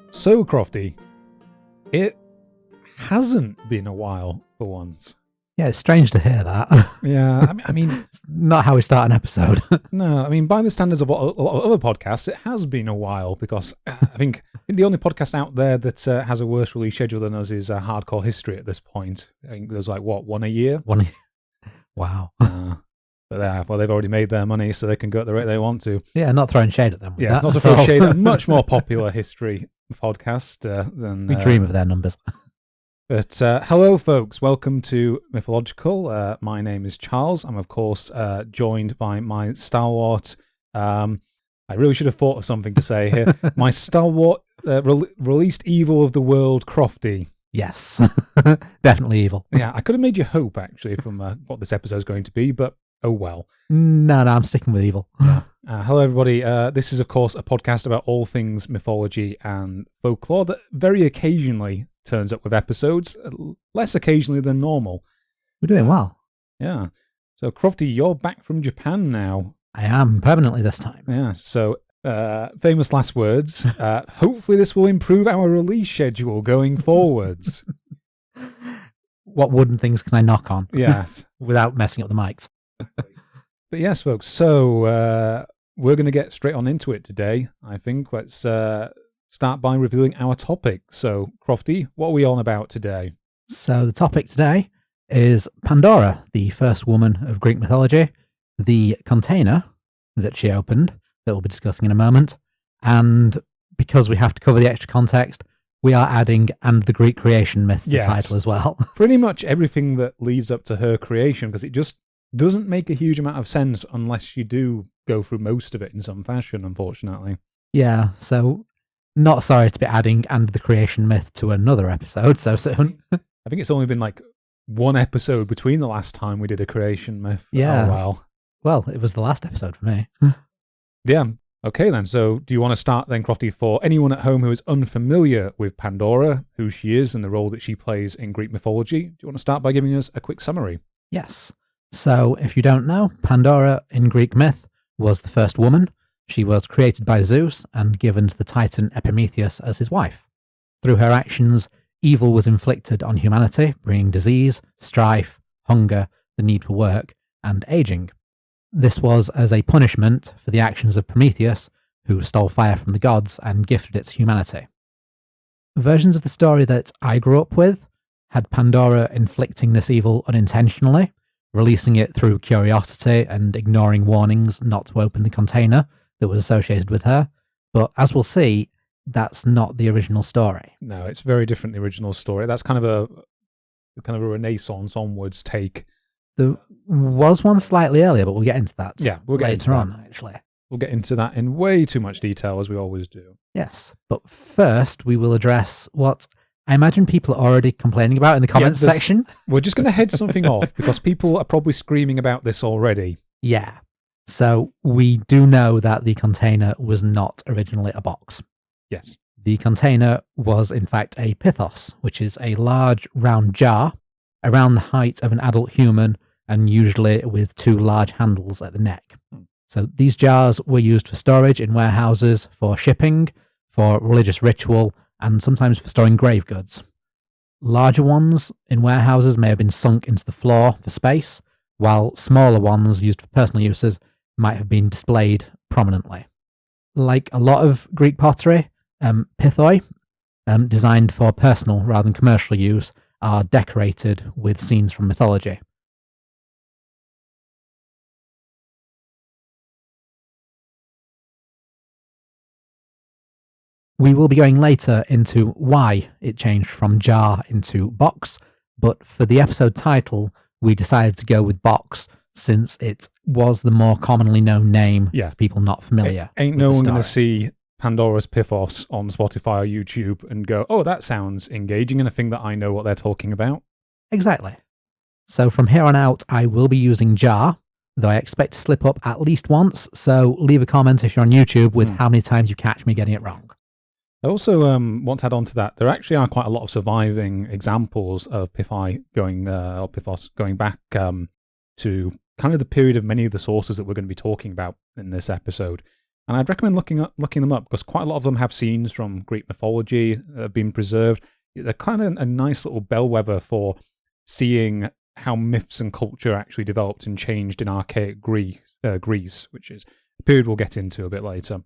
So, Crofty, it hasn't been a while for once. Yeah, it's strange to hear that. Yeah, I mean, it's not how we start an episode. No, I mean, by the standards of a lot of other podcasts, it has been a while because I think the only podcast out there that has a worse release schedule than us is Hardcore History at this point. I think there's one a year? Wow. But they've already made their money, so they can go at the rate they want to. Yeah, not throwing shade at them. Yeah, not to throw shade at a much more popular history podcast than... We dream of their numbers. But hello, folks. Welcome to Mythillogical. My name is Charles. I'm, of course, joined by my stalwart... I really should have thought of something to say here. My stalwart, released evil of the world, Crofty. Yes, definitely evil. Yeah, I could have made you hope, actually, from what this episode is going to be, but oh well. No, I'm sticking with evil. Hello, everybody. This is, of course, a podcast about all things mythology and folklore that very occasionally turns up with episodes, less occasionally than normal. We're doing well. Yeah. So, Crofty, you're back from Japan now. I am, permanently this time. Yeah. So, famous last words. Hopefully this will improve our release schedule going forwards. What wooden things can I knock on? Yes. Without messing up the mics. But yes, folks, so we're going to get straight on into it today, I think. Let's start by revealing our topic. So, Crofty, what are we on about today? So the topic today is Pandora, the first woman of Greek mythology, the container that she opened, that we'll be discussing in a moment, and because we have to cover the extra context, we are adding "and the Greek creation myth" to the title as well. Pretty much everything that leads up to her creation, because it just doesn't make a huge amount of sense unless you do go through most of it in some fashion, unfortunately. Yeah, so not sorry to be adding "and the creation myth" to another episode so soon. I think it's only been like one episode between the last time we did a creation myth. Yeah. Oh, wow. Well, it was the last episode for me. Yeah. Okay, then. So do you want to start then, Crofty, for anyone at home who is unfamiliar with Pandora, who she is and the role that she plays in Greek mythology? Do you want to start by giving us a quick summary? Yes. So if you don't know, Pandora in Greek myth was the first woman. She was created by Zeus and given to the titan Prometheus as his wife. Through her actions, evil was inflicted on humanity, bringing disease, strife, hunger, the need for work, and aging. This was as a punishment for the actions of Prometheus, who stole fire from the gods and gifted it to humanity. Versions of the story that I grew up with had Pandora inflicting this evil unintentionally, releasing it through curiosity and ignoring warnings not to open the container that was associated with her. But as we'll see, that's not the original story. No, it's very different, the original story. That's kind of a Renaissance onwards take. There was one slightly earlier, but we'll get into that we'll get later on, actually. We'll get into that in way too much detail, as we always do. Yes, but first we will address what I imagine people are already complaining about in the comments section. We're just going to head something off, because people are probably screaming about this already. Yeah. So we do know that the container was not originally a box. Yes. The container was, in fact, a pithos, which is a large round jar around the height of an adult human, and usually with two large handles at the neck. So these jars were used for storage in warehouses, for shipping, for religious ritual, and sometimes for storing grave goods. Larger ones in warehouses may have been sunk into the floor for space, while smaller ones used for personal uses might have been displayed prominently. Like a lot of Greek pottery, pithoi, designed for personal rather than commercial use, are decorated with scenes from mythology. We will be going later into why it changed from jar into box, but for the episode title, we decided to go with box since it was the more commonly known name for people not familiar. Ain't no one going to see Pandora's Pithos on Spotify or YouTube and go, oh, that sounds engaging and a thing that I know what they're talking about. Exactly. So from here on out, I will be using jar, though I expect to slip up at least once, so leave a comment if you're on YouTube with how many times you catch me getting it wrong. I also want to add on to that, there actually are quite a lot of surviving examples of Pithos going back to kind of the period of many of the sources that we're going to be talking about in this episode. And I'd recommend looking them up because quite a lot of them have scenes from Greek mythology that have been preserved. They're kind of a nice little bellwether for seeing how myths and culture actually developed and changed in archaic Greece, which is a period we'll get into a bit later.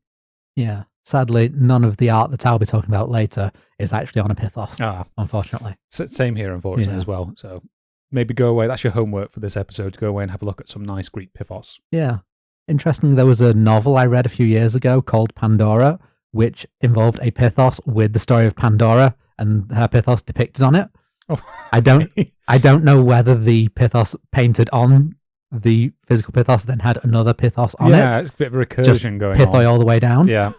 Yeah. Sadly, none of the art that I'll be talking about later is actually on a Pythos, unfortunately. Same here, unfortunately, as well. So maybe go away. That's your homework for this episode, to go away and have a look at some nice Greek Pythos. Yeah. Interestingly, there was a novel I read a few years ago called Pandora, which involved a Pythos with the story of Pandora and her Pythos depicted on it. Oh. I don't know whether the Pythos painted on the physical Pythos then had another Pythos on it. Yeah, it's a bit of a recursion going on. Pythoi all the way down. Yeah.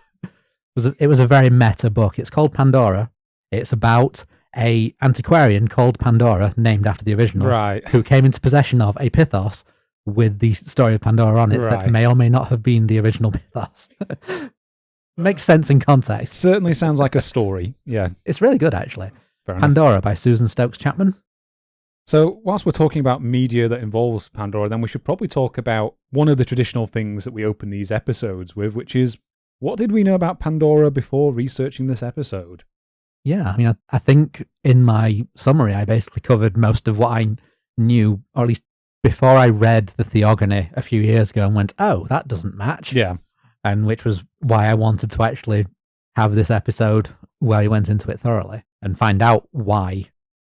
It was a very meta book. It's called Pandora. It's about a antiquarian called Pandora, named after the original, who came into possession of a Pythos with the story of Pandora on it that may or may not have been the original Pythos. Makes sense in context. Certainly sounds like a story. Yeah. It's really good, actually. Fair Pandora enough. by Susan Stokes Chapman. So whilst we're talking about media that involves Pandora, then we should probably talk about one of the traditional things that we open these episodes with, which is, what did we know about Pandora before researching this episode? Yeah, I mean, I think in my summary, I basically covered most of what I knew, or at least before I read the Theogony a few years ago and went, oh, that doesn't match. Yeah. And which was why I wanted to actually have this episode where we went into it thoroughly and find out why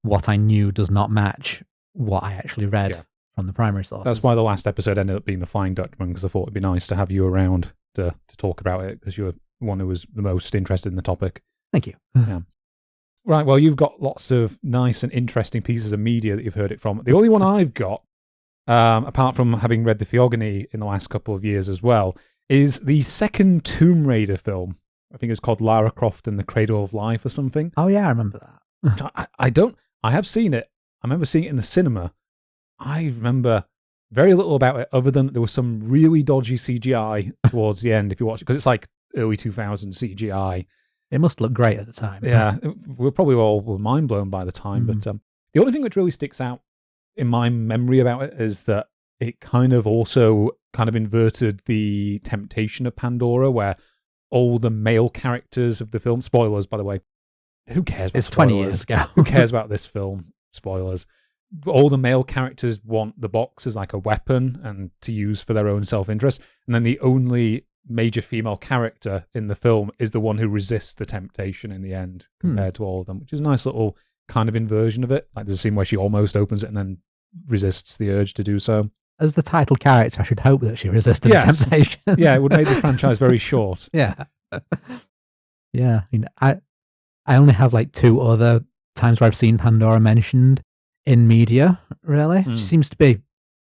what I knew does not match what I actually read from the primary sources. That's why the last episode ended up being the Flying Dutchman, because I thought it'd be nice to have you around to talk about it, because you're one who was the most interested in the topic. Thank you. Yeah. Right, well, you've got lots of nice and interesting pieces of media that you've heard it from. The only one I've got, apart from having read the Theogony in the last couple of years as well, is the second Tomb Raider film. I think it's called Lara Croft and the Cradle of Life or something. Oh, yeah, I remember that. I have seen it. I remember seeing it in the cinema. I remember very little about it other than there was some really dodgy CGI towards the end if you watch it, because it's like early 2000 CGI. It must look great at the time. Yeah, we probably all were mind blown by the time. But the only thing which really sticks out in my memory about it is that it kind of inverted the temptation of Pandora, where all the male characters of the film, spoilers by the way, who cares about It's spoilers? 20 years ago. Who cares about this film? Spoilers. All the male characters want the box as like a weapon and to use for their own self-interest. And then the only major female character in the film is the one who resists the temptation in the end compared to all of them, which is a nice little kind of inversion of it. Like there's a scene where she almost opens it and then resists the urge to do so. As the title character, I should hope that she resisted the temptation. Yeah, it would make the franchise very short. Yeah. Yeah. I only have like 2 other times where I've seen Pandora mentioned in media, really. She seems to be,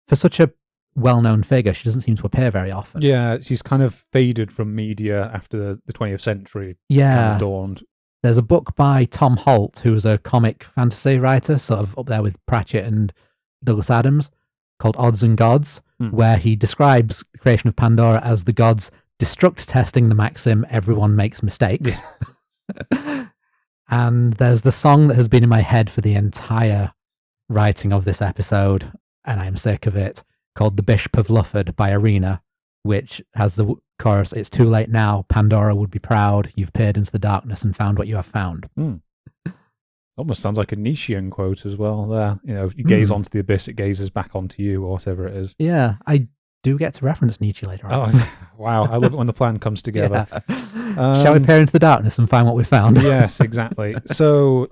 for such a well-known figure, she doesn't seem to appear very often. Yeah, she's kind of faded from media after the 20th century kind of dawned. There's a book by Tom Holt, who's a comic fantasy writer, sort of up there with Pratchett and Douglas Adams, called Odds and Gods, where he describes the creation of Pandora as the gods destruct testing the maxim, everyone makes mistakes. Yeah. And there's the song that has been in my head for the entire writing of this episode, and I'm sick of it, called The Bishop of Lufford by Arena, which has the chorus, "It's too late now, Pandora would be proud, you've peered into the darkness and found what you have found." Almost sounds like a Nietzschean quote as well there. You know, you gaze onto the abyss, it gazes back onto you, or whatever it is. Yeah, I do get to reference Nietzsche later on. Oh, wow. I love it when the plan comes together. Yeah. Shall we peer into the darkness and find what we found? Yes, exactly. So,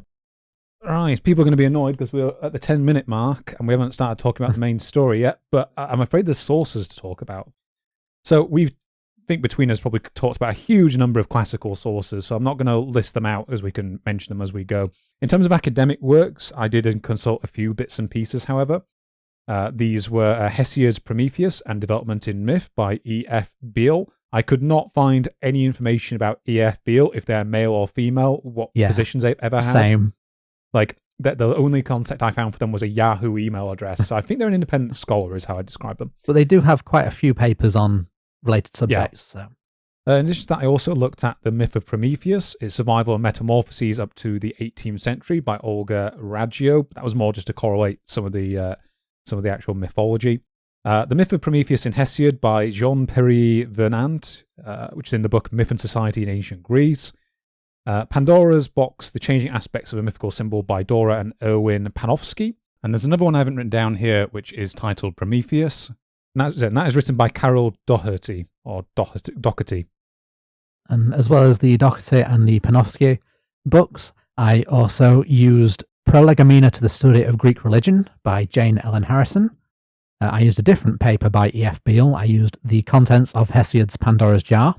right, people are going to be annoyed because we're at the 10-minute mark and we haven't started talking about the main story yet, but I'm afraid there's sources to talk about. So I think between us probably talked about a huge number of classical sources, so I'm not going to list them out as we can mention them as we go. In terms of academic works, I did consult a few bits and pieces, however. These were Hesiod's Prometheus and Development in Myth by E.F. Beall. I could not find any information about E.F. Beall, if they're male or female, what positions they've ever had. Same. Like, the only contact I found for them was a Yahoo email address, so I think they're an independent scholar is how I describe them. But they do have quite a few papers on related subjects. Yeah. So. In addition to that, I also looked at the Myth of Prometheus, its survival and metamorphoses up to the 18th century by Olga Raggio. That was more just to correlate some of the actual mythology. The Myth of Prometheus in Hesiod by Jean-Pierre Vernant. which is in the book Myth and Society in Ancient Greece. Pandora's box, The Changing Aspects of a Mythical Symbol by Dora and Erwin Panofsky. And there's another one I haven't written down here, which is titled Prometheus. And that is written by Carol Doherty, or Doherty. And as well as the Doherty and the Panofsky books, I also used Prolegomena to the Study of Greek Religion by Jane Ellen Harrison. I used a different paper by E.F. Beall. I used The Contents of Hesiod's Pandora's Jar,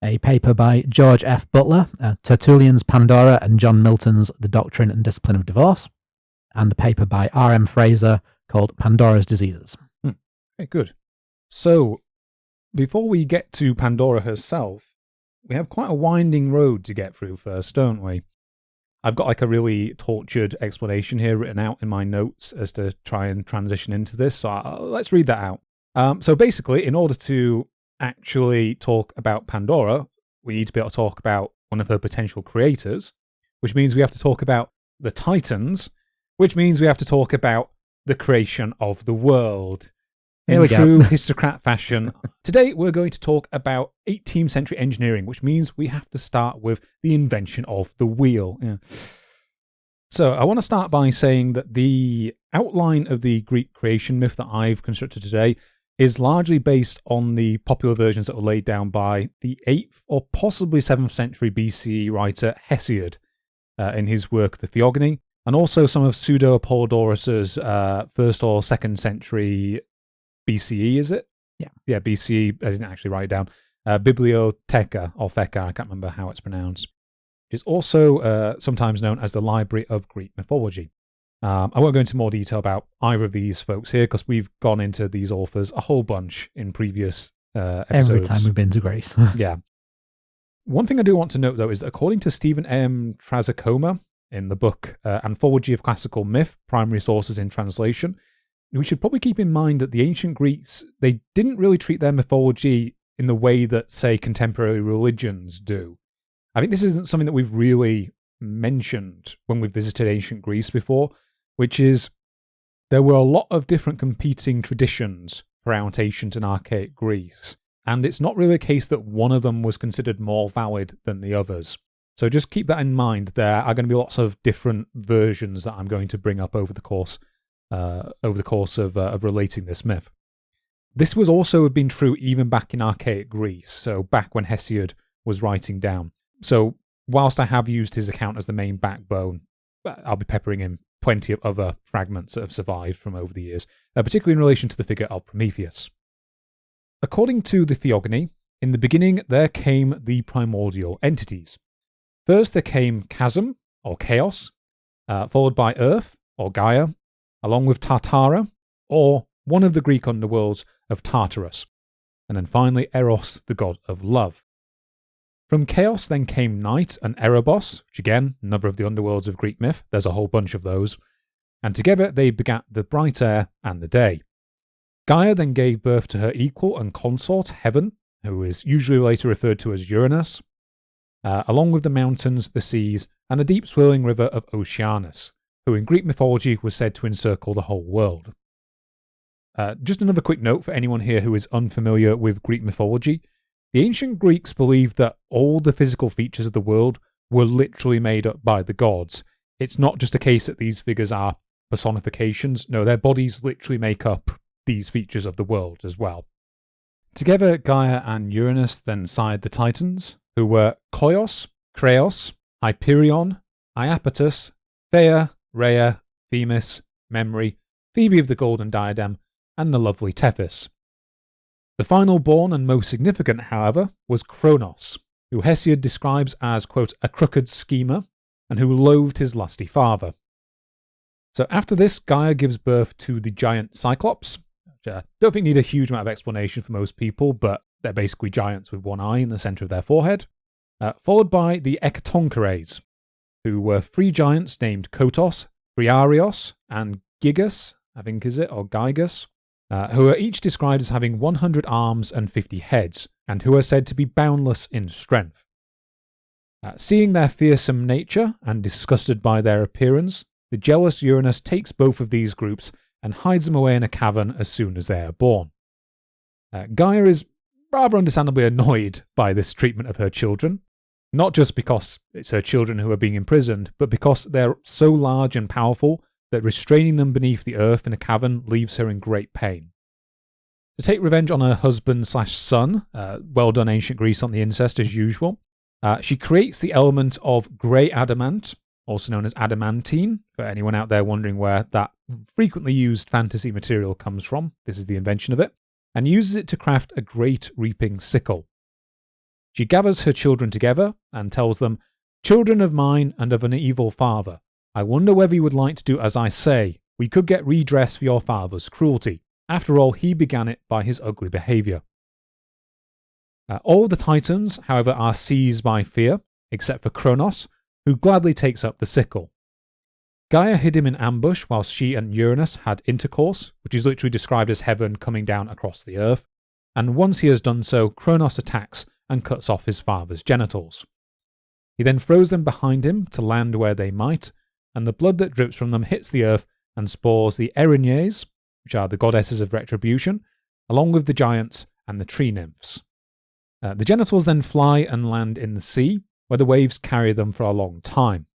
a paper by George F. Butler, Tertullian's Pandora and John Milton's The Doctrine and Discipline of Divorce, and a paper by R.M. Fraser called Pandora's Diseases. Okay, good. So, before we get to Pandora herself, we have quite a winding road to get through first, don't we? I've got like a really tortured explanation here written out in my notes as to try and transition into this, so let's read that out. So basically, in order to actually talk about Pandora, we need to be able to talk about one of her potential creators, which means we have to talk about the Titans, which means we have to talk about the creation of the world. Here we go. In true histocrat fashion, today we're going to talk about 18th century engineering, which means we have to start with the invention of the wheel. Yeah. So I want to start by saying that the outline of the Greek creation myth that I've constructed today is largely based on the popular versions that were laid down by the 8th or possibly 7th century BCE writer Hesiod in his work The Theogony, and also some of Pseudo-Apollodorus's 1st or 2nd century BCE, is it? Yeah. Yeah, BCE. I didn't actually write it down. Bibliotheca, or Theca, I can't remember how it's pronounced. It's also sometimes known as the Library of Greek Mythology. I won't go into more detail about either of these folks here, because we've gone into these authors a whole bunch in previous episodes. Every time we've been to Greece. Yeah. One thing I do want to note, though, is that according to Stephen M. Trazakoma in the book Anthology of Classical Myth, Primary Sources in Translation, we should probably keep in mind that the ancient Greeks, they didn't really treat their mythology in the way that, say, contemporary religions do. I think this isn't something that we've really mentioned when we've visited ancient Greece before, which is there were a lot of different competing traditions throughout ancient and archaic Greece, and it's not really a case that one of them was considered more valid than the others. So just keep that in mind. There are going to be lots of different versions that I'm going to bring up over the course of relating this myth. This was also been true even back in archaic Greece, so back when Hesiod was writing down. So whilst I have used his account as the main backbone, I'll be peppering in plenty of other fragments that have survived from over the years, particularly in relation to the figure of Prometheus. According to the Theogony, in the beginning there came the primordial entities. First there came chasm, or chaos, followed by earth, or Gaia, along with Tartara, or one of the Greek underworlds of Tartarus, and then finally Eros, the god of love. From chaos then came night and Erebos, which again, another of the underworlds of Greek myth, there's a whole bunch of those, and together they begat the bright air and the day. Gaia then gave birth to her equal and consort, Heaven, who is usually later referred to as Uranus, along with the mountains, the seas, and the deep swirling river of Oceanus, who in Greek mythology was said to encircle the whole world. Just another quick note for anyone here who is unfamiliar with Greek mythology. The ancient Greeks believed that all the physical features of the world were literally made up by the gods. It's not just a case that these figures are personifications. No, their bodies literally make up these features of the world as well. Together, Gaia and Uranus then sired the Titans, who were Koios, Kreos, Hyperion, Iapetus, Thea, Rhea, Themis, Memory, Phoebe of the Golden Diadem, and the lovely Tethys. The final born and most significant, however, was Kronos, who Hesiod describes as, quote, a crooked schemer, and who loathed his lusty father. So after this, Gaia gives birth to the giant Cyclops, which I don't think need a huge amount of explanation for most people, but they're basically giants with one eye in the centre of their forehead, followed by the Ekatonkeres, who were three giants named Kotos, Briarios, and Gigas, I think is it, or Gygas, who are each described as having 100 arms and 50 heads, and who are said to be boundless in strength. Seeing their fearsome nature and disgusted by their appearance, the jealous Uranus takes both of these groups and hides them away in a cavern as soon as they are born. Gaia is rather understandably annoyed by this treatment of her children. Not just because it's her children who are being imprisoned, but because they're so large and powerful that restraining them beneath the earth in a cavern leaves her in great pain. To take revenge on her husband/son, well done ancient Greece on the incest as usual, she creates the element of grey adamant, also known as adamantine, for anyone out there wondering where that frequently used fantasy material comes from. This is the invention of it, and uses it to craft a great reaping sickle. She gathers her children together and tells them, "Children of mine and of an evil father, I wonder whether you would like to do as I say. We could get redress for your father's cruelty. After all, he began it by his ugly behaviour." All the Titans, however, are seized by fear, except for Kronos, who gladly takes up the sickle. Gaia hid him in ambush whilst she and Uranus had intercourse, which is literally described as heaven coming down across the earth, and once he has done so, Kronos attacks and cuts off his father's genitals. He then throws them behind him to land where they might, and the blood that drips from them hits the earth and spawns the Erinyes, which are the goddesses of retribution, along with the giants and the tree nymphs. The genitals then fly and land in the sea, where the waves carry them for a long time.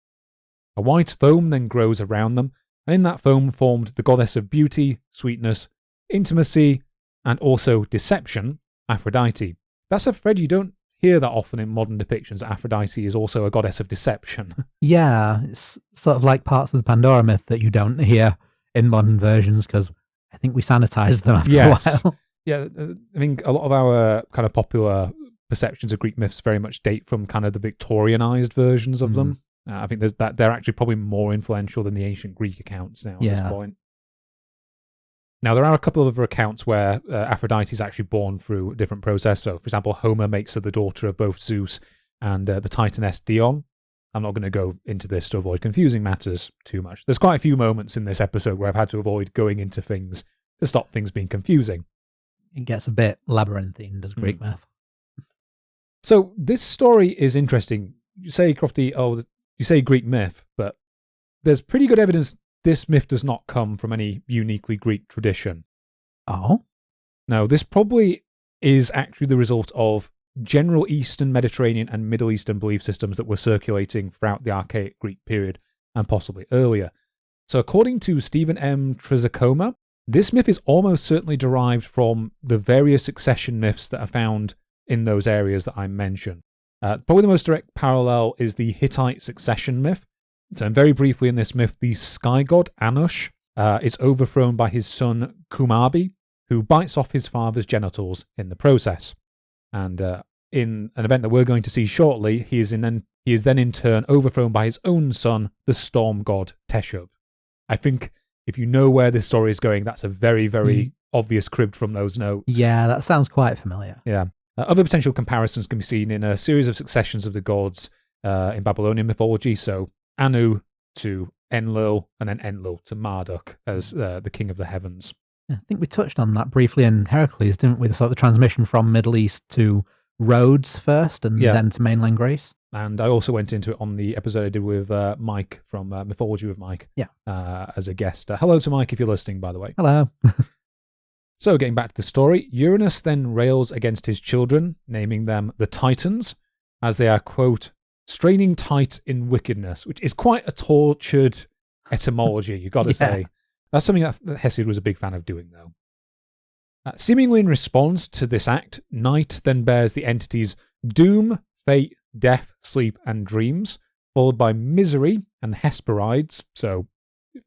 A white foam then grows around them, and in that foam formed the goddess of beauty, sweetness, intimacy, and also deception, Aphrodite. That's a thread you don't hear that often in modern depictions, that Aphrodite is also a goddess of deception. Yeah, it's sort of like parts of the Pandora myth that you don't hear in modern versions, because I think we sanitize them after a while. Yeah, I think a lot of our kind of popular perceptions of Greek myths very much date from kind of the Victorianized versions of them. I think that they're actually probably more influential than the ancient Greek accounts now at this point. Now, there are a couple of other accounts where Aphrodite is actually born through a different process. So, for example, Homer makes her the daughter of both Zeus and the Titaness Dion. I'm not going to go into this to avoid confusing matters too much. There's quite a few moments in this episode where I've had to avoid going into things to stop things being confusing. It gets a bit labyrinthine, does Greek myth. So this story is interesting. You say, Crofty, you say Greek myth, but there's pretty good evidence this myth does not come from any uniquely Greek tradition. Oh? No, this probably is actually the result of general Eastern Mediterranean and Middle Eastern belief systems that were circulating throughout the archaic Greek period and possibly earlier. So according to Stephen M. Trizacoma, this myth is almost certainly derived from the various succession myths that are found in those areas that I mentioned. Probably the most direct parallel is the Hittite succession myth. So very briefly in this myth, the sky god Anush is overthrown by his son Kumarbi, who bites off his father's genitals in the process. And in an event that we're going to see shortly, he is then in turn overthrown by his own son, the storm god Teshub. I think if you know where this story is going, that's a very, very obvious crib from those notes. Yeah, that sounds quite familiar. Yeah. Other potential comparisons can be seen in a series of successions of the gods in Babylonian mythology. So Anu to Enlil, and then Enlil to Marduk as the king of the heavens. I think we touched on that briefly in Heracles, didn't we? The sort of transition from Middle East to Rhodes first, and then to mainland Greece. And I also went into it on the episode I did with Mike from Mythology with Mike as a guest. Hello to Mike if you're listening, by the way. Hello. So getting back to the story, Uranus then rails against his children, naming them the Titans, as they are, quote, straining tight in wickedness, which is quite a tortured etymology, you've got to say. That's something that Hesiod was a big fan of doing, though. Seemingly in response to this act, Night then bears the entities Doom, Fate, Death, Sleep, and Dreams, followed by Misery and the Hesperides. So,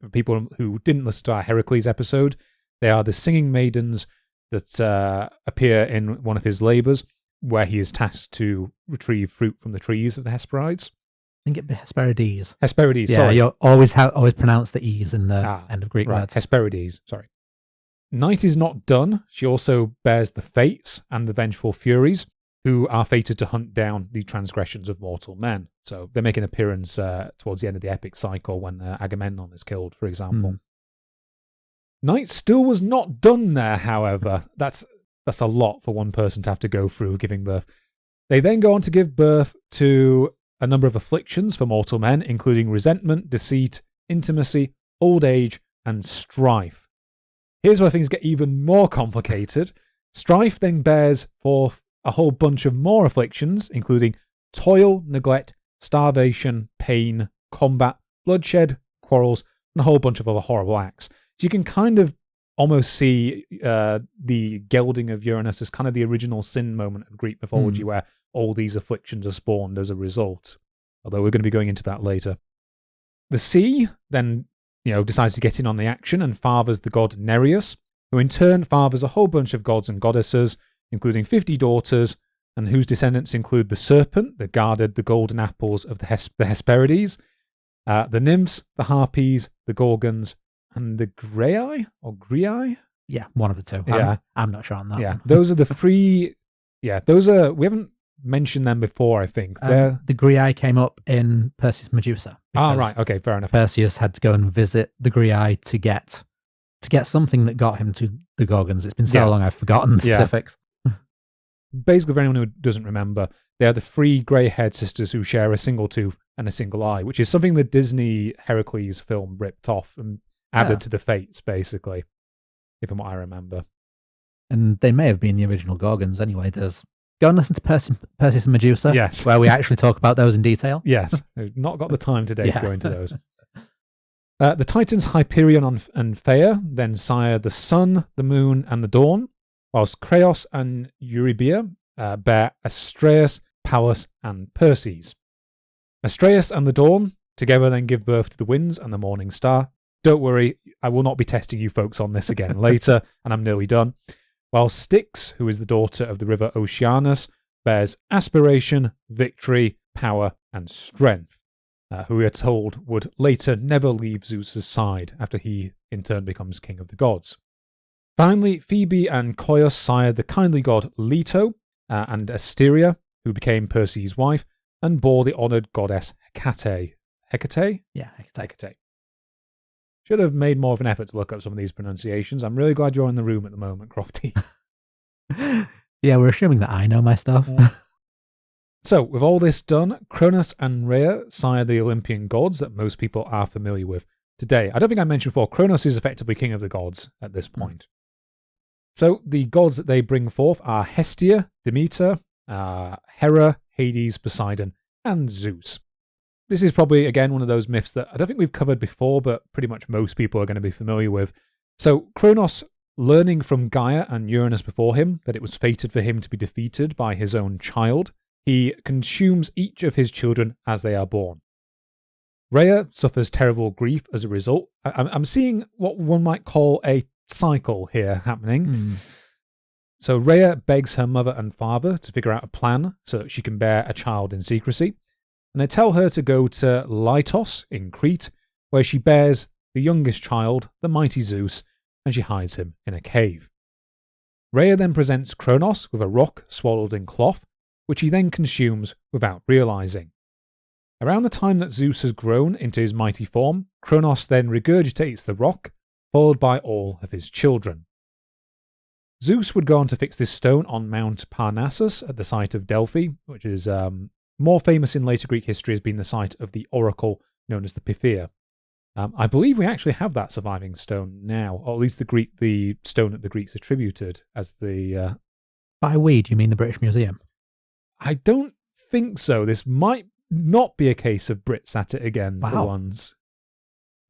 for people who didn't listen to our Heracles episode, they are the singing maidens that appear in one of his labours, where he is tasked to retrieve fruit from the trees of the Hesperides. I think it'd be Hesperides. Hesperides, yeah, sorry. You always pronounce the E's in the end of Greek words. Hesperides, sorry. Night is not done. She also bears the Fates and the Vengeful Furies, who are fated to hunt down the transgressions of mortal men. So they make an appearance towards the end of the epic cycle when Agamemnon is killed, for example. Night still was not done there, however. That's a lot for one person to have to go through giving birth. They then go on to give birth to a number of afflictions for mortal men, including resentment, deceit, intimacy, old age, and strife. Here's where things get even more complicated. Strife then bears forth a whole bunch of more afflictions, including toil, neglect, starvation, pain, combat, bloodshed, quarrels, and a whole bunch of other horrible acts. So you can kind of almost see the gelding of Uranus as kind of the original sin moment of Greek mythology, where all these afflictions are spawned as a result. Although we're going to be going into that later. The sea then, decides to get in on the action and fathers the god Nereus, who in turn fathers a whole bunch of gods and goddesses, including 50 daughters, and whose descendants include the serpent that guarded the golden apples of the Hesperides, the nymphs, the harpies, the gorgons, and the Graei or Griai? Yeah, one of the two. Yeah. I'm not sure on that. Yeah, one. those are the three. Yeah, those are. We haven't mentioned them before, I think. The Griai came up in Perseus Medusa. Right. Okay, fair enough. Perseus had to go and visit the Griai to get something that got him to the Gorgons. It's been so long I've forgotten specifics. Basically, for anyone who doesn't remember, they are the three grey-haired sisters who share a single tooth and a single eye, which is something the Disney Heracles film ripped off and added to the fates, basically, from what I remember. And they may have been the original Gorgons anyway. Go and listen to Perseus and Medusa, yes, where we actually talk about those in detail. Yes, I've not got the time today to go into those. The Titans Hyperion and Phaia then sire the sun, the moon, and the dawn, whilst Kreos and Eurybia bear Astraeus, Pallas, and Perses. Astraeus and the dawn together then give birth to the winds and the morning star. Don't worry, I will not be testing you folks on this again later, and I'm nearly done. While Styx, who is the daughter of the river Oceanus, bears aspiration, victory, power, and strength, who we are told would later never leave Zeus's side after he in turn becomes king of the gods. Finally, Phoebe and Coius sired the kindly god Liuto and Asteria, who became Perseus' wife, and bore the honoured goddess Hecate. Hecate? Yeah, Hecate. Should have made more of an effort to look up some of these pronunciations. I'm really glad you're in the room at the moment, Crofty. Yeah, we're assuming that I know my stuff. So, with all this done, Cronus and Rhea sire the Olympian gods that most people are familiar with today. I don't think I mentioned before, Cronus is effectively king of the gods at this point. So, the gods that they bring forth are Hestia, Demeter, Hera, Hades, Poseidon, and Zeus. This is probably, again, one of those myths that I don't think we've covered before, but pretty much most people are going to be familiar with. So, Kronos, learning from Gaia and Uranus before him that it was fated for him to be defeated by his own child, he consumes each of his children as they are born. Rhea suffers terrible grief as a result. I'm seeing what one might call a cycle here happening. So Rhea begs her mother and father to figure out a plan so that she can bear a child in secrecy. And they tell her to go to Liutos in Crete, where she bears the youngest child, the mighty Zeus, and she hides him in a cave. Rhea then presents Kronos with a rock swallowed in cloth, which he then consumes without realizing. Around the time that Zeus has grown into his mighty form, Kronos then regurgitates the rock, followed by all of his children. Zeus would go on to fix this stone on Mount Parnassus at the site of Delphi, which is more famous in later Greek history as being the site of the oracle known as the Pythia. I believe we actually have that surviving stone now, or at least the stone that the Greeks attributed as the... By we, do you mean the British Museum? I don't think so. This might not be a case of Brits at it again for once.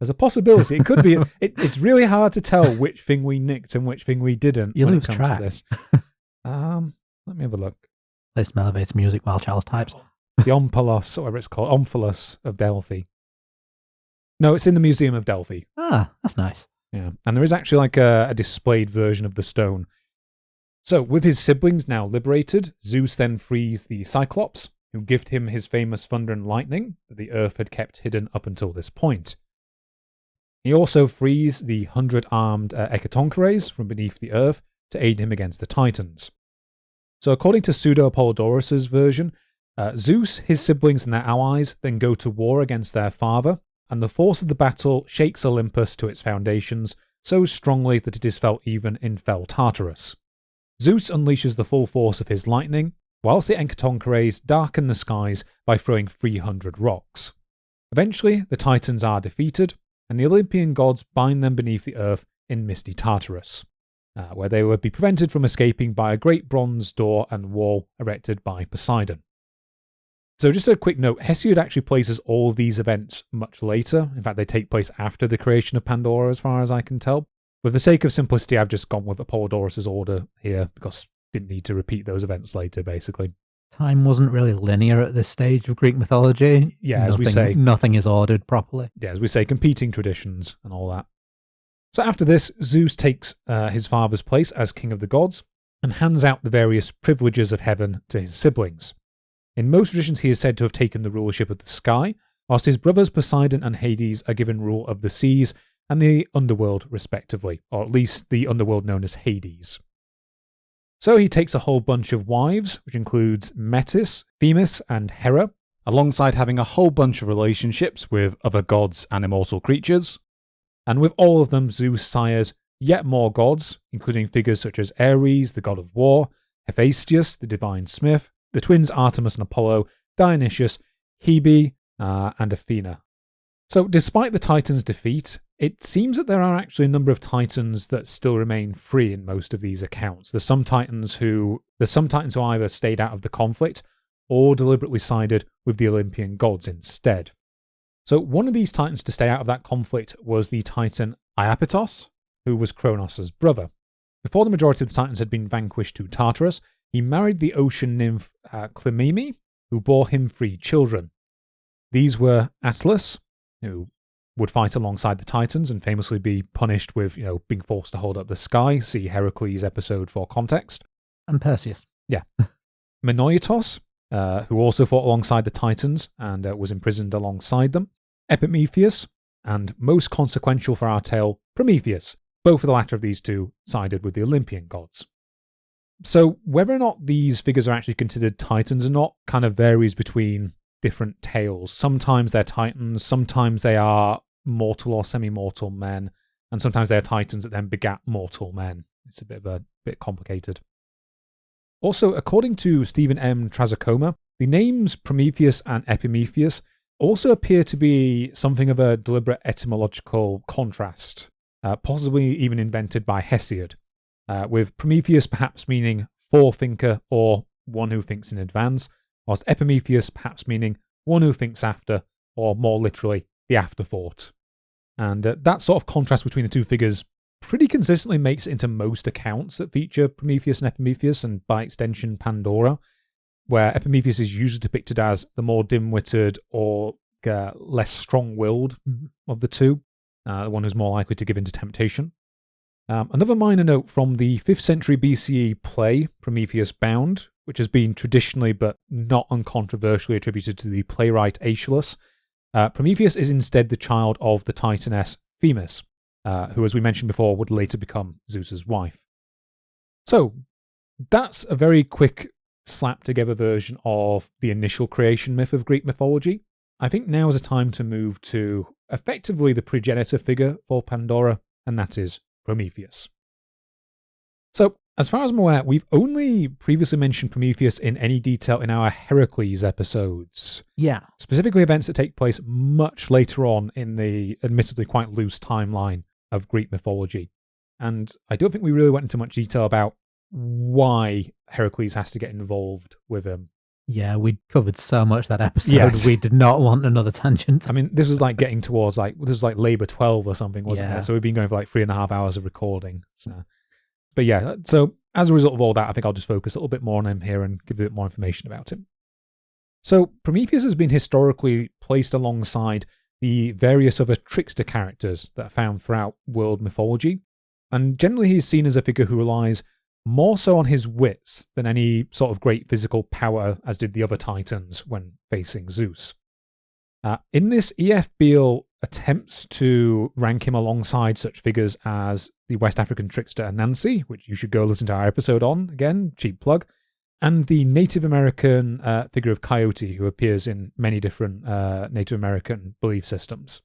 There's a possibility. It could be. It's really hard to tell which thing we nicked and which thing we didn't. You when lose it comes track. to this. Let me have a look. Play some elevator music while Charles types. The Omphalos, or whatever it's called, Omphalos of Delphi. No, it's in the Museum of Delphi. Ah, that's nice. Yeah, and there is actually like a displayed version of the stone. So, with his siblings now liberated, Zeus then frees the Cyclops, who gift him his famous thunder and lightning that the earth had kept hidden up until this point. He also frees the 100-armed Hecatoncheires from beneath the earth to aid him against the Titans. So, according to Pseudo-Apollodorus' version, Zeus, his siblings, and their allies then go to war against their father, and the force of the battle shakes Olympus to its foundations so strongly that it is felt even in fell Tartarus. Zeus unleashes the full force of his lightning, whilst the Hecatoncheires darken the skies by throwing 300 rocks. Eventually, the Titans are defeated, and the Olympian gods bind them beneath the earth in misty Tartarus. where they would be prevented from escaping by a great bronze door and wall erected by Poseidon. So just a quick note, Hesiod actually places all of these events much later. In fact, they take place after the creation of Pandora, as far as I can tell. For the sake of simplicity, I've just gone with Apollodorus' order here, because didn't need to repeat those events later, basically. Time wasn't really linear at this stage of Greek mythology. Yeah, as we say. Nothing is ordered properly. Yeah, as we say, competing traditions and all that. So after this, Zeus takes his father's place as king of the gods and hands out the various privileges of heaven to his siblings. In most traditions, he is said to have taken the rulership of the sky, whilst his brothers Poseidon and Hades are given rule of the seas and the underworld, respectively, or at least the underworld known as Hades. So he takes a whole bunch of wives, which includes Metis, Themis, and Hera, alongside having a whole bunch of relationships with other gods and immortal creatures. And with all of them, Zeus sires yet more gods, including figures such as Ares, the god of war, Hephaestus, the divine smith, the twins Artemis and Apollo, Dionysius, Hebe, and Athena. So despite the Titans' defeat, it seems that there are actually a number of Titans that still remain free in most of these accounts. There's some Titans who either stayed out of the conflict or deliberately sided with the Olympian gods instead. So one of these Titans to stay out of that conflict was the Titan Iapetos, who was Kronos' brother. Before the majority of the Titans had been vanquished to Tartarus, he married the ocean nymph Clymene, who bore him 3 children. These were Atlas, who would fight alongside the Titans and famously be punished with, being forced to hold up the sky. See Heracles episode for context. And Perseus. Yeah. Menoetos, who also fought alongside the Titans and was imprisoned alongside them. Epimetheus, and most consequential for our tale, Prometheus. Both of the latter of these two sided with the Olympian gods. So whether or not these figures are actually considered Titans or not kind of varies between different tales. Sometimes they're Titans, sometimes they are mortal or semi-mortal men, and sometimes they're Titans that then begat mortal men. It's a bit complicated. Also, according to Stephen M. Trazakoma, the names Prometheus and Epimetheus also appear to be something of a deliberate etymological contrast, possibly even invented by Hesiod, with Prometheus perhaps meaning forethinker or one who thinks in advance, whilst Epimetheus perhaps meaning one who thinks after, or more literally, the afterthought. And that sort of contrast between the two figures pretty consistently makes it into most accounts that feature Prometheus and Epimetheus, and by extension Pandora, where Epimetheus is usually depicted as the more dim-witted or less strong-willed of the two, the one who's more likely to give in to temptation. Another minor note from the 5th century BCE play, Prometheus Bound, which has been traditionally but not uncontroversially attributed to the playwright Aeschylus. Prometheus is instead the child of the Titaness Themis, who, as we mentioned before, would later become Zeus's wife. So, that's a very quick slap-together version of the initial creation myth of Greek mythology. I think now is a time to move to effectively the progenitor figure for Pandora, and that is Prometheus. So, as far as I'm aware, we've only previously mentioned Prometheus in any detail in our Heracles episodes. Yeah. Specifically events that take place much later on in the admittedly quite loose timeline of Greek mythology. And I don't think we really went into much detail about why Heracles has to get involved with him. Yeah, we covered so much that episode. Yes. We did not want another tangent. I mean, this was like getting towards this was like Labour 12 or something, wasn't it? So we've been going for like 3.5 hours of recording. So. But yeah, so as a result of all that, I think I'll just focus a little bit more on him here and give a bit more information about him. So Prometheus has been historically placed alongside the various other trickster characters that are found throughout world mythology, and generally he's seen as a figure who relies more so on his wits than any sort of great physical power, as did the other Titans when facing Zeus. In this, E.F. Beall attempts to rank him alongside such figures as the West African trickster Anansi, which you should go listen to our episode on, again, cheap plug, and the Native American figure of Coyote, who appears in many different Native American belief systems.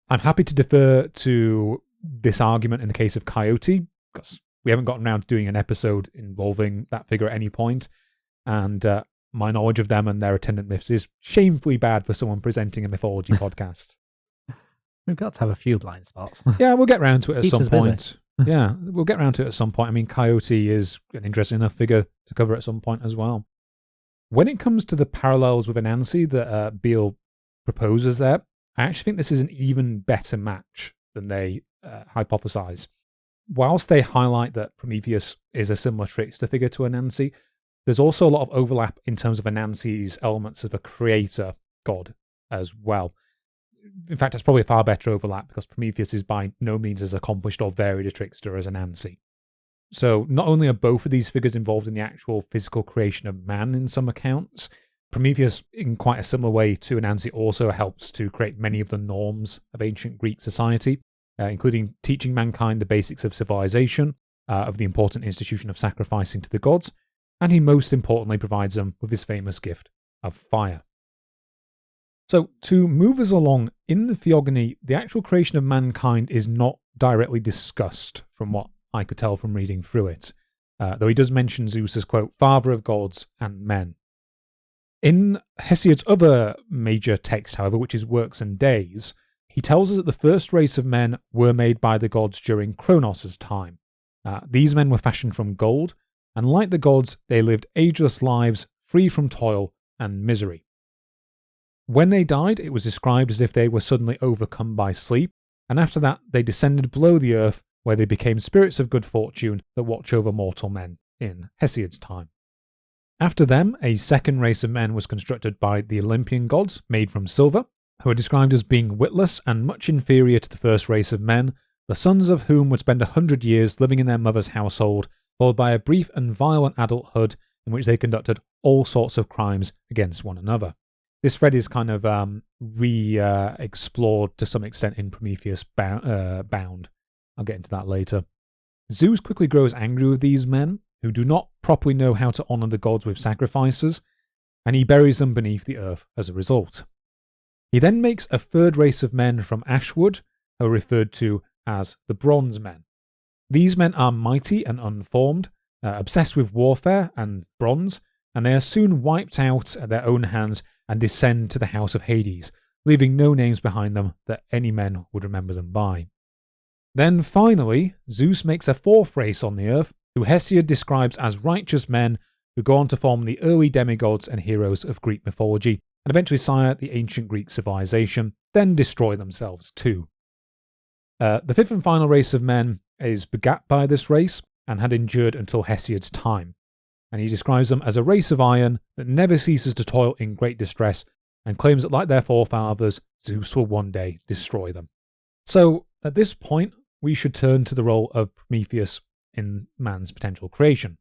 I'm happy to defer to this argument in the case of Coyote, because we haven't gotten around to doing an episode involving that figure at any point, and my knowledge of them and their attendant myths is shamefully bad for someone presenting a mythology podcast. We've got to have a few blind spots. Yeah, we'll get round to it at some point. Yeah, we'll get around to it at some point. I mean, Coyote is an interesting enough figure to cover at some point as well. When it comes to the parallels with Anansi that Beall proposes there, I actually think this is an even better match than they hypothesize. Whilst they highlight that Prometheus is a similar trickster figure to Anansi, there's also a lot of overlap in terms of Anansi's elements of a creator god as well. In fact, it's probably a far better overlap because Prometheus is by no means as accomplished or varied a trickster as Anansi. So not only are both of these figures involved in the actual physical creation of man in some accounts, Prometheus, in quite a similar way to Anansi, also helps to create many of the norms of ancient Greek society, including teaching mankind the basics of civilization, of the important institution of sacrificing to the gods, and he most importantly provides them with his famous gift of fire. So, to move us along, in the Theogony, the actual creation of mankind is not directly discussed, from what I could tell from reading through it, though he does mention Zeus as, quote, father of gods and men. In Hesiod's other major text, however, which is Works and Days, he tells us that the first race of men were made by the gods during Kronos' time. These men were fashioned from gold, and like the gods, they lived ageless lives, free from toil and misery. When they died, it was described as if they were suddenly overcome by sleep, and after that they descended below the earth, where they became spirits of good fortune that watch over mortal men in Hesiod's time. After them, a second race of men was constructed by the Olympian gods, made from silver, who are described as being witless and much inferior to the first race of men, the sons of whom would spend 100 years living in their mother's household, followed by a brief and violent adulthood in which they conducted all sorts of crimes against one another. This thread is kind of re-explored to some extent in Prometheus Bound. I'll get into that later. Zeus quickly grows angry with these men, who do not properly know how to honour the gods with sacrifices, and he buries them beneath the earth as a result. He then makes a third race of men from Ashwood, who are referred to as the Bronze Men. These men are mighty and unformed, obsessed with warfare and bronze, and they are soon wiped out at their own hands and descend to the house of Hades, leaving no names behind them that any men would remember them by. Then finally, Zeus makes a fourth race on the earth, who Hesiod describes as righteous men who go on to form the early demigods and heroes of Greek mythology, and eventually sire the ancient Greek civilization, then destroy themselves too. The fifth and final race of men is begat by this race, and had endured until Hesiod's time, and he describes them as a race of iron that never ceases to toil in great distress, and claims that like their forefathers, Zeus will one day destroy them. So, at this point, we should turn to the role of Prometheus in man's potential creation.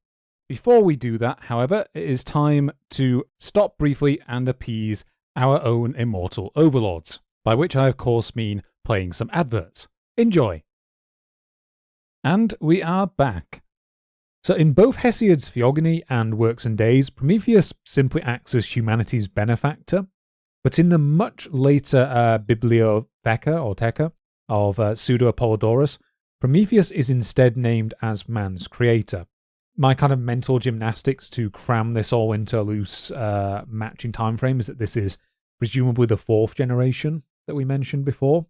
Before we do that, however, it is time to stop briefly and appease our own immortal overlords, by which I of course mean playing some adverts. Enjoy! And we are back. So in both Hesiod's Theogony and Works and Days, Prometheus simply acts as humanity's benefactor, but in the much later Bibliotheca of Pseudo-Apollodorus, Prometheus is instead named as man's creator. My kind of mental gymnastics to cram this all into a loose matching time frame is that this is presumably the fourth generation that we mentioned before.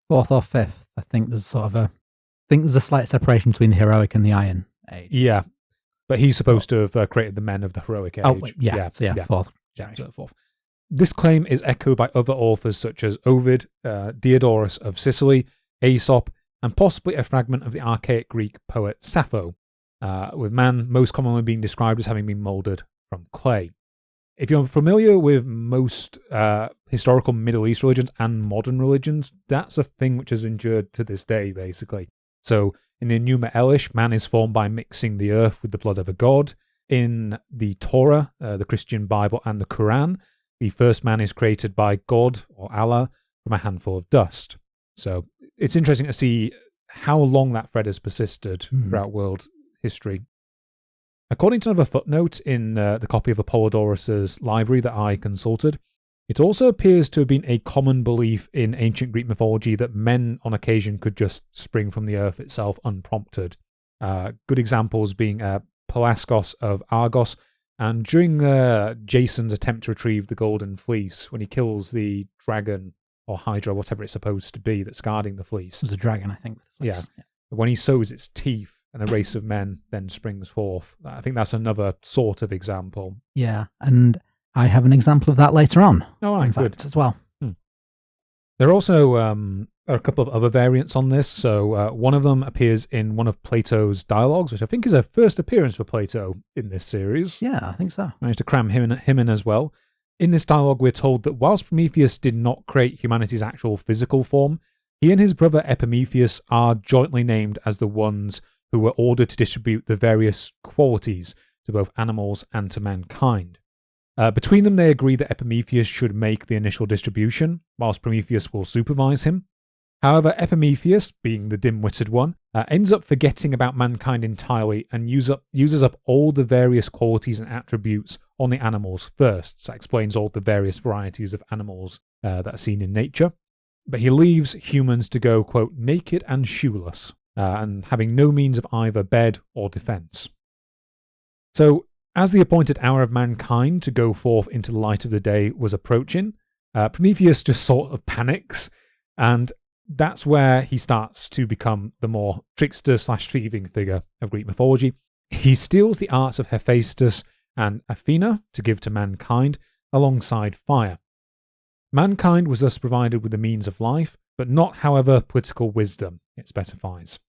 Fourth or fifth. I think there's a slight separation between the heroic and the Iron Age. Yeah, but he's supposed to have created the men of the heroic age. Oh, yeah. Fourth generation. So fourth. This claim is echoed by other authors such as Ovid, Diodorus of Sicily, Aesop, and possibly a fragment of the archaic Greek poet Sappho, with man most commonly being described as having been moulded from clay. If you're familiar with most historical Middle East religions and modern religions, that's a thing which has endured to this day, basically. So, in the Enuma Elish, man is formed by mixing the earth with the blood of a god. In the Torah, the Christian Bible, and the Quran, the first man is created by God, or Allah, from a handful of dust. So, it's interesting to see how long that thread has persisted throughout world history. According to another footnote in the copy of Apollodorus's library that I consulted, it also appears to have been a common belief in ancient Greek mythology that men on occasion could just spring from the earth itself unprompted. Good examples being Pelasgos of Argos, and during Jason's attempt to retrieve the Golden Fleece, when he kills the dragon or hydra, whatever it's supposed to be, that's guarding the fleece. It was a dragon, I think. With the fleece. Yeah. when he sows its teeth and a race of men then springs forth. I think that's another sort of example. Yeah, and I have an example of that later on. Oh, right, in good. fact, as well. There are also a couple of other variants on this. So one of them appears in one of Plato's dialogues, which I think is a first appearance for Plato in this series. Yeah, I think so. Managed to cram him in as well. In this dialogue, we're told that whilst Prometheus did not create humanity's actual physical form, he and his brother Epimetheus are jointly named as the ones who were ordered to distribute the various qualities to both animals and to mankind. Between them, they agree that Epimetheus should make the initial distribution, whilst Prometheus will supervise him. However, Epimetheus, being the dim-witted one, ends up forgetting about mankind entirely and uses up all the various qualities and attributes on the animals first. So that explains all the various varieties of animals that are seen in nature. But he leaves humans to go, quote, naked and shoeless, and having no means of either bed or defence. So, as the appointed hour of mankind to go forth into the light of the day was approaching, Prometheus just sort of panics, and that's where he starts to become the more trickster/thieving figure of Greek mythology. He steals the arts of Hephaestus and Athena to give to mankind alongside fire. Mankind was thus provided with the means of life, but not, however, political wisdom, it specifies.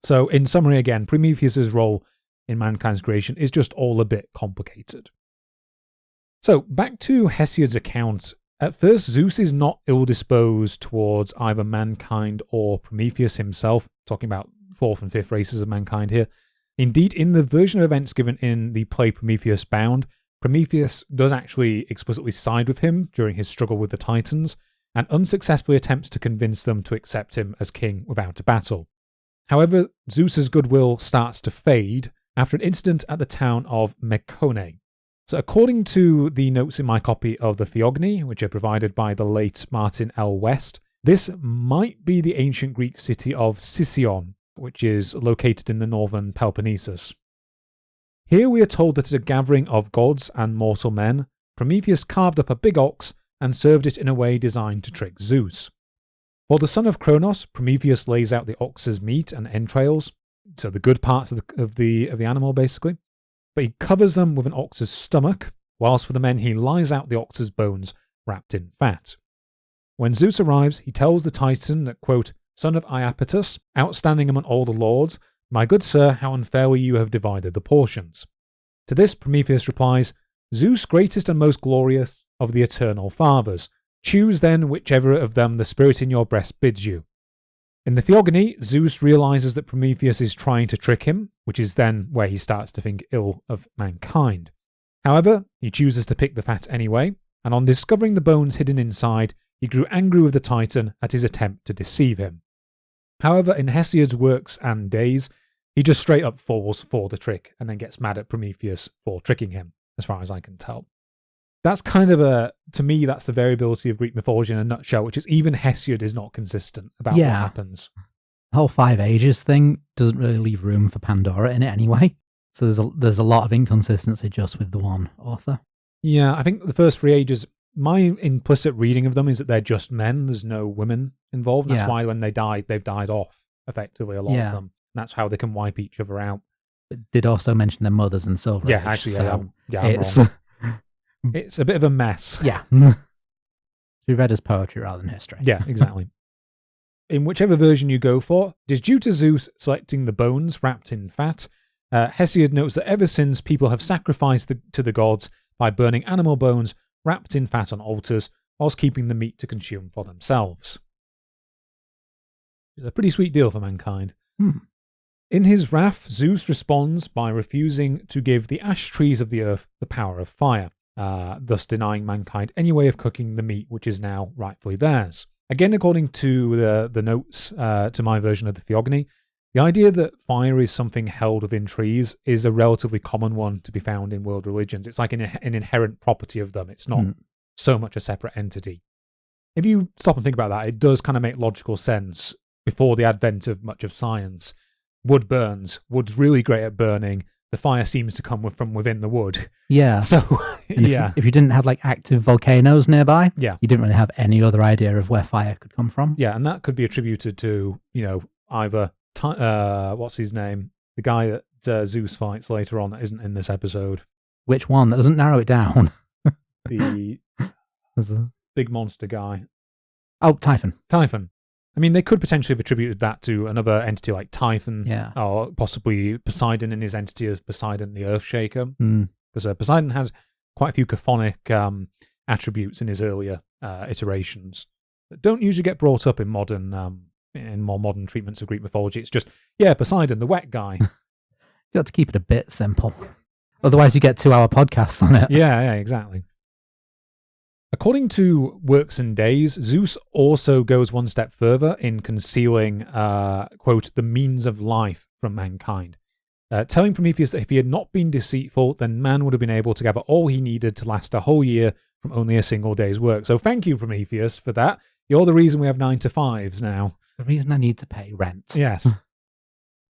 So, in summary again, Prometheus's role in mankind's creation is just all a bit complicated. So, back to Hesiod's account. At first, Zeus is not ill-disposed towards either mankind or Prometheus himself, talking about fourth and fifth races of mankind here. Indeed, in the version of events given in the play Prometheus Bound, Prometheus does actually explicitly side with him during his struggle with the Titans, and unsuccessfully attempts to convince them to accept him as king without a battle. However, Zeus's goodwill starts to fade after an incident at the town of Mekone. So according to the notes in my copy of the Theogony, which are provided by the late Martin L. West, this might be the ancient Greek city of Sicyon, which is located in the northern Peloponnesus. Here we are told that at a gathering of gods and mortal men, Prometheus carved up a big ox and served it in a way designed to trick Zeus. For the son of Kronos, Prometheus lays out the ox's meat and entrails, so the good parts of the animal basically, but he covers them with an ox's stomach, whilst for the men he lies out the ox's bones wrapped in fat. When Zeus arrives, he tells the Titan that, quote, son of Iapetus, outstanding among all the lords, my good sir, how unfairly you have divided the portions. To this Prometheus replies, Zeus, greatest and most glorious of the eternal fathers, choose then whichever of them the spirit in your breast bids you. In the Theogony, Zeus realizes that Prometheus is trying to trick him, which is then where he starts to think ill of mankind. However, he chooses to pick the fat anyway, and on discovering the bones hidden inside, he grew angry with the Titan at his attempt to deceive him. However, in Hesiod's works and days, he just straight up falls for the trick and then gets mad at Prometheus for tricking him, as far as I can tell. That's kind of to me, that's the variability of Greek mythology in a nutshell, which is even Hesiod is not consistent about what happens. The whole 5 ages thing doesn't really leave room for Pandora in it anyway. So there's a lot of inconsistency just with the one author. Yeah, I think the first 3 ages, my implicit reading of them is that they're just men. There's no women involved. That's why when they died, they've died off, effectively, a lot of them. That's how they can wipe each other out. It did also mention their mothers and Silver Age. Actually, I'm wrong. It's a bit of a mess. Yeah. To be read as poetry rather than history. Yeah, exactly. In whichever version you go for, it is due to Zeus selecting the bones wrapped in fat. Hesiod notes that ever since people have sacrificed to the gods by burning animal bones wrapped in fat on altars, whilst keeping the meat to consume for themselves. It's a pretty sweet deal for mankind. In his wrath, Zeus responds by refusing to give the ash trees of the earth the power of fire, thus denying mankind any way of cooking the meat which is now rightfully theirs. Again, according to the notes to my version of the Theogony, the idea that fire is something held within trees is a relatively common one to be found in world religions. It's like an inherent property of them. It's not so much a separate entity. If you stop and think about that, it does kind of make logical sense. Before the advent of much of science, wood burns. Wood's really great at burning. The fire seems to come from within the wood. Yeah. So, if you didn't have like active volcanoes nearby, you didn't really have any other idea of where fire could come from. Yeah, and that could be attributed to, either what's his name? The guy that Zeus fights later on that isn't in this episode. Which one? That doesn't narrow it down. The big monster guy. Oh, Typhon. Typhon. I mean, they could potentially have attributed that to another entity like Typhon, Yeah. or possibly Poseidon in his entity as Poseidon the Earthshaker, Mm. because Poseidon had quite a few chthonic attributes in his earlier iterations that don't usually get brought up in more modern treatments of Greek mythology. It's just, Poseidon, the wet guy. You got to keep it a bit simple. Otherwise, you get 2-hour podcasts on it. Yeah, exactly. According to Works and Days, Zeus also goes one step further in concealing, quote, the means of life from mankind, telling Prometheus that if he had not been deceitful, then man would have been able to gather all he needed to last a whole year from only a single day's work. So thank you, Prometheus, for that. You're the reason we have 9-to-5s now. The reason I need to pay rent. Yes.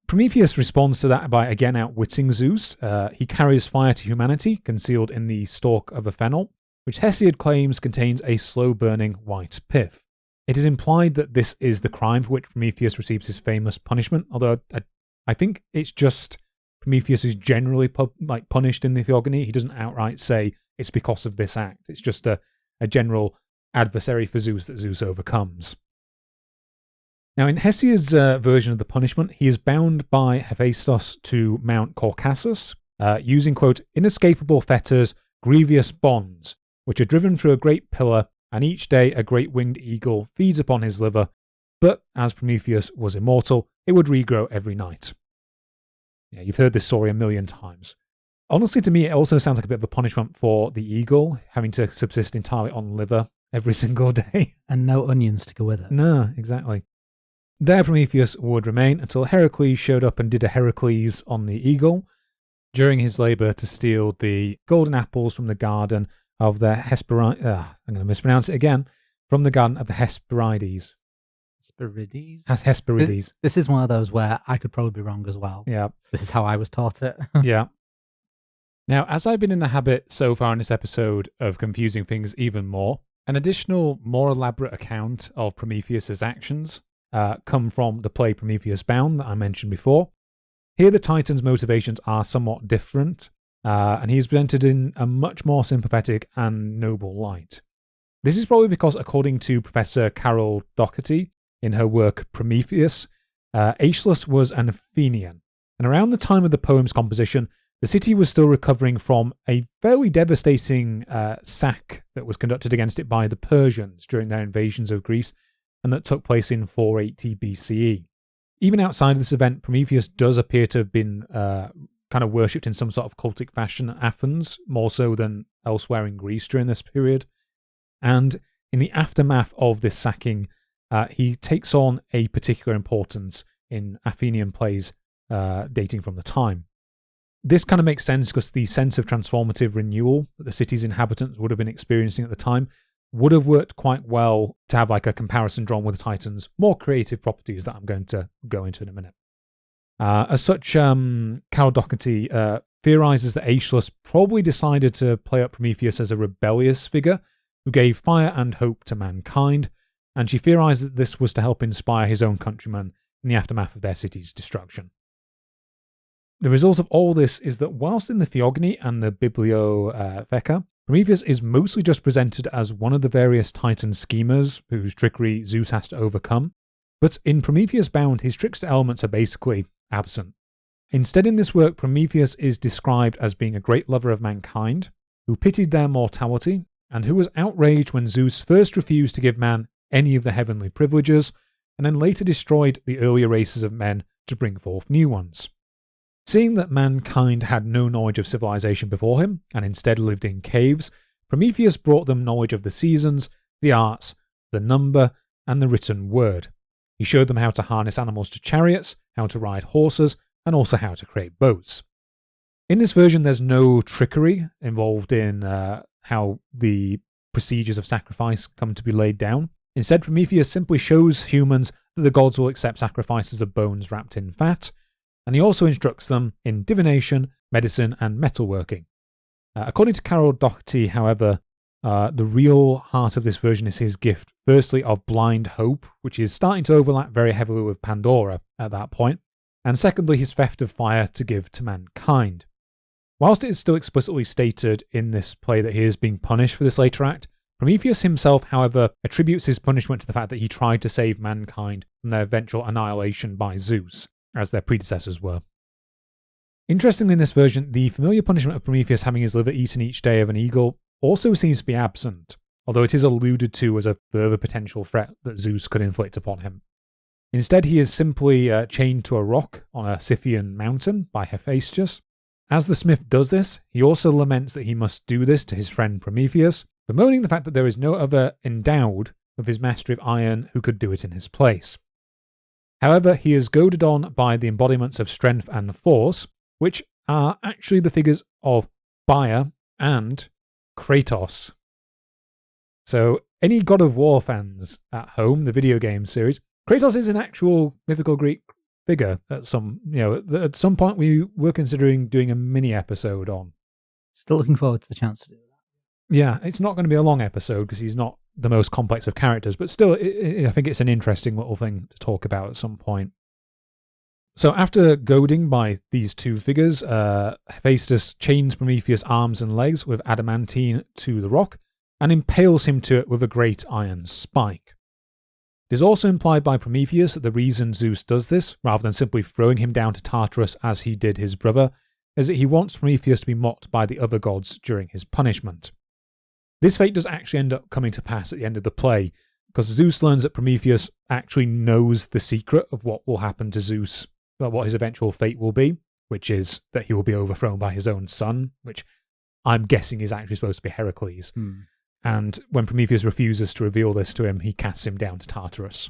Prometheus responds to that by again outwitting Zeus. He carries fire to humanity, concealed in the stalk of a fennel, which Hesiod claims contains a slow-burning white pith. It is implied that this is the crime for which Prometheus receives his famous punishment, although I think it's just Prometheus is generally punished in the theogony. He doesn't outright say it's because of this act. It's just a general adversary for Zeus that Zeus overcomes. Now, in Hesiod's version of the punishment, he is bound by Hephaestus to Mount Caucasus, using, quote, inescapable fetters, grievous bonds, which are driven through a great pillar, and each day a great winged eagle feeds upon his liver, but as Prometheus was immortal, it would regrow every night. Yeah, you've heard this story a million times. Honestly, to me, it also sounds like a bit of a punishment for the eagle, having to subsist entirely on liver every single day. And no onions to go with it. No, exactly. There Prometheus would remain until Heracles showed up and did a Heracles on the eagle during his labour to steal the golden apples from the garden of the I'm going to mispronounce it again, from the garden of the Hesperides. Hesperides. This is one of those where I could probably be wrong as well. Yeah. This is how I was taught it. Yeah. Now, as I've been in the habit so far in this episode of confusing things even more, an additional, more elaborate account of Prometheus's actions come from the play Prometheus Bound that I mentioned before. Here the Titan's motivations are somewhat different, and he is presented in a much more sympathetic and noble light. This is probably because, according to Professor Carol Doherty in her work Prometheus, Aeschylus was an Athenian, and around the time of the poem's composition, the city was still recovering from a fairly devastating sack that was conducted against it by the Persians during their invasions of Greece, and that took place in 480 BCE. Even outside of this event, Prometheus does appear to have been kind of worshipped in some sort of cultic fashion at Athens, more so than elsewhere in Greece during this period. And in the aftermath of this sacking, he takes on a particular importance in Athenian plays dating from the time. This kind of makes sense because the sense of transformative renewal that the city's inhabitants would have been experiencing at the time would have worked quite well to have like a comparison drawn with the Titan's more creative properties that I'm going to go into in a minute. As such, Carol Doherty theorizes that Aeschylus probably decided to play up Prometheus as a rebellious figure who gave fire and hope to mankind, and she theorizes that this was to help inspire his own countrymen in the aftermath of their city's destruction. The result of all this is that whilst in the Theogony and the Bibliotheca, Prometheus is mostly just presented as one of the various Titan schemers whose trickery Zeus has to overcome, but in Prometheus Bound, his trickster elements are basically absent. Instead, in this work, Prometheus is described as being a great lover of mankind, who pitied their mortality, and who was outraged when Zeus first refused to give man any of the heavenly privileges, and then later destroyed the earlier races of men to bring forth new ones. Seeing that mankind had no knowledge of civilization before him, and instead lived in caves, Prometheus brought them knowledge of the seasons, the arts, the number, and the written word. He showed them how to harness animals to chariots, how to ride horses, and also how to create boats. In this version, there's no trickery involved in how the procedures of sacrifice come to be laid down. Instead, Prometheus simply shows humans that the gods will accept sacrifices of bones wrapped in fat, and he also instructs them in divination, medicine, and metalworking. According to Carol Doherty, however, The real heart of this version is his gift, firstly, of blind hope, which is starting to overlap very heavily with Pandora at that point, and secondly, his theft of fire to give to mankind. Whilst it is still explicitly stated in this play that he is being punished for this later act, Prometheus himself, however, attributes his punishment to the fact that he tried to save mankind from their eventual annihilation by Zeus, as their predecessors were. Interestingly, in this version, the familiar punishment of Prometheus having his liver eaten each day of an eagle also seems to be absent, although it is alluded to as a further potential threat that Zeus could inflict upon him. Instead, he is simply chained to a rock on a Scythian mountain by Hephaestus. As the smith does this, he also laments that he must do this to his friend Prometheus, bemoaning the fact that there is no other endowed with his mastery of iron who could do it in his place. However, he is goaded on by the embodiments of strength and force, which are actually the figures of Baia and Kratos. So, any God of War fans at home, the video game series, Kratos is an actual mythical Greek figure at some point we were considering doing a mini episode on. Still looking forward to the chance to do that. Yeah, it's not going to be a long episode because he's not the most complex of characters, but still, I think it's an interesting little thing to talk about at some point. So after goading by these two figures, Hephaestus chains Prometheus' arms and legs with adamantine to the rock and impales him to it with a great iron spike. It is also implied by Prometheus that the reason Zeus does this, rather than simply throwing him down to Tartarus as he did his brother, is that he wants Prometheus to be mocked by the other gods during his punishment. This fate does actually end up coming to pass at the end of the play, because Zeus learns that Prometheus actually knows the secret of what will happen to Zeus, what his eventual fate will be, which is that he will be overthrown by his own son, which I'm guessing is actually supposed to be Heracles. And when Prometheus refuses to reveal this to him, he casts him down to Tartarus.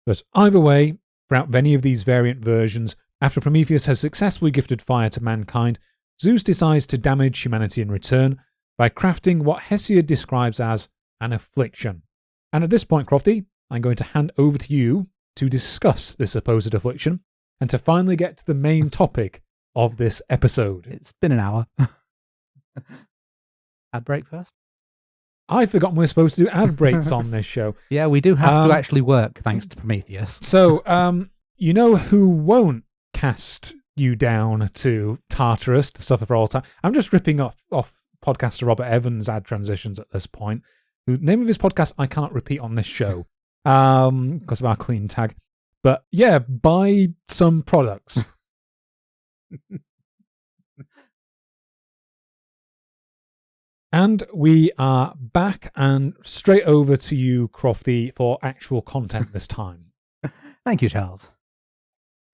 But either way, throughout many of these variant versions, after Prometheus has successfully gifted fire to mankind, Zeus decides to damage humanity in return by crafting what Hesiod describes as an affliction. And at this point, Crofty, I'm going to hand over to you to discuss this supposed affliction and to finally get to the main topic of this episode. It's been an hour. Ad break first? I've forgotten we're supposed to do ad breaks on this show. Yeah, we do have to actually work thanks to Prometheus. So, you know who won't cast you down to Tartarus to suffer for all time? I'm just ripping off podcaster Robert Evans' ad transitions at this point. The name of his podcast I cannot repeat on this show because of our clean tag. But yeah, buy some products. And we are back and straight over to you, Crofty, for actual content this time. Thank you, Charles.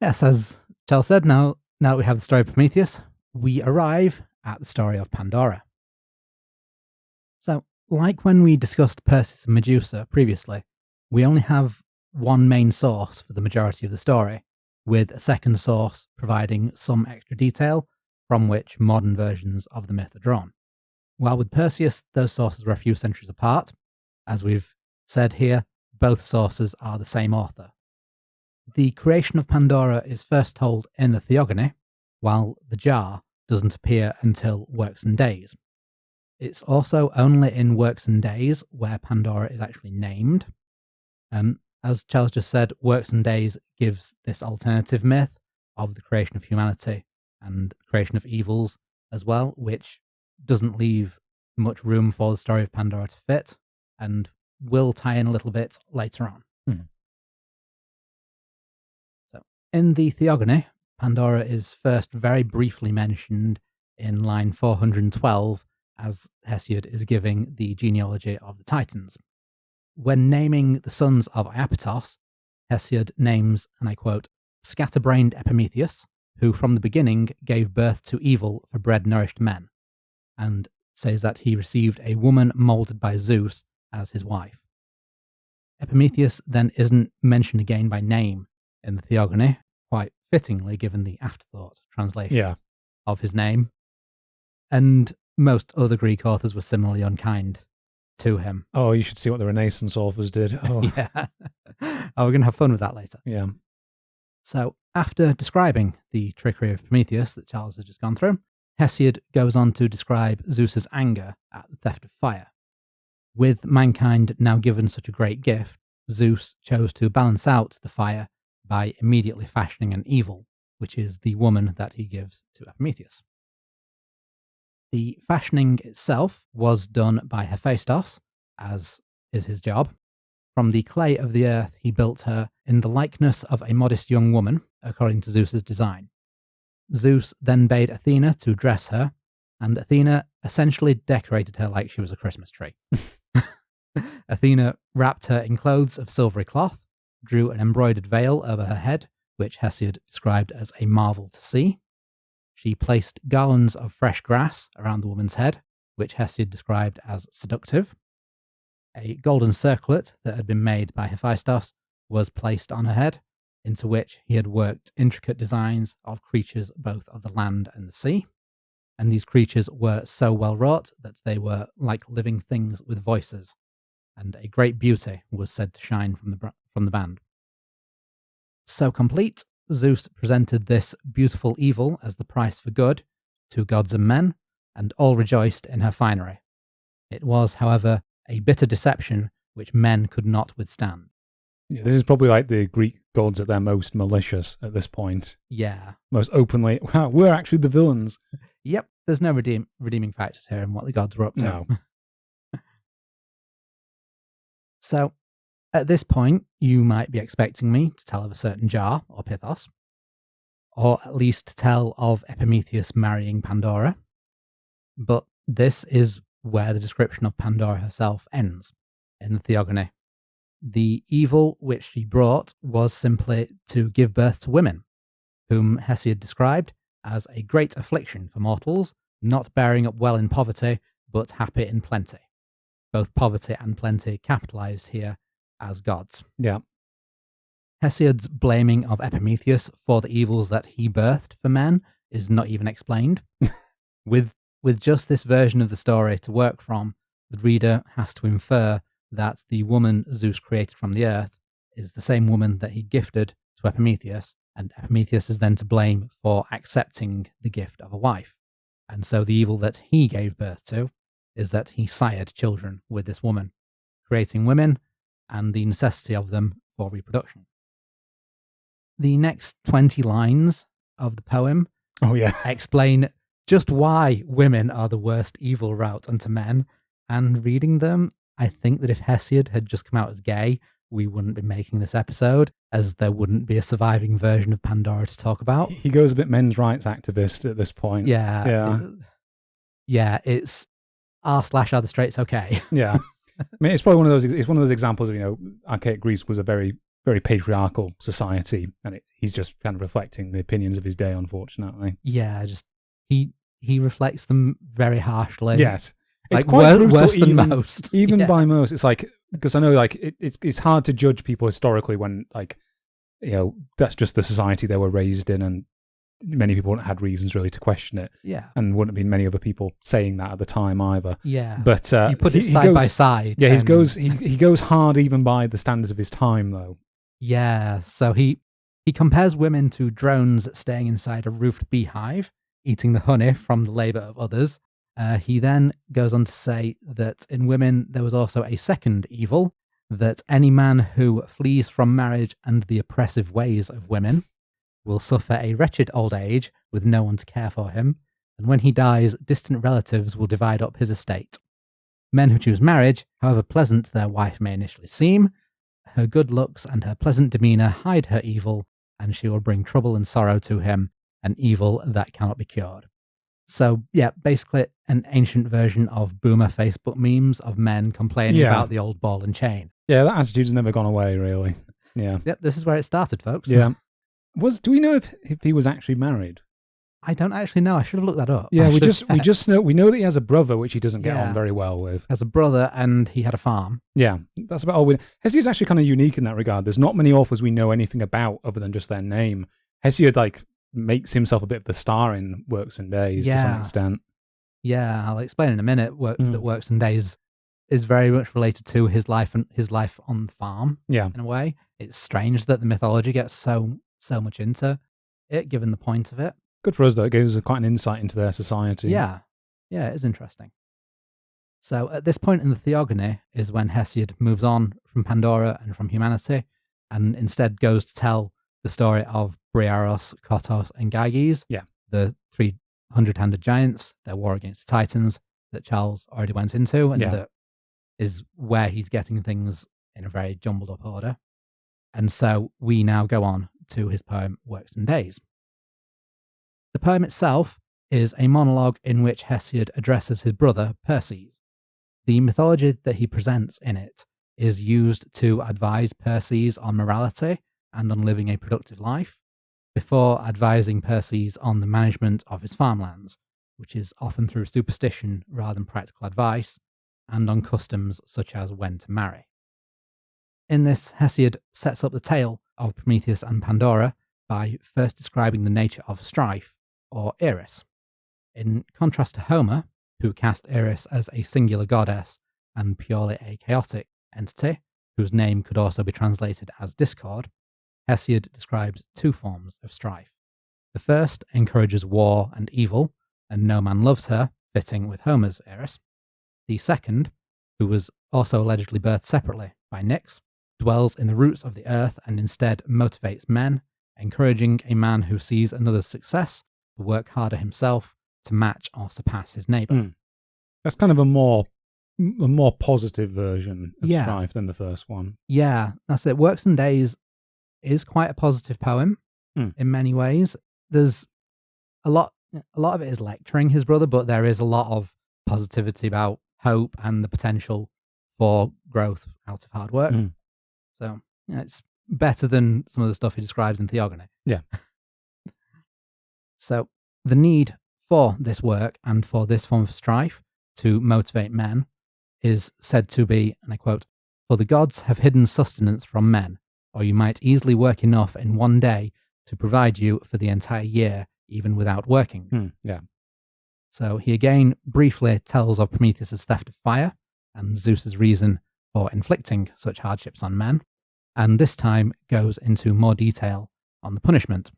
Yes, as Charles said, now we have the story of Prometheus, we arrive at the story of Pandora. So, like when we discussed Perseus and Medusa previously, we only have one main source for the majority of the story, with a second source providing some extra detail from which modern versions of the myth are drawn. While with Perseus, those sources were a few centuries apart. As we've said here, both sources are the same author. The creation of Pandora is first told in the Theogony, while the jar doesn't appear until Works and Days. It's also only in Works and Days where Pandora is actually named. As Charles just said, Works and Days gives this alternative myth of the creation of humanity and the creation of evils as well, which doesn't leave much room for the story of Pandora to fit, and will tie in a little bit later on. So, in the Theogony, Pandora is first very briefly mentioned in line 412 as Hesiod is giving the genealogy of the Titans. When naming the sons of Iapetos, Hesiod names, and I quote, scatterbrained Epimetheus, who from the beginning gave birth to evil for bread-nourished men, and says that he received a woman moulded by Zeus as his wife. Epimetheus then isn't mentioned again by name in the Theogony, quite fittingly given the afterthought translation of his name, and most other Greek authors were similarly unkind to him. Oh, you should see what the Renaissance authors did. Oh, yeah. We're going to have fun with that later. Yeah. So, after describing the trickery of Prometheus that Charles has just gone through, Hesiod goes on to describe Zeus's anger at the theft of fire. With mankind now given such a great gift, Zeus chose to balance out the fire by immediately fashioning an evil, which is the woman that he gives to Prometheus. The fashioning itself was done by Hephaestus, as is his job. From the clay of the earth, he built her in the likeness of a modest young woman, according to Zeus's design. Zeus then bade Athena to dress her, and Athena essentially decorated her like she was a Christmas tree. Athena wrapped her in clothes of silvery cloth, drew an embroidered veil over her head, which Hesiod described as a marvel to see. She placed garlands of fresh grass around the woman's head, which Hesiod described as seductive. A golden circlet that had been made by Hephaestus was placed on her head, into which he had worked intricate designs of creatures both of the land and the sea. And these creatures were so well wrought that they were like living things with voices, and a great beauty was said to shine from the band. So complete, Zeus presented this beautiful evil as the price for good to gods and men, and all rejoiced in her finery. It was, however, a bitter deception which men could not withstand. Yeah, this is probably like the Greek gods at their most malicious at this point. Yeah. Most openly, wow, we're actually the villains. Yep, there's no redeeming factors here in what the gods were up to. No. So, at this point, you might be expecting me to tell of a certain jar or pithos, or at least to tell of Prometheus marrying Pandora. But this is where the description of Pandora herself ends, in the Theogony. The evil which she brought was simply to give birth to women, whom Hesiod described as a great affliction for mortals, not bearing up well in poverty, but happy in plenty. Both poverty and plenty capitalized here as gods. Yeah. Hesiod's blaming of Prometheus for the evils that he birthed for men is not even explained. With just this version of the story to work from, the reader has to infer that the woman Zeus created from the earth is the same woman that he gifted to Prometheus, and Prometheus is then to blame for accepting the gift of a wife. And so the evil that he gave birth to is that he sired children with this woman, creating women and the necessity of them for reproduction. The next 20 lines of the poem explain just why women are the worst evil route unto men, and reading them, I think that if Hesiod had just come out as gay, we wouldn't be making this episode, as there wouldn't be a surviving version of Pandora to talk about. He goes a bit men's rights activist at this point. Yeah, it's r/are the straights okay? Yeah. I mean, it's probably one of those examples of, archaic Greece was a very, very patriarchal society, and he's just kind of reflecting the opinions of his day, unfortunately. Yeah, just he reflects them very harshly. Yes. It's Like quite brutal, worse than most. Even by most. It's like, because I know it's hard to judge people historically when that's just the society they were raised in, and many people wouldn't have had reasons really to question it. Yeah. And wouldn't have been many other people saying that at the time either. Yeah. But you put it side by side. Yeah, he goes hard even by the standards of his time, though. Yeah. So he compares women to drones staying inside a roofed beehive, eating the honey from the labour of others. He then goes on to say that in women there was also a second evil, that any man who flees from marriage and the oppressive ways of women will suffer a wretched old age with no one to care for him, and when he dies, distant relatives will divide up his estate. Men who choose marriage, however pleasant their wife may initially seem, her good looks and her pleasant demeanour hide her evil, and she will bring trouble and sorrow to him, an evil that cannot be cured. So, yeah, basically an ancient version of boomer Facebook memes of men complaining about the old ball and chain. Yeah, that attitude's never gone away, really. Yeah. Yep, this is where it started, folks. Yeah. Do we know if he was actually married? I don't actually know. I should have looked that up. Yeah, we know that he has a brother, which he doesn't get on very well with. Has a brother, and he had a farm. Yeah, that's about all we know. Hesiod's actually kind of unique in that regard. There's not many authors we know anything about other than just their name. Hesiod, makes himself a bit of the star in Works and Days to some extent. Yeah, I'll explain in a minute. That Works and Days is very much related to his life on the farm. Yeah, in a way, it's strange that the mythology gets so much into it, given the point of it. Good for us, though. It gives us quite an insight into their society. Yeah, it is interesting. So at this point in the Theogony is when Hesiod moves on from Pandora and from humanity, and instead goes to tell the story of Briaros, Kotos, and Gyges, the 300-handed giants, their war against Titans that Charles already went into, and that is where he's getting things in a very jumbled up order. And so we now go on to his poem Works and Days. The poem itself is a monologue in which Hesiod addresses his brother Perses. The mythology that he presents in it is used to advise Perses on morality and on living a productive life, before advising Perses on the management of his farmlands, which is often through superstition rather than practical advice, and on customs such as when to marry. In this, Hesiod sets up the tale of Prometheus and Pandora by first describing the nature of strife, or Eris. In contrast to Homer, who cast Eris as a singular goddess and purely a chaotic entity, whose name could also be translated as discord, Hesiod describes two forms of strife. The first encourages war and evil, and no man loves her, fitting with Homer's Eris. The second, who was also allegedly birthed separately by Nyx, dwells in the roots of the earth and instead motivates men, encouraging a man who sees another's success to work harder himself to match or surpass his neighbour. That's kind of a more positive version of strife than the first one. Yeah, that's it. Works and Days is quite a positive poem in many ways. There's a lot of it is lecturing his brother, but there is a lot of positivity about hope and the potential for growth out of hard work. So it's better than some of the stuff he describes in Theogony. Yeah. So the need for this work and for this form of strife to motivate men is said to be, and I quote, "For the gods have hidden sustenance from men, or you might easily work enough in one day to provide you for the entire year, even without working." So he again briefly tells of Prometheus' theft of fire and Zeus's reason for inflicting such hardships on men, and this time goes into more detail on the punishment.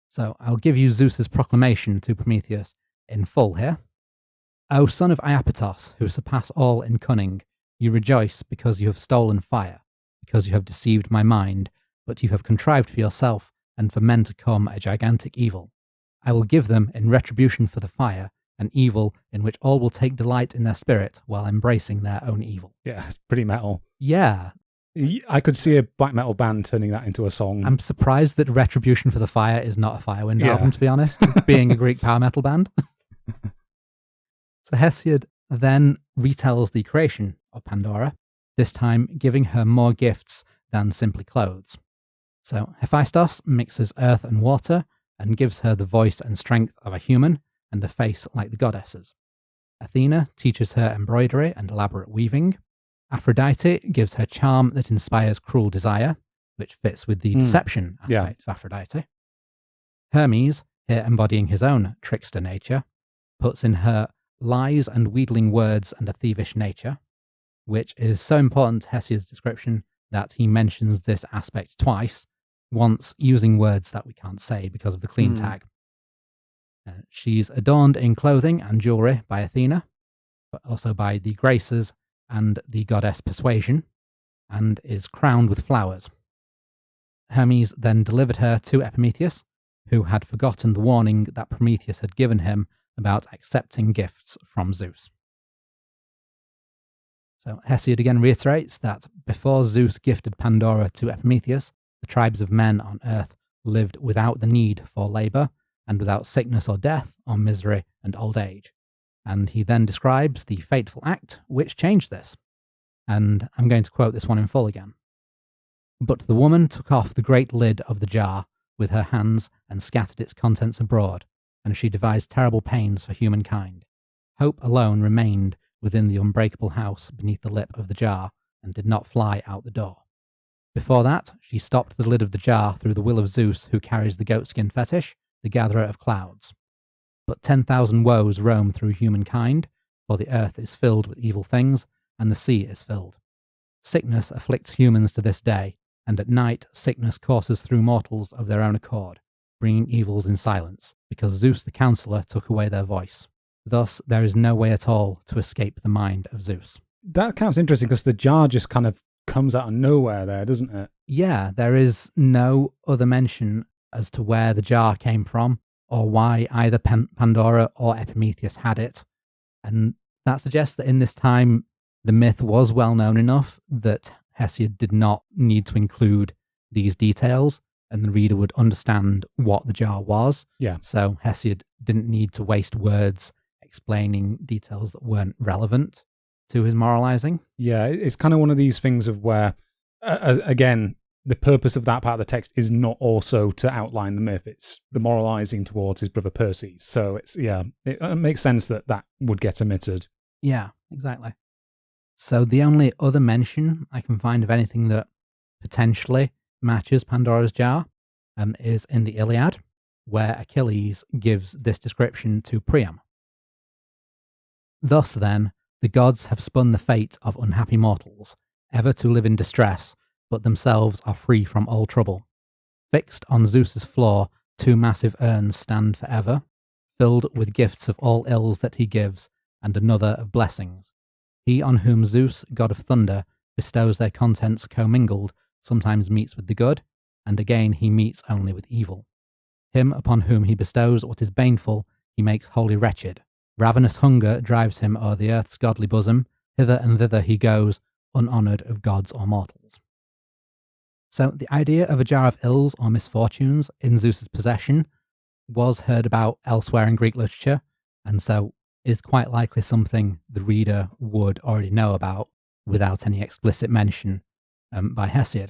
So I'll give you Zeus's proclamation to Prometheus in full here. "O son of Iapetos, who surpass all in cunning, you rejoice because you have stolen fire, because you have deceived my mind, but you have contrived for yourself and for men to come a gigantic evil. I will give them, in retribution for the fire, an evil in which all will take delight in their spirit while embracing their own evil." Yeah, it's pretty metal. Yeah. I could see a black metal band turning that into a song. I'm surprised that Retribution for the Fire is not a Firewind album, to be honest, being a Greek power metal band. So Hesiod then retells the creation of Pandora, this time giving her more gifts than simply clothes. So Hephaestus mixes earth and water and gives her the voice and strength of a human and a face like the goddesses. Athena teaches her embroidery and elaborate weaving. Aphrodite gives her charm that inspires cruel desire, which fits with the deception aspect of Aphrodite. Hermes, here embodying his own trickster nature, puts in her lies and wheedling words and a thievish nature, which is so important to Hesiod's description that he mentions this aspect twice, once using words that we can't say because of the clean tag. She's adorned in clothing and jewellery by Athena, but also by the Graces and the goddess Persuasion, and is crowned with flowers. Hermes then delivered her to Epimetheus, who had forgotten the warning that Prometheus had given him about accepting gifts from Zeus. So Hesiod again reiterates that before Zeus gifted Pandora to Epimetheus, the tribes of men on earth lived without the need for labour and without sickness or death or misery and old age. And he then describes the fateful act which changed this. And I'm going to quote this one in full again. "But the woman took off the great lid of the jar with her hands and scattered its contents abroad, and she devised terrible pains for humankind. Hope alone remained within the unbreakable house beneath the lip of the jar and did not fly out the door. Before that, she stopped the lid of the jar through the will of Zeus, who carries the goatskin fetish, the gatherer of clouds. But 10,000 woes roam through humankind, for the earth is filled with evil things, and the sea is filled. Sickness afflicts humans to this day, and at night sickness courses through mortals of their own accord, bringing evils in silence, because Zeus the counselor took away their voice. Thus, there is no way at all to escape the mind of Zeus. That counts interesting because the jar just kind of comes out of nowhere there, doesn't it? Yeah, there is no other mention as to where the jar came from or why either Pandora or Epimetheus had it. And that suggests that in this time, the myth was well known enough that Hesiod did not need to include these details and the reader would understand what the jar was. Yeah. So Hesiod didn't need to waste words explaining details that weren't relevant to his moralizing. Yeah, it's kind of one of these things of where, again, the purpose of that part of the text is not also to outline the myth. It's the moralizing towards his brother Perseus. So it makes sense that that would get omitted. Yeah, exactly. So the only other mention I can find of anything that potentially matches Pandora's jar is in the Iliad, where Achilles gives this description to Priam. Thus then, the gods have spun the fate of unhappy mortals, ever to live in distress, but themselves are free from all trouble. Fixed on Zeus's floor, 2 massive urns stand forever, filled with gifts of all ills that he gives, and another of blessings. He on whom Zeus, god of thunder, bestows their contents commingled, sometimes meets with the good, and again he meets only with evil. Him upon whom he bestows what is baneful, he makes wholly wretched. Ravenous hunger drives him o'er the earth's godly bosom, hither and thither he goes, unhonoured of gods or mortals. So the idea of a jar of ills or misfortunes in Zeus's possession was heard about elsewhere in Greek literature, and so is quite likely something the reader would already know about without any explicit mention by Hesiod.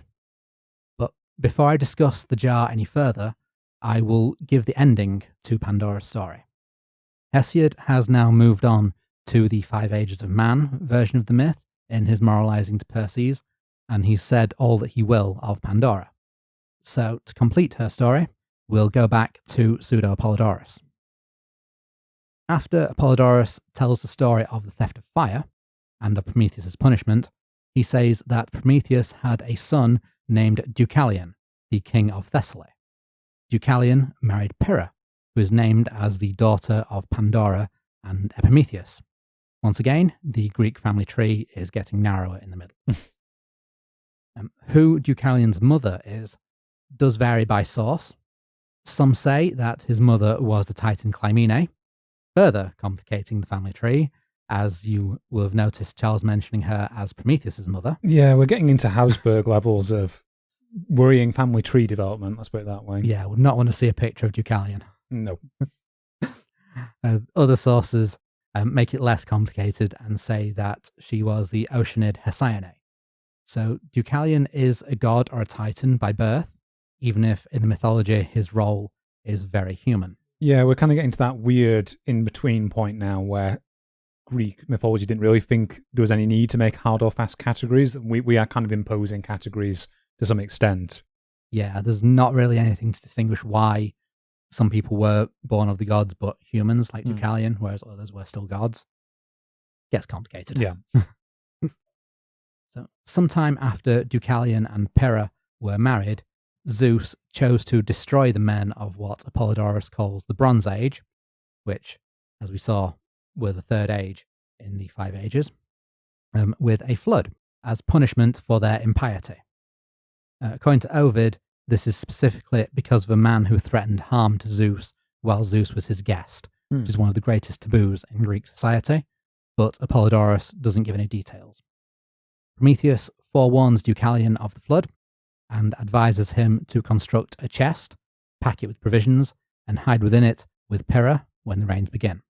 But before I discuss the jar any further, I will give the ending to Pandora's story. Hesiod has now moved on to the 5 Ages of Man version of the myth in his moralizing to Perseus, and he's said all that he will of Pandora. So, to complete her story, we'll go back to Pseudo-Apollodorus. After Apollodorus tells the story of the theft of fire and of Prometheus' punishment, he says that Prometheus had a son named Deucalion, the king of Thessaly. Deucalion married Pyrrha, who is named as the daughter of Pandora and Epimetheus. Once again, the Greek family tree is getting narrower in the middle. Who Deucalion's mother is does vary by source. Some say that his mother was the Titan Clymene, further complicating the family tree, as you will have noticed Charles mentioning her as Prometheus' mother. Yeah, we're getting into Habsburg levels of worrying family tree development, let's put it that way. Yeah, would not want to see a picture of Deucalion. No. Other sources make it less complicated and say that she was the Oceanid Hesione. So Deucalion is a god or a titan by birth, even if in the mythology his role is very human. Yeah, we're kind of getting to that weird in-between point now where Greek mythology didn't really think there was any need to make hard or fast categories. We are kind of imposing categories to some extent. Yeah, there's not really anything to distinguish why some people were born of the gods but humans, like Deucalion, whereas others were still gods. Gets complicated. Yeah. So, sometime after Deucalion and Pyrrha were married, Zeus chose to destroy the men of what Apollodorus calls the Bronze Age, which, as we saw, were the 3rd age in the 5 Ages, with a flood as punishment for their impiety. According to Ovid, this is specifically because of a man who threatened harm to Zeus while Zeus was his guest, which is one of the greatest taboos in Greek society, but Apollodorus doesn't give any details. Prometheus forewarns Deucalion of the flood and advises him to construct a chest, pack it with provisions, and hide within it with Pyrrha when the rains begin.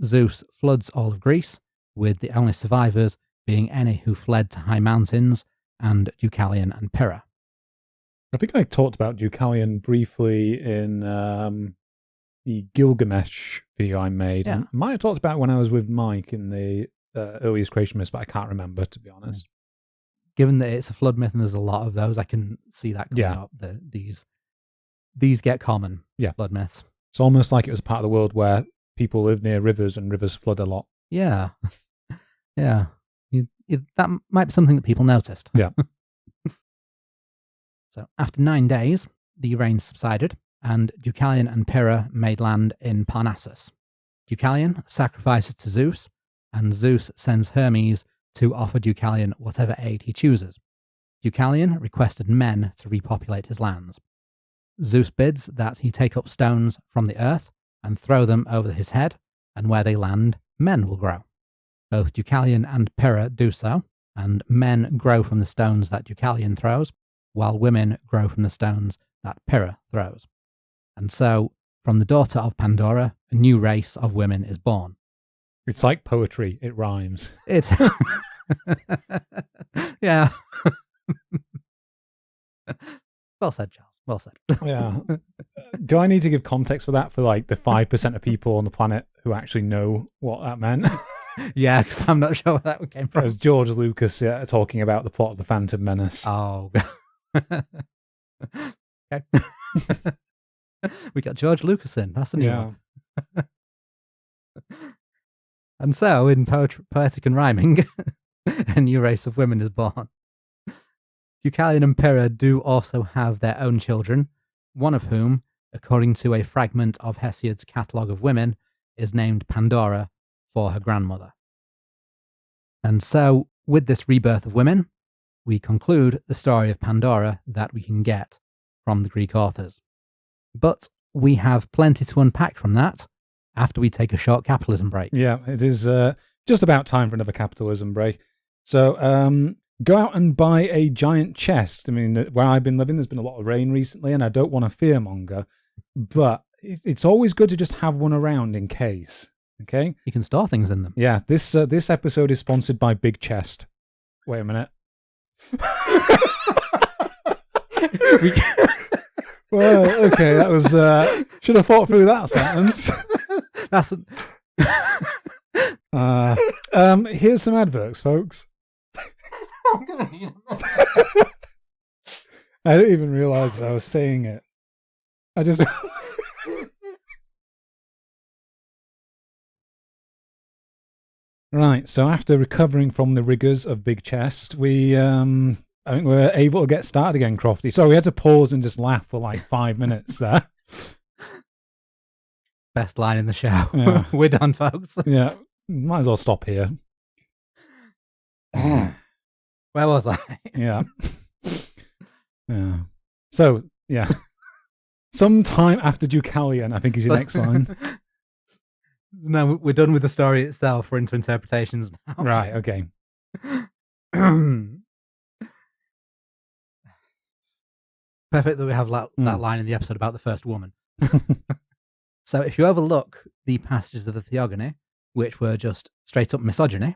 Zeus floods all of Greece, with the only survivors being any who fled to high mountains and Deucalion and Pyrrha. I think I talked about Deucalion briefly in the Gilgamesh video I made. Yeah. I might have talked about it when I was with Mike in the earliest creation myths, but I can't remember, to be honest. Given that it's a flood myth and there's a lot of those, I can see that coming up. These get common, flood myths. It's almost like it was a part of the world where people live near rivers and rivers flood a lot. Yeah. Yeah. That might be something that people noticed. Yeah. So after 9 days, the rain subsided and Deucalion and Pyrrha made land in Parnassus. Deucalion sacrifices to Zeus, and Zeus sends Hermes to offer Deucalion whatever aid he chooses. Deucalion requested men to repopulate his lands. Zeus bids that he take up stones from the earth and throw them over his head, and where they land, men will grow. Both Deucalion and Pyrrha do so, and men grow from the stones that Deucalion throws, while women grow from the stones that Pyrrha throws. And so, from the daughter of Pandora, a new race of women is born. It's like poetry. It rhymes. It's... yeah. Well said, Charles. Well said. Yeah. Do I need to give context for that for like the 5% of people on the planet who actually know what that meant? Yeah, because I'm not sure where that came from. It was George Lucas talking about the plot of The Phantom Menace. Oh. Okay. We got George Lucas in. That's a new one. And so, in poetic and rhyming, a new race of women is born. Deucalion and Pyrrha do also have their own children, one of whom, according to a fragment of Hesiod's catalogue of women, is named Pandora for her grandmother. And so, with this rebirth of women, we conclude the story of Pandora that we can get from the Greek authors. But we have plenty to unpack from that after we take a short capitalism break. Yeah, it is just about time for another capitalism break. So go out and buy a giant chest. I mean, where I've been living, there's been a lot of rain recently, and I don't want to fearmonger, but it's always good to just have one around in case. Okay? You can store things in them. Yeah, this episode is sponsored by Big Chest. Wait a minute. Well, okay, that was... should have thought through that sentence. That's... Here's some adverts, folks. I'm gonna need them. I didn't even realise I was saying it. I just... Right, so after recovering from the rigours of Big Chest, we... I think we're able to get started again, Crofty. So we had to pause and just laugh for like 5 minutes there. Best line in the show. Yeah. We're done, folks. Yeah, might as well stop here. Where was I? Yeah. Yeah. So, yeah. Sometime after Deucalion, I think is your next line. No, we're done with the story itself. We're into interpretations now. Right, okay. Perfect that we have that line in the episode about the first woman. So if you overlook the passages of the Theogony, which were just straight up misogyny,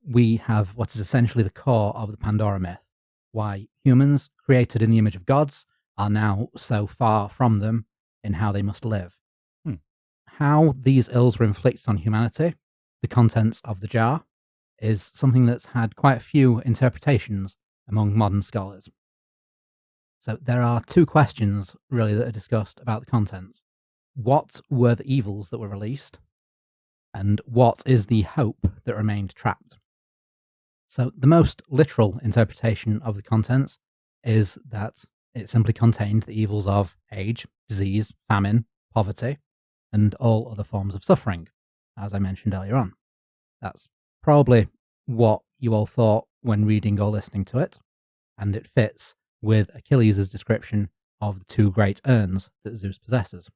we have what is essentially the core of the Pandora myth. Why humans, created in the image of gods, are now so far from them in how they must live. How these ills were inflicted on humanity, the contents of the jar, is something that's had quite a few interpretations among modern scholars. So there are two questions, really, that are discussed about the contents. What were the evils that were released? And what is the hope that remained trapped? So the most literal interpretation of the contents is that it simply contained the evils of age, disease, famine, poverty, and all other forms of suffering, as I mentioned earlier on. That's probably what you all thought when reading or listening to it, and it fits with Achilles' description of the two great urns that Zeus possesses.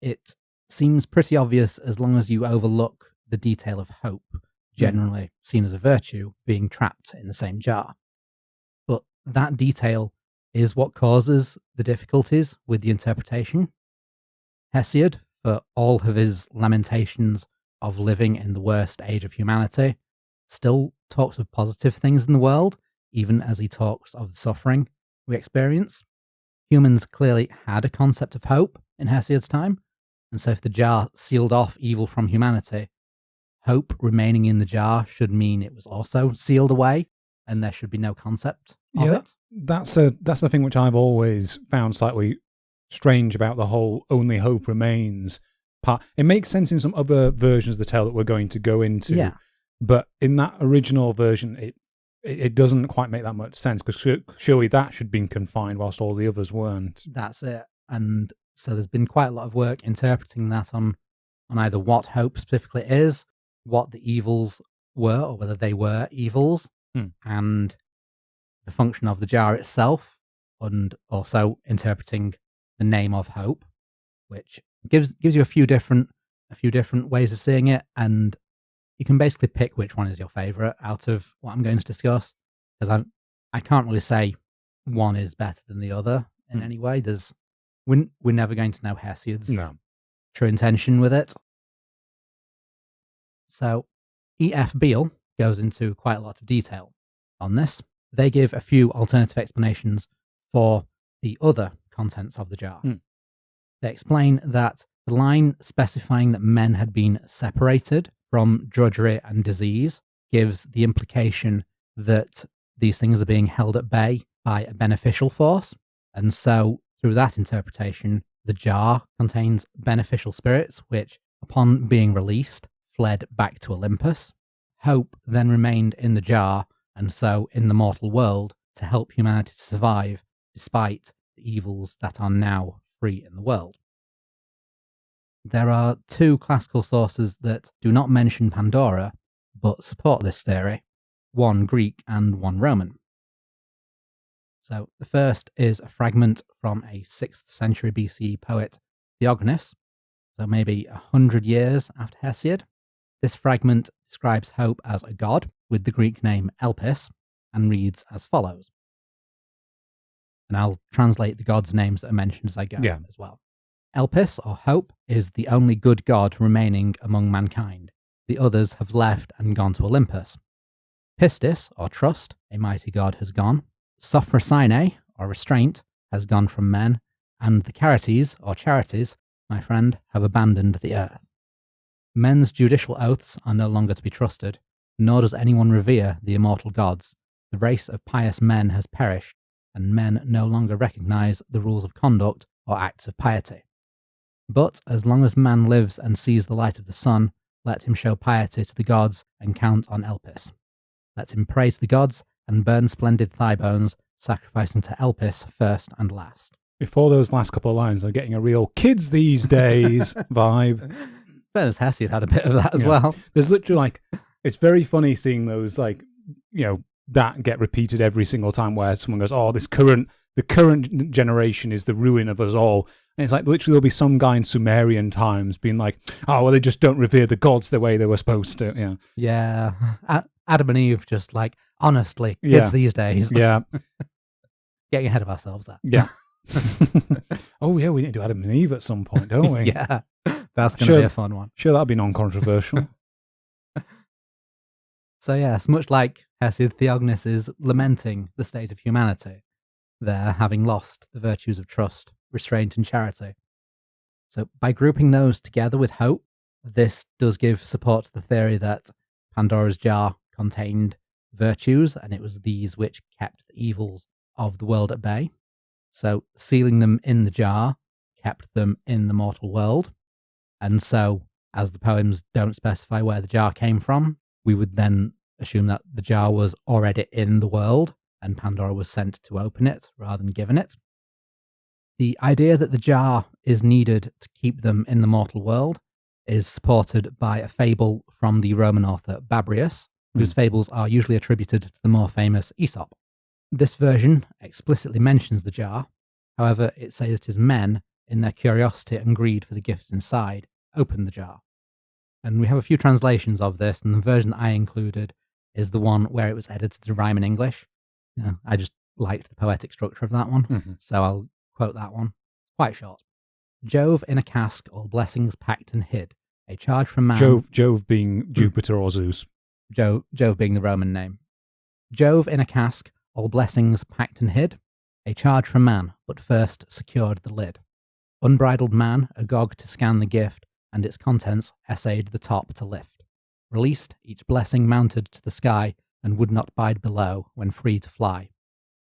It seems pretty obvious as long as you overlook the detail of hope, generally seen as a virtue, being trapped in the same jar. But that detail is what causes the difficulties with the interpretation. Hesiod, for all of his lamentations of living in the worst age of humanity, still talks of positive things in the world, even as he talks of the suffering we experience. Humans clearly had a concept of hope in Hesiod's time, and so if the jar sealed off evil from humanity, hope remaining in the jar should mean it was also sealed away, and there should be no concept of it. That's the thing which I've always found slightly strange about the whole only hope remains part. It makes sense in some other versions of the tale that we're going to go into, but in that original version, it doesn't quite make that much sense, because surely that should have been confined whilst all the others weren't. That's it. And so there's been quite a lot of work interpreting that on either what hope specifically is, what the evils were, or whether they were evils, and the function of the jar itself, and also interpreting the name of hope, which gives you a few different ways of seeing it, and you can basically pick which one is your favorite out of what I'm going to discuss, because I can't really say one is better than the other in any way. We're never going to know Hesiod's true intention with it. So E.F. Beall goes into quite a lot of detail on this. They give a few alternative explanations for the other contents of the jar. They explain that the line specifying that men had been separated from drudgery and disease gives the implication that these things are being held at bay by a beneficial force. And so, through that interpretation, the jar contains beneficial spirits which, upon being released, fled back to Olympus. Hope then remained in the jar, and so in the mortal world, to help humanity to survive despite the evils that are now free in the world. There are two classical sources that do not mention Pandora, but support this theory, one Greek and one Roman. So the first is a fragment from a 6th century BCE poet, Theognis, so maybe 100 years after Hesiod. This fragment describes hope as a god with the Greek name Elpis, and reads as follows. And I'll translate the gods' names that are mentioned as I go as well. Elpis, or hope, is the only good god remaining among mankind. The others have left and gone to Olympus. Pistis, or trust, a mighty god, has gone. Sophrosine, or restraint, has gone from men. And the Charites, or charities, my friend, have abandoned the earth. Men's judicial oaths are no longer to be trusted, nor does anyone revere the immortal gods. The race of pious men has perished, and men no longer recognize the rules of conduct or acts of piety. But as long as man lives and sees the light of the sun, let him show piety to the gods and count on Elpis. Let him pray to the gods and burn splendid thigh bones, sacrificing to Elpis first and last. Before those last couple of lines, I'm getting a real kids these days vibe. Fairness, Hesiod had a bit of that as well. There's literally it's very funny seeing those that get repeated every single time where someone goes, oh, the current generation is the ruin of us all. And it's like literally there'll be some guy in Sumerian times being like, oh, well, they just don't revere the gods the way they were supposed to. Yeah. Adam and Eve just honestly, kids these days. Yeah. Getting ahead of ourselves there. Yeah. Oh, yeah, we need to do Adam and Eve at some point, don't we? Yeah. That's going to be a fun one. Sure, that'll be non-controversial. So yes, much like Hesiod, Theognis is lamenting the state of humanity, there having lost the virtues of trust, restraint and charity. So by grouping those together with hope, this does give support to the theory that Pandora's jar contained virtues, and it was these which kept the evils of the world at bay. So sealing them in the jar kept them in the mortal world. And so, as the poems don't specify where the jar came from, we would then assume that the jar was already in the world and Pandora was sent to open it rather than given it. The idea that the jar is needed to keep them in the mortal world is supported by a fable from the Roman author Babrius, whose fables are usually attributed to the more famous Aesop. This version explicitly mentions the jar, however, it says it is men, in their curiosity and greed for the gifts inside, opened the jar. And we have a few translations of this, and the version that I included is the one where it was edited to rhyme in English. I just liked the poetic structure of that one, so I'll quote that one. Quite short. Jove in a cask, all blessings packed and hid. A charge from man. Jove being Jupiter or Zeus. Jove being the Roman name. Jove in a cask, all blessings packed and hid. A charge from man, but first secured the lid. Unbridled man, agog to scan the gift, and its contents essayed the top to lift. Released, each blessing mounted to the sky, and would not bide below when free to fly.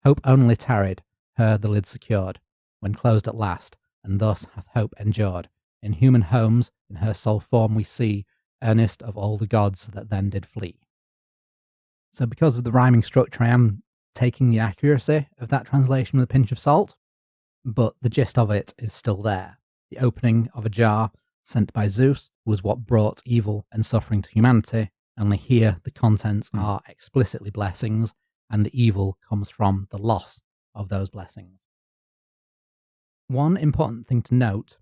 Hope only tarried, her the lid secured, when closed at last, and thus hath hope endured. In human homes, in her sole form we see, earnest of all the gods that then did flee. So because of the rhyming structure, I am taking the accuracy of that translation with a pinch of salt, but the gist of it is still there. The opening of a jar sent by Zeus was what brought evil and suffering to humanity. Only here the contents are explicitly blessings, and the evil comes from the loss of those blessings. One important thing to note,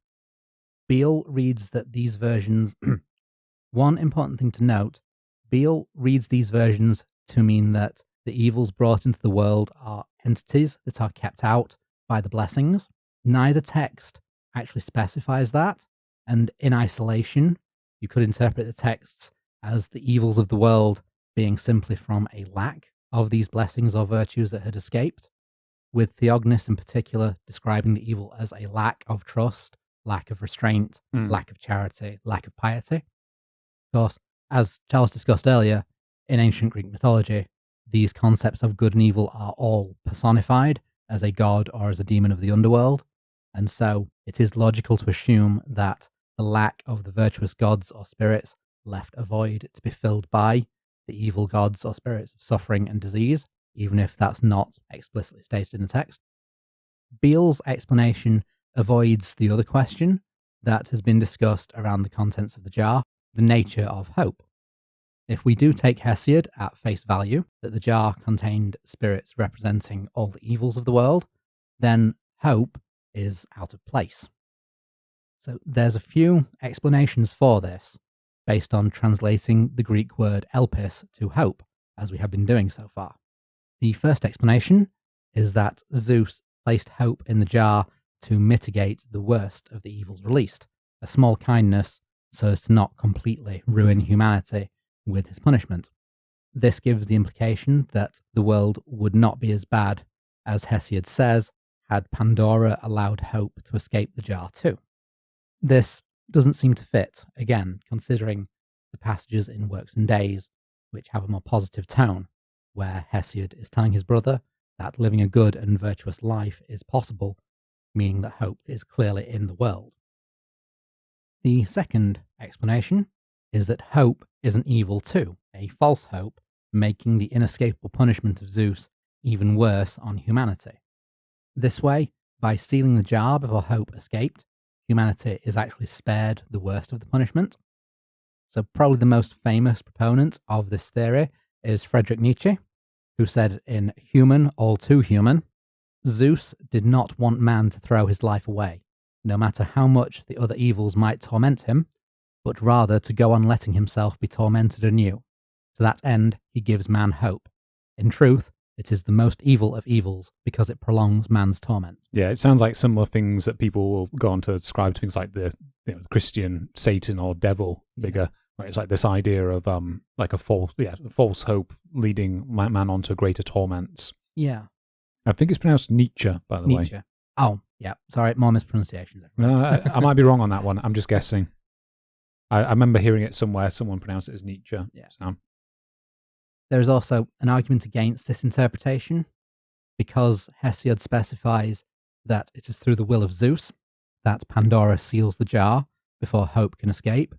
Beall reads these versions to mean that the evils brought into the world are entities that are kept out by the blessings. Neither text actually specifies that, and in isolation, you could interpret the texts as the evils of the world being simply from a lack of these blessings or virtues that had escaped, with Theognis in particular describing the evil as a lack of trust, lack of restraint, lack of charity, lack of piety. Of course, as Charles discussed earlier, in ancient Greek mythology, these concepts of good and evil are all personified as a god or as a demon of the underworld, and so it is logical to assume that the lack of the virtuous gods or spirits left a void to be filled by the evil gods or spirits of suffering and disease, even if that's not explicitly stated in the text. Beall's explanation avoids the other question that has been discussed around the contents of the jar, the nature of hope. If we do take Hesiod at face value, that the jar contained spirits representing all the evils of the world, then hope is out of place. So there's a few explanations for this, based on translating the Greek word elpis to hope, as we have been doing so far. The first explanation is that Zeus placed hope in the jar to mitigate the worst of the evils released, a small kindness so as to not completely ruin humanity with his punishment. This gives the implication that the world would not be as bad as Hesiod says had Pandora allowed hope to escape the jar too. This doesn't seem to fit, again, considering the passages in Works and Days, which have a more positive tone, where Hesiod is telling his brother that living a good and virtuous life is possible, meaning that hope is clearly in the world. The second explanation is that hope is an evil too, a false hope, making the inescapable punishment of Zeus even worse on humanity. This way, by sealing the jar before hope escaped, humanity is actually spared the worst of the punishment. So probably the most famous proponent of this theory is Friedrich Nietzsche, who said in Human, All Too Human, Zeus did not want man to throw his life away, no matter how much the other evils might torment him, but rather to go on letting himself be tormented anew. To that end, he gives man hope. In truth, it is the most evil of evils because it prolongs man's torment. Yeah, it sounds like similar things that people will go on to describe things like the Christian Satan or devil figure, where it's like this idea of like a false hope leading man on to greater torments. Yeah. I think it's pronounced Nietzsche, by the way. Oh, yeah. Sorry, more mispronunciations. I might be wrong on that one. I'm just guessing. I remember hearing it somewhere. Someone pronounced it as Nietzsche. Yeah. So. There is also an argument against this interpretation, because Hesiod specifies that it is through the will of Zeus that Pandora seals the jar before hope can escape.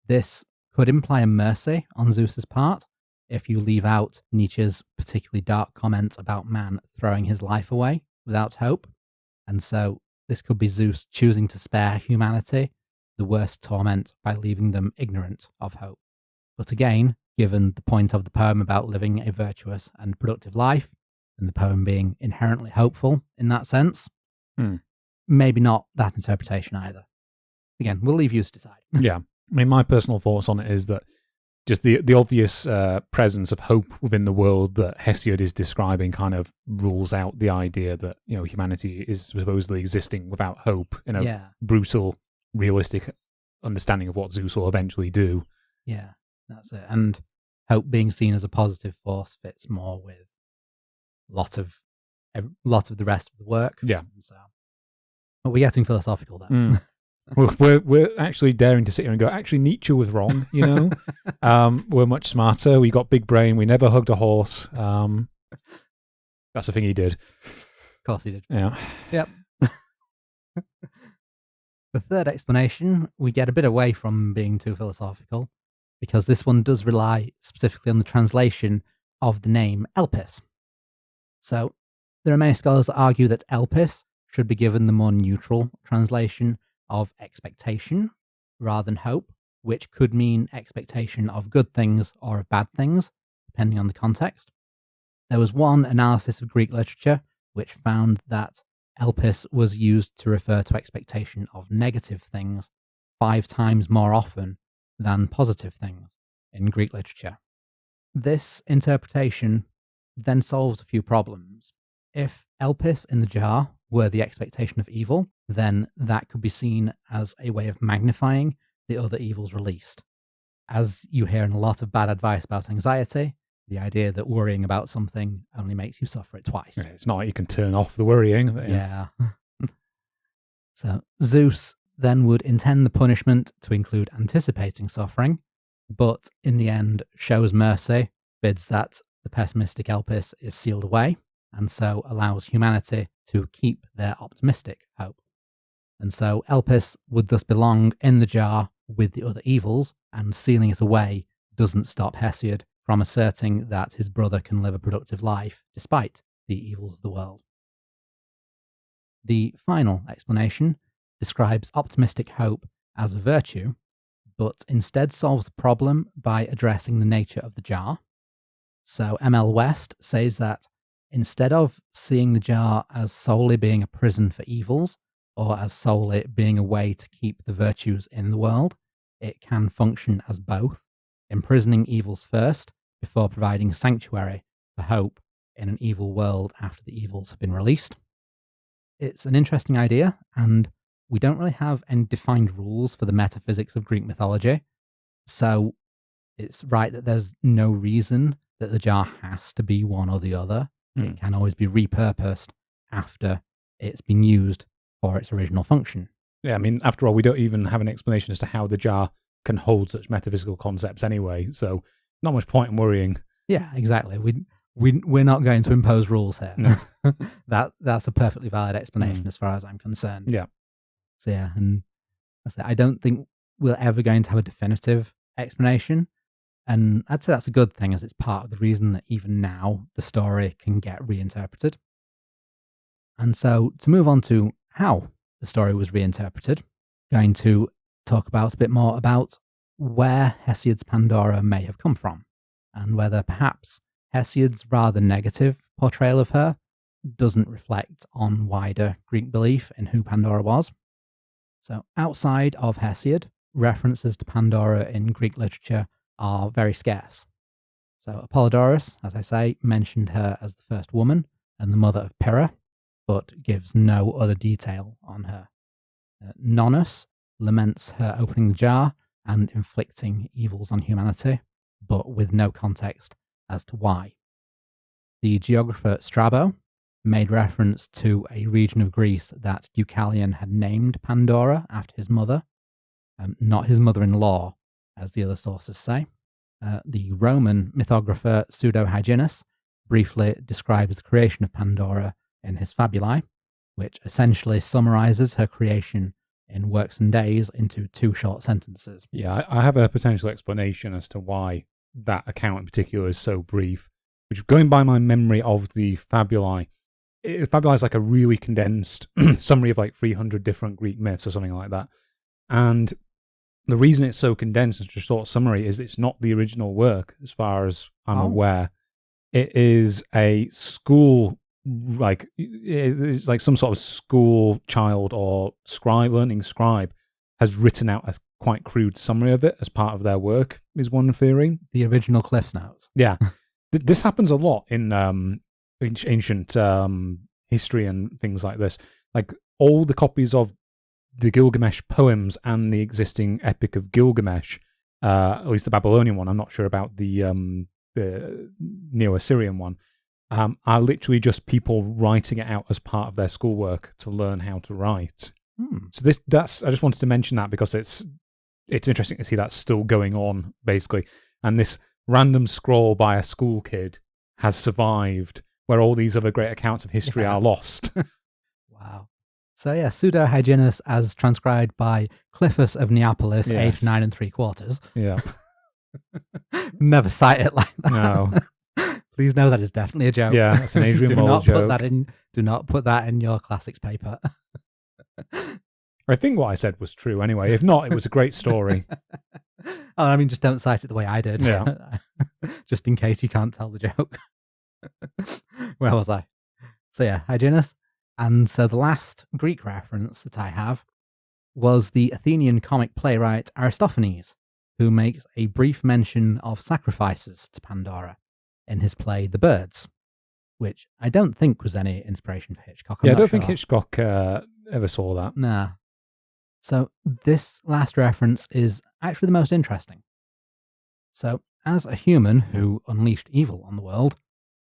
This could imply a mercy on Zeus's part if you leave out Nietzsche's particularly dark comment about man throwing his life away without hope. And so this could be Zeus choosing to spare humanity the worst torment by leaving them ignorant of hope. But again, given the point of the poem about living a virtuous and productive life, and the poem being inherently hopeful in that sense, maybe not that interpretation either. Again, we'll leave you to decide. Yeah. I mean, my personal thoughts on it is that just the obvious presence of hope within the world that Hesiod is describing kind of rules out the idea that, humanity is supposedly existing without hope in a brutal, realistic understanding of what Zeus will eventually do. Yeah, that's it. And hope being seen as a positive force fits more with a lot of the rest of the work. Yeah. So, but we're getting philosophical then. We're actually daring to sit here and go, actually, Nietzsche was wrong, We're much smarter. We got big brain. We never hugged a horse. That's the thing he did. Of course he did. Yeah. Yep. The third explanation, we get a bit away from being too philosophical, because this one does rely specifically on the translation of the name Elpis. So there are many scholars that argue that Elpis should be given the more neutral translation of expectation rather than hope, which could mean expectation of good things or of bad things, depending on the context. There was one analysis of Greek literature which found that Elpis was used to refer to expectation of negative things 5 times more often than positive things in Greek literature. This interpretation then solves a few problems. If Elpis in the jar were the expectation of evil, then that could be seen as a way of magnifying the other evils released. As you hear in a lot of bad advice about anxiety, the idea that worrying about something only makes you suffer it twice. Yeah, it's not like you can turn off the worrying. But yeah. So Zeus then would intend the punishment to include anticipating suffering, but in the end shows mercy, bids that the pessimistic Elpis is sealed away, and so allows humanity to keep their optimistic hope. And so Elpis would thus belong in the jar with the other evils, and sealing it away doesn't stop Hesiod from asserting that his brother can live a productive life despite the evils of the world. The final explanation describes optimistic hope as a virtue, but instead solves the problem by addressing the nature of the jar. So M.L. West says that instead of seeing the jar as solely being a prison for evils, or as solely being a way to keep the virtues in the world, it can function as both, imprisoning evils first before providing sanctuary for hope in an evil world after the evils have been released. It's an interesting idea, and we don't really have any defined rules for the metaphysics of Greek mythology, so it's right that there's no reason that the jar has to be one or the other. It can always be repurposed after it's been used for its original function. Yeah, I mean, after all, we don't even have an explanation as to how the jar can hold such metaphysical concepts anyway, so not much point in worrying. Yeah, exactly. We're not going to impose rules here. No. That's a perfectly valid explanation as far as I'm concerned. Yeah. So yeah, and I don't think we're ever going to have a definitive explanation, and I'd say that's a good thing, as it's part of the reason that even now the story can get reinterpreted. And so to move on to how the story was reinterpreted, going to talk about a bit more about where Hesiod's Pandora may have come from, and whether perhaps Hesiod's rather negative portrayal of her doesn't reflect on wider Greek belief in who Pandora was. So outside of Hesiod, references to Pandora in Greek literature are very scarce. So Apollodorus, as I say, mentioned her as the first woman and the mother of Pyrrha, but gives no other detail on her. Nonnus laments her opening the jar and inflicting evils on humanity, but with no context as to why. The geographer Strabo made reference to a region of Greece that Deucalion had named Pandora after his mother, not his mother-in-law, as the other sources say. The Roman mythographer Pseudo-Hyginus briefly describes the creation of Pandora in his Fabulae, which essentially summarizes her creation in Works and Days into 2 short sentences. Yeah, I have a potential explanation as to why that account in particular is so brief, which, going by my memory of the Fabulae, Fabulae is like a really condensed summary of like 300 different Greek myths or something like that. And the reason it's so condensed and such a short summary is it's not the original work, as far as I'm aware. It is a school, like, it's like some sort of school child or learning scribe has written out a quite crude summary of it as part of their work, is one theory. The original Cliff's Notes. Yeah. This happens a lot in ancient history and things like this. Like, all the copies of the Gilgamesh poems and the existing Epic of Gilgamesh, at least the Babylonian one, I'm not sure about the Neo-Assyrian one, are literally just people writing it out as part of their schoolwork to learn how to write. So I just wanted to mention that because it's interesting to see that still going on, basically. And this random scroll by a school kid has survived, where all these other great accounts of history are lost. Wow. So yeah, Pseudo-Hyginus, as transcribed by Cliffus of Neapolis, aged 9 3/4. Yeah. Never cite it like that. No. Please know that is definitely a joke. Yeah, that's an Adrian Mole joke. Do not put that in your classics paper. I think what I said was true anyway. If not, it was a great story. I mean, just don't cite it the way I did. Yeah. Just in case you can't tell the joke. Where was I? So yeah, Hyginus. And so the last Greek reference that I have was the Athenian comic playwright Aristophanes, who makes a brief mention of sacrifices to Pandora in his play The Birds, which I don't think was any inspiration for Hitchcock. I don't think Hitchcock ever saw that. Nah. So this last reference is actually the most interesting. So, as a human who unleashed evil on the world,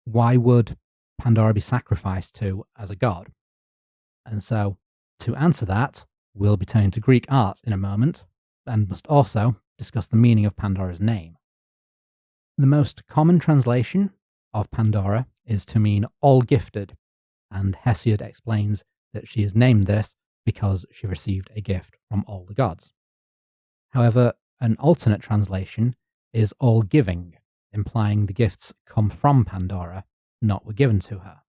why would Pandora be sacrificed to as a god? And so, to answer that, we'll be turning to Greek art in a moment, and must also discuss the meaning of Pandora's name. The most common translation of Pandora is to mean all gifted, and Hesiod explains that she is named this because she received a gift from all the gods. However, an alternate translation is all giving, implying the gifts come from Pandora, not were given to her.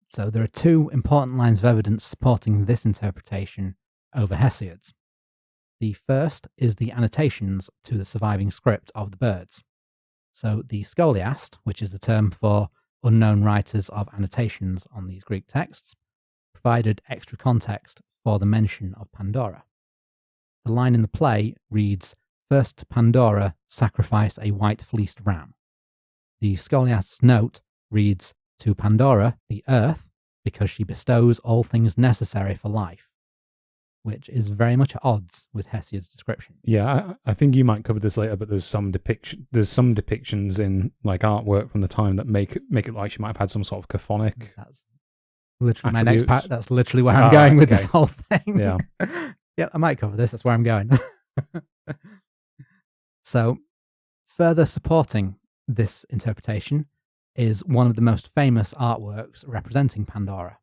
So there are two important lines of evidence supporting this interpretation over Hesiod's. The first is the annotations to the surviving script of the birds. So the scholiast, which is the term for unknown writers of annotations on these Greek texts, provided extra context for the mention of Pandora. The line in the play reads, "First to Pandora sacrifice a white fleeced ram." The scholiast's note reads, "To Pandora, the earth, because she bestows all things necessary for life," which is very much at odds with Hesiod's description. Yeah, I think you might cover this later, but there's some depictions in like artwork from the time that make it like she might have had some sort of chthonic. That's literally attributes. My next part. That's literally where I'm going with this whole thing. Yeah. Yeah, I might cover this. That's where I'm going. So, further supporting this interpretation is one of the most famous artworks representing Pandora.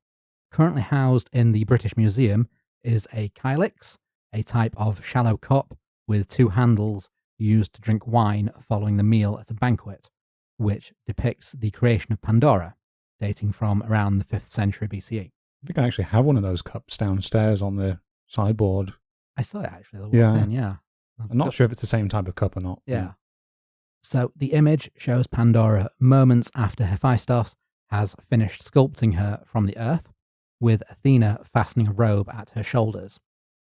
Currently housed in the British Museum is a kylix, a type of shallow cup with two handles used to drink wine following the meal at a banquet, which depicts the creation of Pandora, dating from around the 5th century BCE. I think I actually have one of those cups downstairs on the sideboard. I saw it actually. Yeah. I'm not sure if it's the same type of cup or not. Yeah. So the image shows Pandora moments after Hephaestus has finished sculpting her from the earth, with Athena fastening a robe at her shoulders.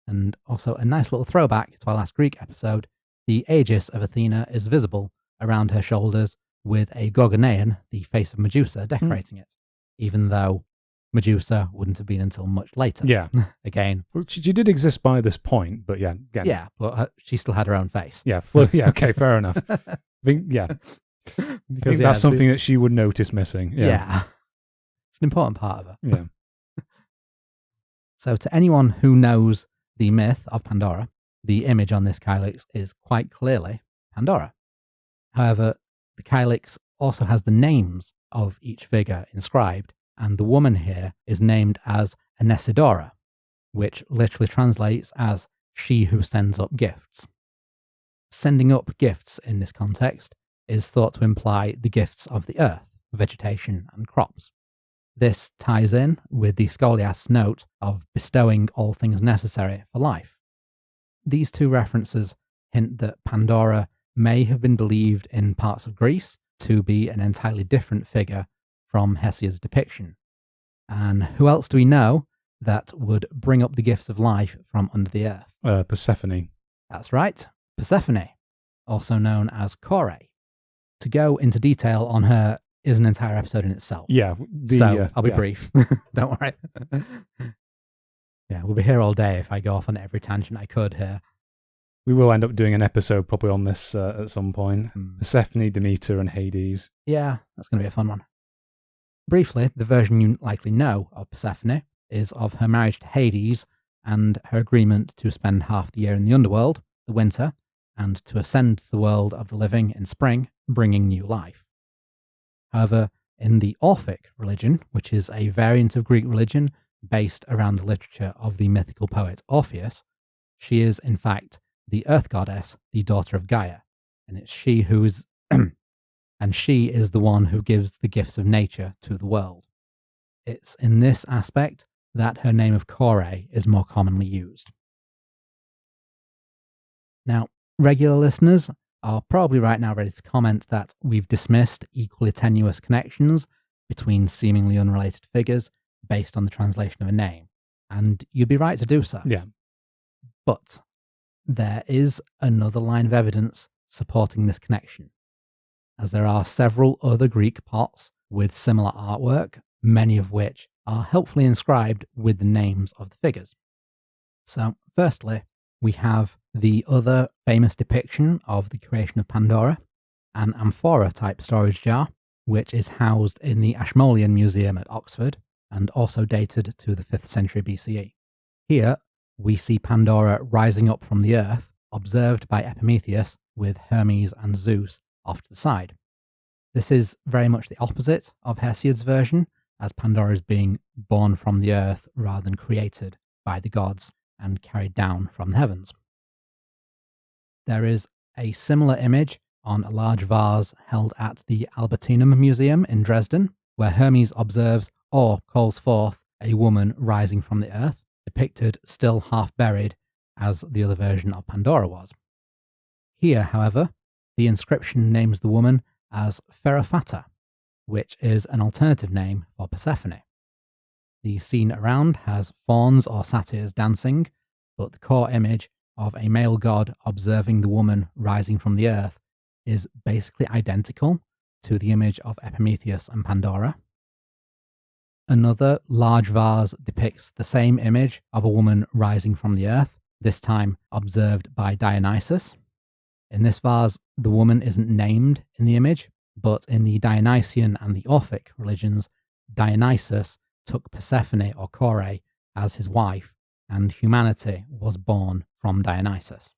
And also a nice little throwback to our last Greek episode, the aegis of Athena is visible around her shoulders with a Gorgonean, the face of Medusa, decorating it, even though Medusa wouldn't have been until much later. Yeah. Again. Well, she did exist by this point, but yeah. Again. Yeah, but she still had her own face. Yeah, yeah, okay, fair enough. I think that's something that she would notice missing. Yeah. It's an important part of her. Yeah. So to anyone who knows the myth of Pandora, the image on this kylix is quite clearly Pandora. However, the kylix also has the names of each figure inscribed, and the woman here is named as Anesidora, which literally translates as she who sends up gifts. Sending up gifts in this context is thought to imply the gifts of the earth, vegetation, and crops. This ties in with the scholiast's note of bestowing all things necessary for life. These two references hint that Pandora may have been believed in parts of Greece to be an entirely different figure from Hesiod's depiction. And who else do we know that would bring up the gifts of life from under the earth? Persephone. That's right, Persephone, also known as Kore. To go into detail on her is an entire episode in itself. Yeah. I'll be brief. Don't worry. Yeah, we'll be here all day if I go off on every tangent I could here. We will end up doing an episode probably on this at some point. Persephone, Demeter, and Hades. Yeah, that's going to be a fun one. Briefly, the version you likely know of Persephone is of her marriage to Hades and her agreement to spend half the year in the underworld, the winter, and to ascend to the world of the living in spring, bringing new life. However, in the Orphic religion, which is a variant of Greek religion based around the literature of the mythical poet Orpheus, she is, in fact, the earth goddess, the daughter of Gaia, and it's she who is and she is the one who gives the gifts of nature to the world. It's in this aspect that her name of Kore is more commonly used. Now, regular listeners are probably right now ready to comment that we've dismissed equally tenuous connections between seemingly unrelated figures based on the translation of a name, and you'd be right to do so. Yeah. But there is another line of evidence supporting this connection, as there are several other Greek pots with similar artwork, many of which are helpfully inscribed with the names of the figures. So, firstly, we have the other famous depiction of the creation of Pandora, an amphora-type storage jar, which is housed in the Ashmolean Museum at Oxford, and also dated to the 5th century BCE. Here, we see Pandora rising up from the earth, observed by Prometheus, with Hermes and Zeus off to the side. This is very much the opposite of Hesiod's version, as Pandora is being born from the earth rather than created by the gods and carried down from the heavens. There is a similar image on a large vase held at the Albertinum Museum in Dresden, where Hermes observes or calls forth a woman rising from the earth, depicted still half buried as the other version of Pandora was. Here, however, the inscription names the woman as Ferofata, which is an alternative name for Persephone. The scene around has fauns or satyrs dancing, but the core image of a male god observing the woman rising from the earth is basically identical to the image of Prometheus and Pandora. Another large vase depicts the same image of a woman rising from the earth, this time observed by Dionysus. In this vase, the woman isn't named in the image, but in the Dionysian and the Orphic religions, Dionysus took Persephone or Kore as his wife, and humanity was born from Dionysus.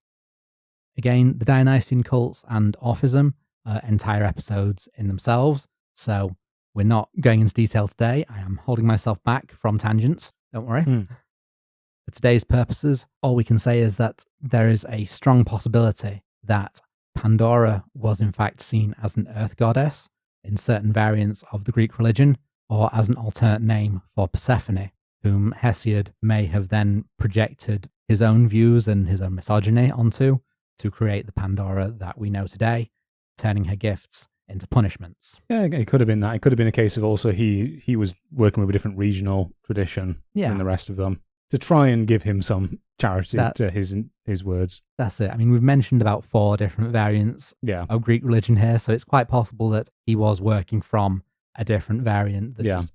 Again, the Dionysian cults and Orphism are entire episodes in themselves, so we're not going into detail today. I am holding myself back from tangents, don't worry. For today's purposes, all we can say is that there is a strong possibility that Pandora was in fact seen as an earth goddess in certain variants of the Greek religion, or as an alternate name for Persephone, whom Hesiod may have then projected his own views and his own misogyny onto to create the Pandora that we know today, turning her gifts into punishments. Yeah, it could have been that. It could have been a case of also he was working with a different regional tradition than the rest of them to try and give him some charity to his words. That's it. I mean, we've mentioned about 4 different variants of Greek religion here, so it's quite possible that he was working from a different variant that just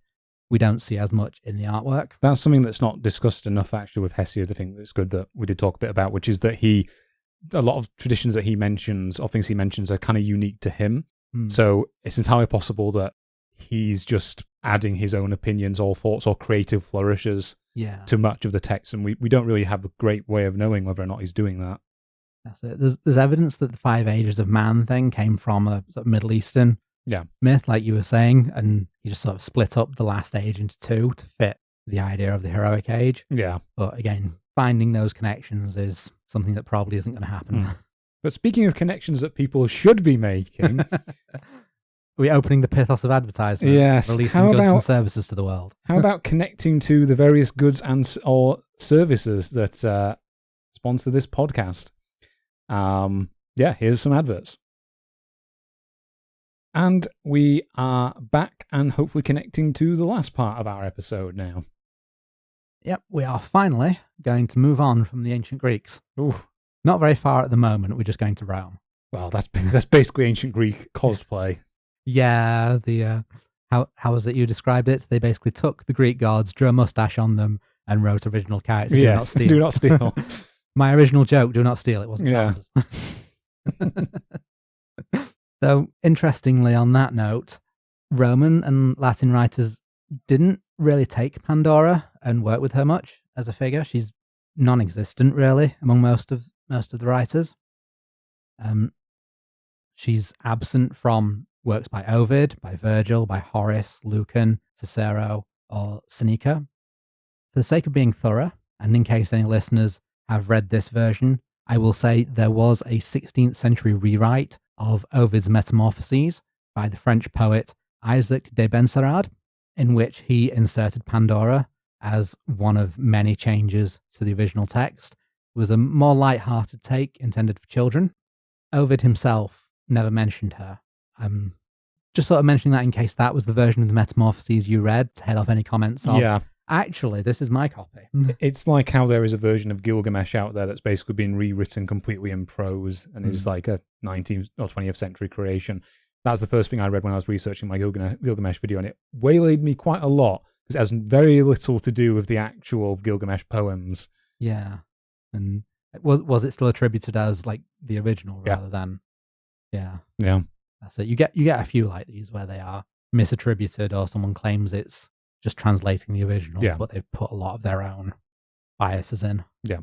we don't see as much in the artwork. That's something that's not discussed enough actually with Hesiod. I think it's good that we did talk a bit about, which is that a lot of traditions that he mentions or things he mentions are kind of unique to him. So it's entirely possible that he's just adding his own opinions or thoughts or creative flourishes to much of the text, and we don't really have a great way of knowing whether or not he's doing that. That's it. There's evidence that the 5 ages of man thing came from a sort of Middle Eastern myth, like you were saying, and he just sort of split up the last age into 2 to fit the idea of the heroic age. Yeah. But again, finding those connections is something that probably isn't going to happen. But speaking of connections that people should be making... We're opening the pithos of advertisements, releasing goods and services to the world. How about connecting to the various goods or services that sponsor this podcast? Here's some adverts. And we are back and hopefully connecting to the last part of our episode now. Yep, we are finally going to move on from the ancient Greeks. Ooh. Not very far at the moment, we're just going to Rome. Well, that's basically ancient Greek cosplay. Yeah, how was it you described it? They basically took the Greek gods, drew a mustache on them, and wrote original characters. Do not steal. Do not steal. My original joke, do not steal. It wasn't Charles's. So, interestingly, on that note, Roman and Latin writers didn't really take Pandora and work with her much as a figure. She's non-existent, really, among most of the writers. She's absent from works by Ovid, by Virgil, by Horace, Lucan, Cicero, or Seneca. For the sake of being thorough, and in case any listeners have read this version, I will say there was a 16th century rewrite of Ovid's Metamorphoses, by the French poet Isaac de Benserade, in which he inserted Pandora as one of many changes to the original text. It was a more light-hearted take intended for children. Ovid himself never mentioned her. Just sort of mentioning that in case that was the version of the Metamorphoses you read, to head off any comments of, Yeah. actually, this is my copy. It's like how there is a version of Gilgamesh out there that's basically been rewritten completely in prose and is like a 19th or 20th century creation. That's the first thing I read when I was researching my Gilgamesh video, and it waylaid me quite a lot because it has very little to do with the actual Gilgamesh poems. Yeah. And was it still attributed as like the original rather than... Yeah. Yeah. That's it. You get a few like these where they are misattributed or someone claims it's just translating the original, but they've put a lot of their own biases in. Yeah.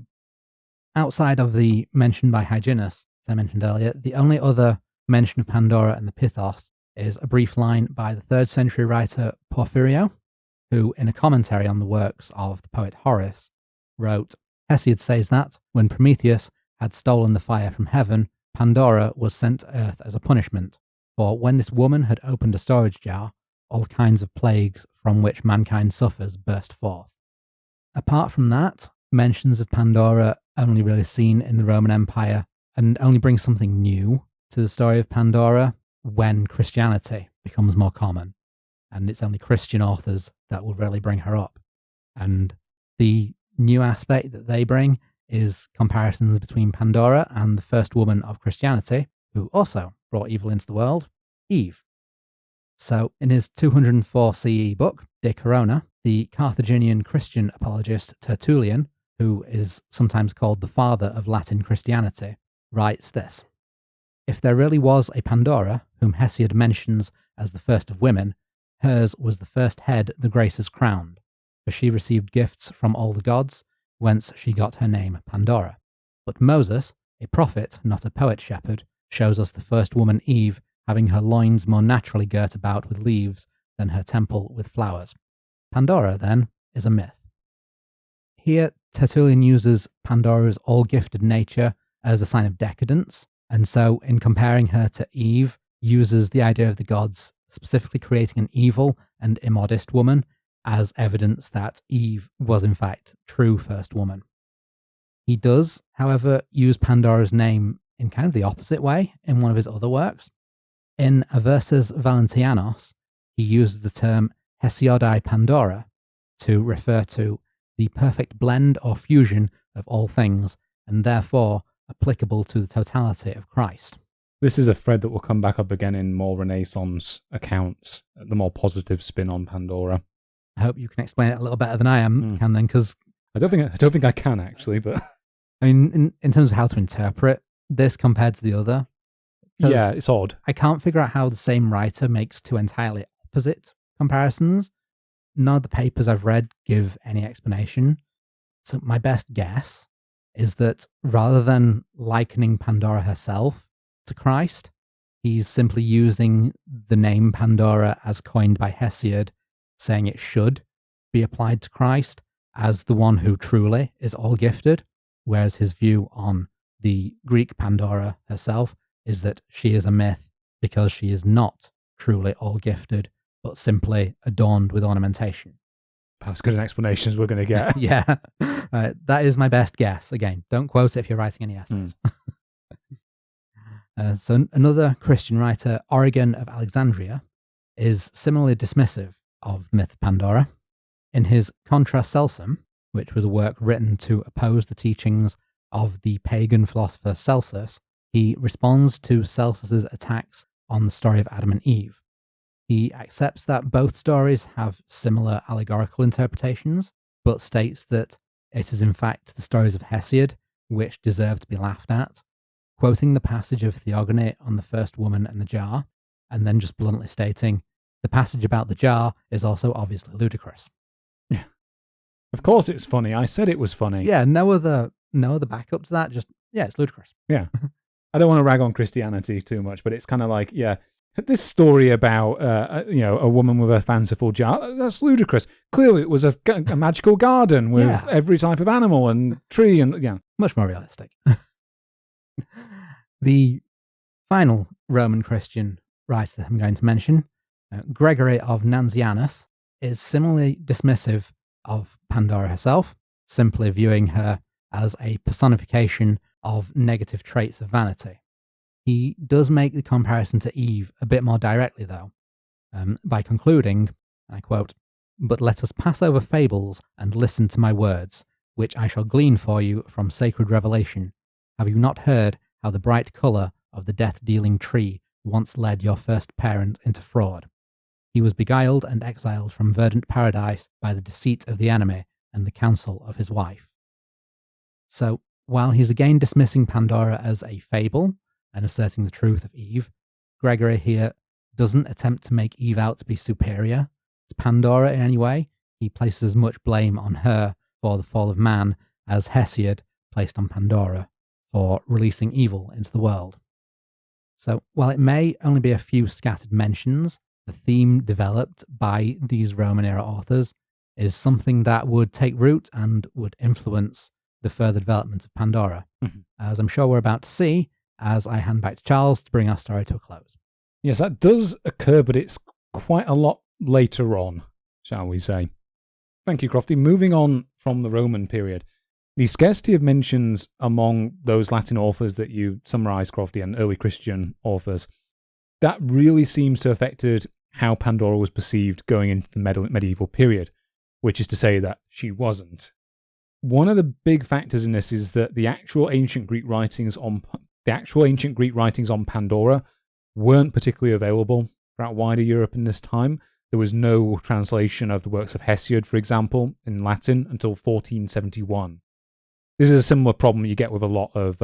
Outside of the mention by Hyginus, as I mentioned earlier, the only other mention of Pandora and the Pythos is a brief line by the 3rd century writer Porphyrio, who, in a commentary on the works of the poet Horace, wrote, Hesiod says that, when Prometheus had stolen the fire from heaven, Pandora was sent to earth as a punishment, for when this woman had opened a storage jar, all kinds of plagues from which mankind suffers burst forth. Apart from that, mentions of Pandora only really seen in the Roman Empire and only bring something new to the story of Pandora when Christianity becomes more common. And it's only Christian authors that will really bring her up. And the new aspect that they bring is comparisons between Pandora and the first woman of Christianity, who also brought evil into the world, Eve. So, in his 204 CE book, De Corona, the Carthaginian Christian apologist Tertullian, who is sometimes called the father of Latin Christianity, writes this: If there really was a Pandora, whom Hesiod mentions as the first of women, hers was the first head the Graces crowned, for she received gifts from all the gods, whence she got her name Pandora. But Moses, a prophet, not a poet-shepherd, shows us the first woman Eve having her loins more naturally girt about with leaves than her temple with flowers. Pandora, then, is a myth. Here, Tertullian uses Pandora's all-gifted nature as a sign of decadence, and so, in comparing her to Eve, uses the idea of the gods specifically creating an evil and immodest woman as evidence that Eve was in fact true first woman. He does, however, use Pandora's name in kind of the opposite way in one of his other works. In Aversus Valentianos, he uses the term Hesiodai Pandora to refer to the perfect blend or fusion of all things, and therefore applicable to the totality of Christ. This is a thread that will come back up again in more Renaissance accounts, the more positive spin on Pandora. I hope you can explain it a little better than I can then, because I don't think I can actually, but I mean, in terms of how to interpret this compared to the other, yeah, it's odd. I can't figure out how the same writer makes two entirely opposite comparisons. None of the papers I've read give any explanation. So my best guess is that rather than likening Pandora herself to Christ, he's simply using the name Pandora as coined by Hesiod, saying it should be applied to Christ as the one who truly is all gifted, whereas his view on the Greek Pandora herself is that she is a myth because she is not truly all gifted, but simply adorned with ornamentation. Perhaps good an explanation as we're going to get. Yeah, that is my best guess. Again, don't quote it if you're writing any essays. So another Christian writer, Origen of Alexandria, is similarly dismissive of the myth of Pandora. In his Contra Celsum, which was a work written to oppose the teachings of the pagan philosopher Celsus, he responds to Celsus's attacks on the story of Adam and Eve. He accepts that both stories have similar allegorical interpretations, but states that it is in fact the stories of Hesiod which deserve to be laughed at, quoting the passage of Theogony on the first woman and the jar, and then just bluntly stating, the passage about the jar is also obviously ludicrous. Yeah. Of course it's funny. I said it was funny. Yeah, no other backup to that, just, yeah, it's ludicrous. Yeah. I don't want to rag on Christianity too much, but it's kind of like, yeah, this story about, a woman with a fanciful jar, that's ludicrous. Clearly it was a magical garden with every type of animal and tree and, yeah. Much more realistic. The final Roman Christian writer I'm going to mention, Gregory of Nazianzus, is similarly dismissive of Pandora herself, simply viewing her as a personification of negative traits of vanity. He does make the comparison to Eve a bit more directly, though, by concluding, and I quote, "But let us pass over fables and listen to my words, which I shall glean for you from sacred revelation. Have you not heard how the bright colour of the death-dealing tree once led your first parent into fraud? He was beguiled and exiled from verdant paradise by the deceit of the enemy and the counsel of his wife." So, while he's again dismissing Pandora as a fable and asserting the truth of Eve, Gregory here doesn't attempt to make Eve out to be superior to Pandora in any way. He places as much blame on her for the fall of man as Hesiod placed on Pandora for releasing evil into the world. So, while it may only be a few scattered mentions, the theme developed by these Roman-era authors is something that would take root and would influence the further development of Pandora, as I'm sure we're about to see, as I hand back to Charles to bring our story to a close. Yes, that does occur, but it's quite a lot later on, shall we say. Thank you, Crofty. Moving on from the Roman period, the scarcity of mentions among those Latin authors that you summarised, Crofty, and early Christian authors, that really seems to have affected how Pandora was perceived going into the medieval period, which is to say that she wasn't. One of the big factors in this is that the actual ancient Greek writings on Pandora weren't particularly available throughout wider Europe in this time. There was no translation of the works of Hesiod, for example, in Latin until 1471. This is a similar problem you get with a lot of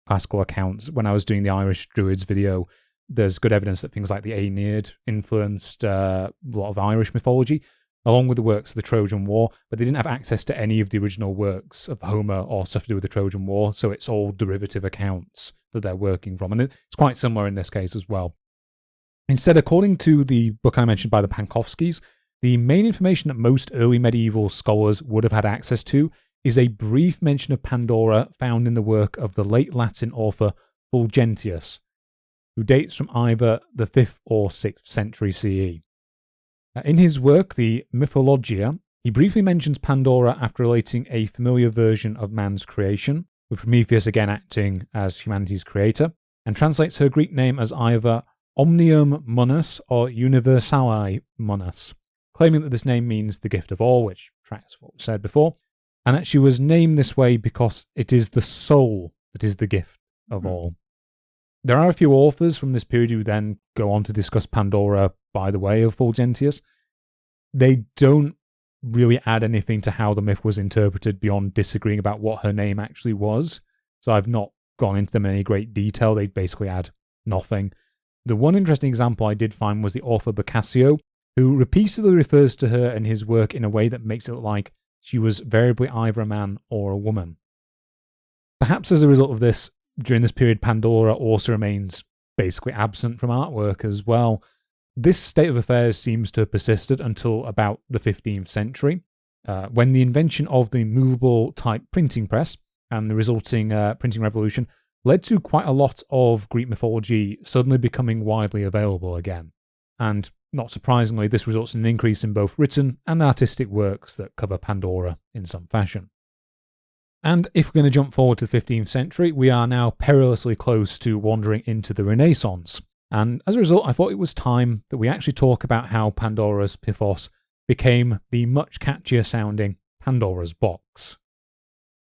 classical accounts. When I was doing the Irish Druids video, there's good evidence that things like the Aeneid influenced a lot of Irish mythology, along with the works of the Trojan War, but they didn't have access to any of the original works of Homer or stuff to do with the Trojan War, so it's all derivative accounts that they're working from, and it's quite similar in this case as well. Instead, according to the book I mentioned by the Panofskys, the main information that most early medieval scholars would have had access to is a brief mention of Pandora found in the work of the late Latin author Fulgentius, who dates from either the 5th or 6th century CE. In his work, the Mythologia, he briefly mentions Pandora after relating a familiar version of man's creation, with Prometheus again acting as humanity's creator, and translates her Greek name as either Omnium Munus or Universali Munus, claiming that this name means the gift of all, which tracks what was said before, and that she was named this way because it is the soul that is the gift of all. There are a few authors from this period who then go on to discuss Pandora by the way of Fulgentius. They don't really add anything to how the myth was interpreted beyond disagreeing about what her name actually was, so I've not gone into them in any great detail. They basically add nothing. The one interesting example I did find was the author Boccaccio, who repeatedly refers to her in his work in a way that makes it look like she was variably either a man or a woman. Perhaps as a result of this, during this period, Pandora also remains basically absent from artwork as well. This state of affairs seems to have persisted until about the 15th century, when the invention of the movable type printing press and the resulting printing revolution led to quite a lot of Greek mythology suddenly becoming widely available again. And not surprisingly, this results in an increase in both written and artistic works that cover Pandora in some fashion. And if we're going to jump forward to the 15th century, we are now perilously close to wandering into the Renaissance. And as a result, I thought it was time that we actually talk about how Pandora's Pythos became the much catchier sounding Pandora's Box.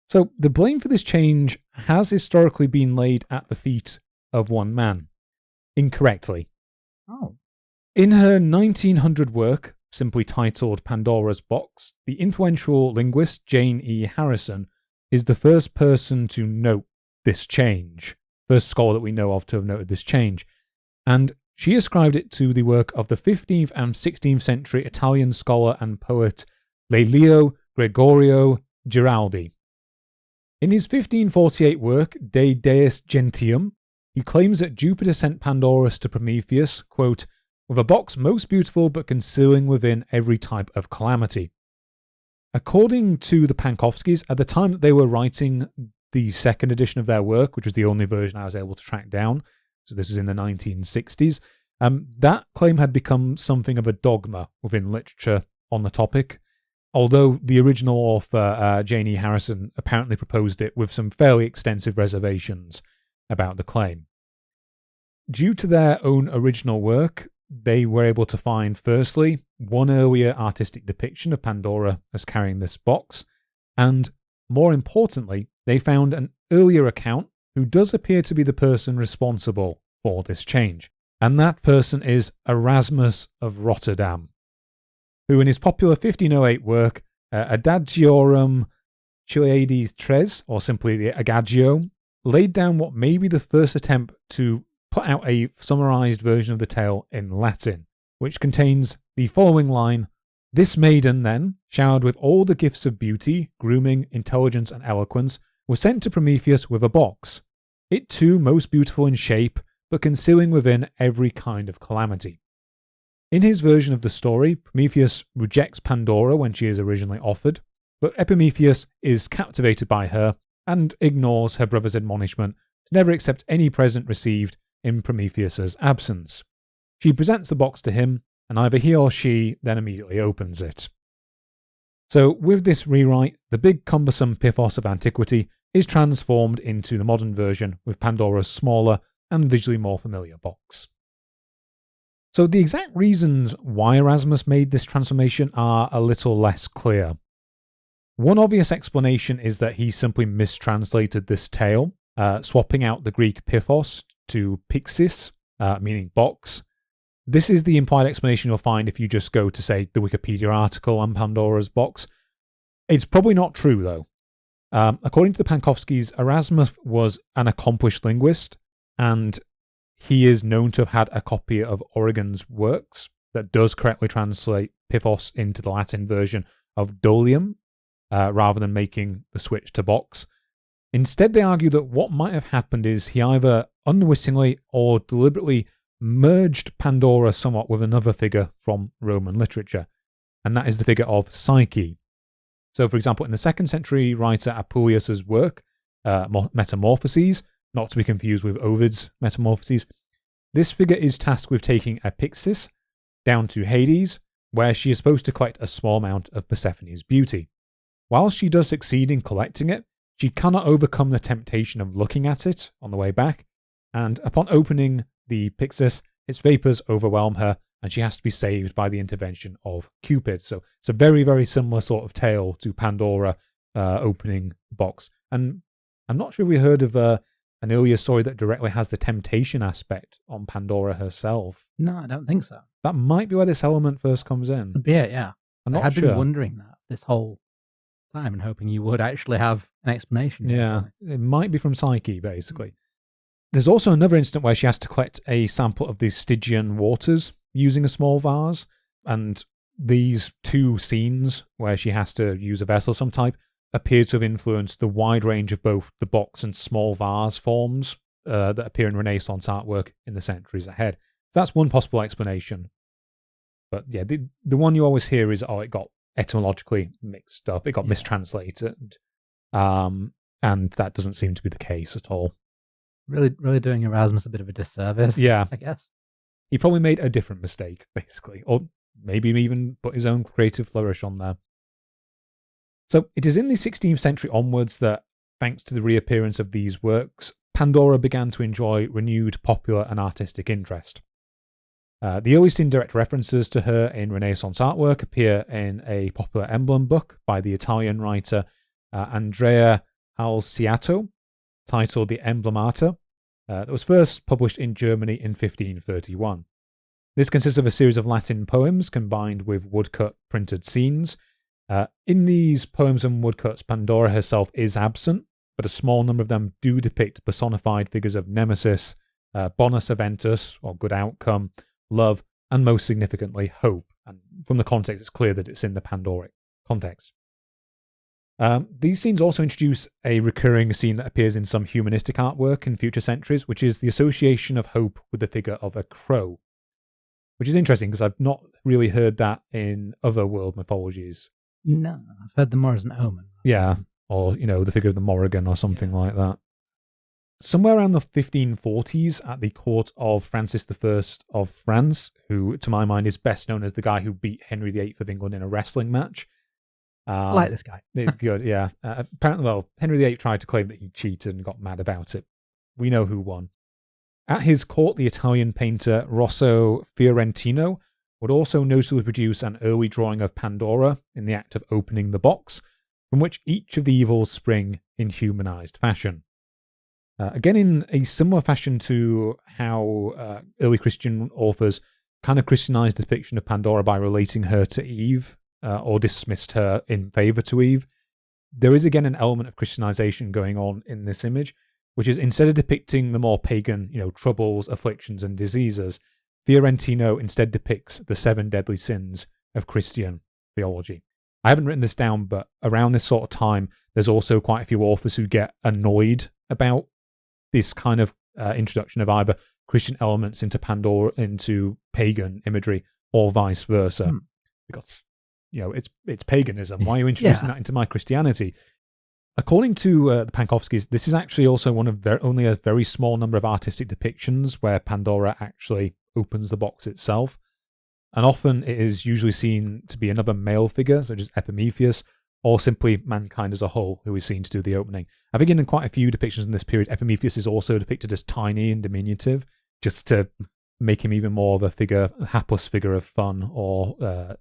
So the blame for this change has historically been laid at the feet of one man. Incorrectly. Oh. In her 1900 work, simply titled Pandora's Box, the influential linguist Jane E. Harrison is the first person to note this change, first scholar that we know of to have noted this change, and she ascribed it to the work of the 15th and 16th century Italian scholar and poet Lelio Gregorio Giraldi. In his 1548 work, De Deis Gentium, he claims that Jupiter sent Pandorus to Prometheus, quote, with a box most beautiful but concealing within every type of calamity. According to the Panofskys, at the time that they were writing the second edition of their work, which was the only version I was able to track down, so this is in the 1960s, That claim had become something of a dogma within literature on the topic, although the original author, Jane E. Harrison, apparently proposed it with some fairly extensive reservations about the claim. Due to their own original work, they were able to find, firstly, one earlier artistic depiction of Pandora as carrying this box, and, more importantly, they found an earlier account who does appear to be the person responsible for this change. And that person is Erasmus of Rotterdam, who in his popular 1508 work, Adagiorum Chiliades Tres, or simply the Adagio, laid down what may be the first attempt to put out a summarized version of the tale in Latin, which contains the following line: "This maiden, then, showered with all the gifts of beauty, grooming, intelligence, and eloquence, was sent to Prometheus with a box, it too most beautiful in shape, but concealing within every kind of calamity." In his version of the story, Prometheus rejects Pandora when she is originally offered, but Epimetheus is captivated by her and ignores her brother's admonishment to never accept any present received in Prometheus's absence. She presents the box to him, and either he or she then immediately opens it. So with this rewrite, the big cumbersome Pythos of antiquity is transformed into the modern version with Pandora's smaller and visually more familiar box. So the exact reasons why Erasmus made this transformation are a little less clear. One obvious explanation is that he simply mistranslated this tale, swapping out the Greek Pythos to Pixis, meaning box. This is the implied explanation you'll find if you just go to, say, the Wikipedia article on Pandora's box. It's probably not true, though. According to the Panofskys, Erasmus was an accomplished linguist, and he is known to have had a copy of Origen's works that does correctly translate Pythos into the Latin version of Dolium, rather than making the switch to box. Instead, they argue that what might have happened is he either unwittingly or deliberately merged Pandora somewhat with another figure from Roman literature, and that is the figure of Psyche. So, for example, in the 2nd century writer Apuleius's work, Metamorphoses, not to be confused with Ovid's Metamorphoses, this figure is tasked with taking a Pyxis down to Hades, where she is supposed to collect a small amount of Persephone's beauty. While she does succeed in collecting it, she cannot overcome the temptation of looking at it on the way back, and upon opening the Pyxis, its vapours overwhelm her, and she has to be saved by the intervention of Cupid. So it's a very, very similar sort of tale to Pandora opening the box. And I'm not sure if we heard of an earlier story that directly has the temptation aspect on Pandora herself. No, I don't think so. That might be where this element first comes in. Could be it, yeah. I'm not I had sure. been wondering that this whole time and hoping you would actually have an explanation. Yeah, it might be from Psyche, basically. There's also another incident where she has to collect a sample of the Stygian waters using a small vase, and these two scenes where she has to use a vessel of some type appear to have influenced the wide range of both the box and small vase forms that appear in Renaissance artwork in the centuries ahead. So that's one possible explanation. But yeah, the one you always hear is, it got etymologically mixed up, it got mistranslated, and that doesn't seem to be the case at all. Really doing Erasmus a bit of a disservice, yeah, I guess. He probably made a different mistake, basically, or maybe even put his own creative flourish on there. So it is in the 16th century onwards that, thanks to the reappearance of these works, Pandora began to enjoy renewed popular and artistic interest. The earliest indirect references to her in Renaissance artwork appear in a popular emblem book by the Italian writer Andrea Alciato, titled The Emblemata, that was first published in Germany in 1531. This consists of a series of Latin poems combined with woodcut printed scenes. In these poems and woodcuts, Pandora herself is absent, but a small number of them do depict personified figures of Nemesis, bonus aventus, or good outcome, love, and most significantly, hope. And from the context, it's clear that it's in the Pandoric context. These scenes also introduce a recurring scene that appears in some humanistic artwork in future centuries, which is the association of hope with the figure of a crow, which is interesting because I've not really heard that in other world mythologies. No, I've heard them more as an omen. Yeah, or, the figure of the Morrigan or something like that. Somewhere around the 1540s, at the court of Francis I of France, who, to my mind, is best known as the guy who beat Henry VIII of England in a wrestling match. I like this guy. He's good, yeah. Apparently, well, Henry VIII tried to claim that he cheated and got mad about it. We know who won. At his court, the Italian painter Rosso Fiorentino would also notably produce an early drawing of Pandora in the act of opening the box, from which each of the evils spring in humanized fashion. Again, in a similar fashion to how early Christian authors kind of Christianized the depiction of Pandora by relating her to Eve, or dismissed her in favor to Eve, there is again an element of Christianization going on in this image, which is instead of depicting the more pagan, troubles, afflictions, and diseases, Fiorentino instead depicts the 7 deadly sins of Christian theology. I haven't written this down, but around this sort of time, there's also quite a few authors who get annoyed about this kind of introduction of either Christian elements into Pandora, into pagan imagery, or vice versa. Because, it's paganism. Why are you introducing that into my Christianity? According to the Panofskys, this is actually also one of only a very small number of artistic depictions where Pandora actually opens the box itself. And often it is usually seen to be another male figure, such as Epimetheus, or simply mankind as a whole, who is seen to do the opening. I think in quite a few depictions in this period, Epimetheus is also depicted as tiny and diminutive, just to make him even more of a hapless figure of fun, or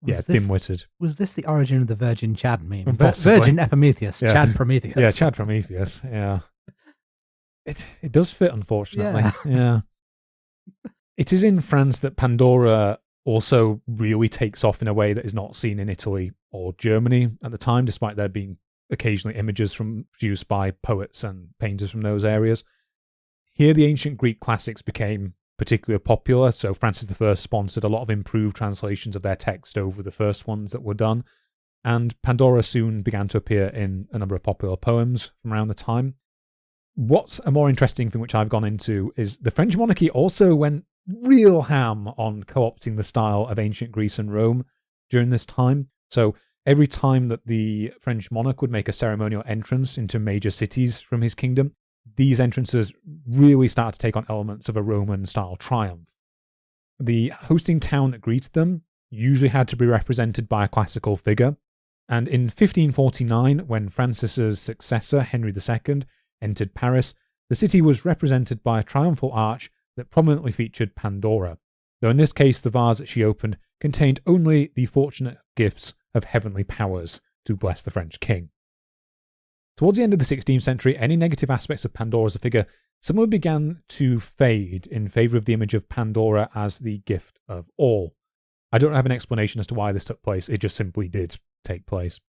dim-witted. Was this the origin of the Virgin Chad meme? Possibly. Virgin Epimetheus, yeah. Chad Prometheus. Yeah, Chad Prometheus, yeah. It does fit, unfortunately. Yeah. It is in France that Pandora also really takes off in a way that is not seen in Italy or Germany at the time, despite there being occasionally images produced by poets and painters from those areas. Here, the ancient Greek classics became particularly popular, so Francis I sponsored a lot of improved translations of their text over the first ones that were done, and Pandora soon began to appear in a number of popular poems from around the time. What's a more interesting thing which I've gone into is the French monarchy also went real ham on co-opting the style of ancient Greece and Rome during this time. So every time that the French monarch would make a ceremonial entrance into major cities from his kingdom, these entrances really start to take on elements of a Roman-style triumph. The hosting town that greeted them usually had to be represented by a classical figure, and in 1549, when Francis's successor, Henry II, entered Paris, the city was represented by a triumphal arch that prominently featured Pandora, though in this case the vase that she opened contained only the fortunate gifts of heavenly powers to bless the French king. Towards the end of the 16th century, any negative aspects of Pandora as a figure similarly began to fade in favour of the image of Pandora as the gift of all. I don't have an explanation as to why this took place, it just simply did take place.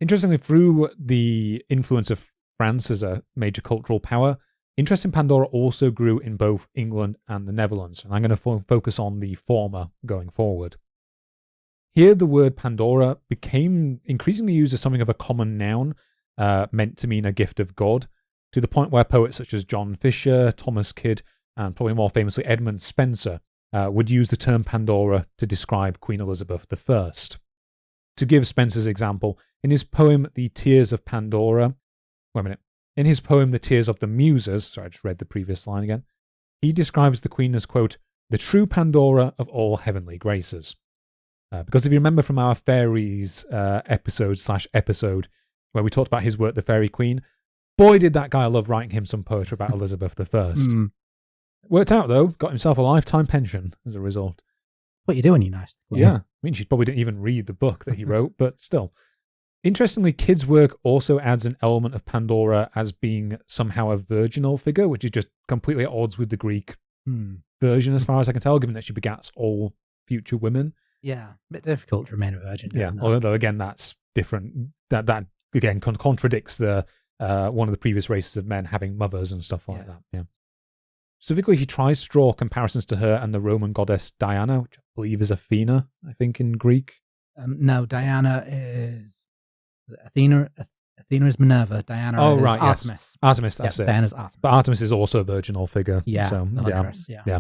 Interestingly, through the influence of France as a major cultural power, interest in Pandora also grew in both England and the Netherlands, and I'm going to focus on the former going forward. Here, the word Pandora became increasingly used as something of a common noun, meant to mean a gift of God, to the point where poets such as John Fisher, Thomas Kyd, and probably more famously Edmund Spenser would use the term Pandora to describe Queen Elizabeth I. To give Spenser's example, in his poem The Tears of Pandora, in his poem The Tears of the Muses, sorry, I just read the previous line again, he describes the Queen as, quote, the true Pandora of all heavenly graces. Because if you remember from our fairies episode where we talked about his work, The Fairy Queen, boy did that guy love writing him some poetry about Elizabeth I. Worked out though, got himself a lifetime pension as a result. What you doing, you nice? Yeah, I mean, she probably didn't even read the book that he wrote, but still. Interestingly, Kyd's work also adds an element of Pandora as being somehow a virginal figure, which is just completely at odds with the Greek version, as far as I can tell, given that she begats all future women. Yeah, a bit difficult to remain a virgin. Yeah, although again, that's different. That again contradicts the one of the previous races of men having mothers and stuff like that. Yeah. Specifically, he tries to draw comparisons to her and the Roman goddess Diana, which I believe is Athena, I think, in Greek. No, Diana is Athena. Athena is Minerva. Diana is Artemis. Yes. Artemis, that's it. Diana's Artemis. But Artemis is also a virginal figure. Yeah, so, yeah.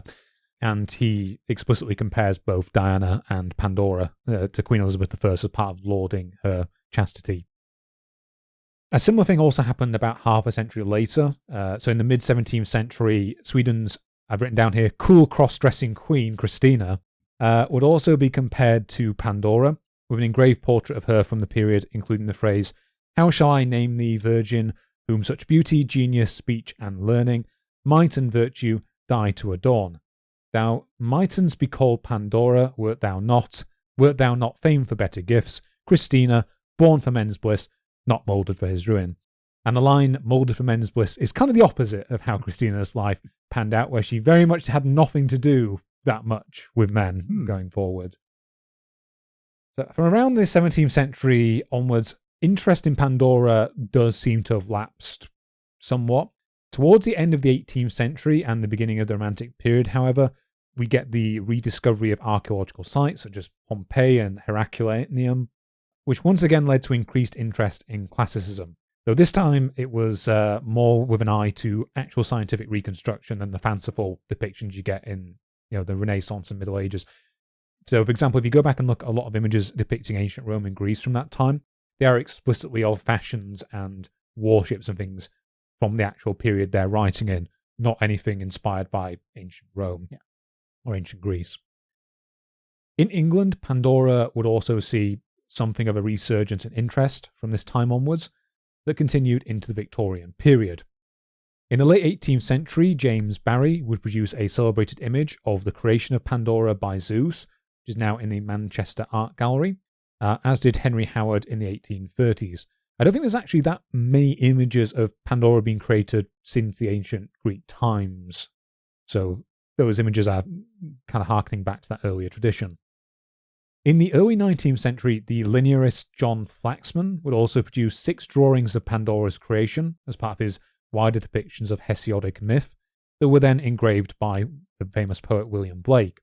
And he explicitly compares both Diana and Pandora to Queen Elizabeth I as part of lauding her chastity. A similar thing also happened about half a century later. So in the mid-17th century, Sweden's, I've written down here, cool cross-dressing queen, Christina, would also be compared to Pandora, with an engraved portrait of her from the period, including the phrase, "How shall I name thee, virgin, whom such beauty, genius, speech, and learning, might and virtue die to adorn? Thou mightn't be called Pandora, wert thou not famed for better gifts, Christina, born for men's bliss, not moulded for his ruin." And the line, moulded for men's bliss, is kind of the opposite of how Christina's life panned out, where she very much had nothing to do that much with men going forward. So from around the 17th century onwards, interest in Pandora does seem to have lapsed somewhat. Towards the end of the 18th century and the beginning of the Romantic period, however, we get the rediscovery of archaeological sites such as Pompeii and Herculaneum, which once again led to increased interest in classicism. Though this time it was more with an eye to actual scientific reconstruction than the fanciful depictions you get in the Renaissance and Middle Ages. So, for example, if you go back and look at a lot of images depicting ancient Rome and Greece from that time, they are explicitly of fashions and warships and things from the actual period they're writing in, not anything inspired by ancient Rome or ancient Greece. In England, Pandora would also see something of a resurgence in interest from this time onwards that continued into the Victorian period. In the late 18th century, James Barry would produce a celebrated image of the creation of Pandora by Zeus, which is now in the Manchester Art Gallery, as did Henry Howard in the 1830s. I don't think there's actually that many images of Pandora being created since the ancient Greek times. So those images are kind of harkening back to that earlier tradition. In the early 19th century, the linearist John Flaxman would also produce 6 drawings of Pandora's creation as part of his wider depictions of Hesiodic myth that were then engraved by the famous poet William Blake.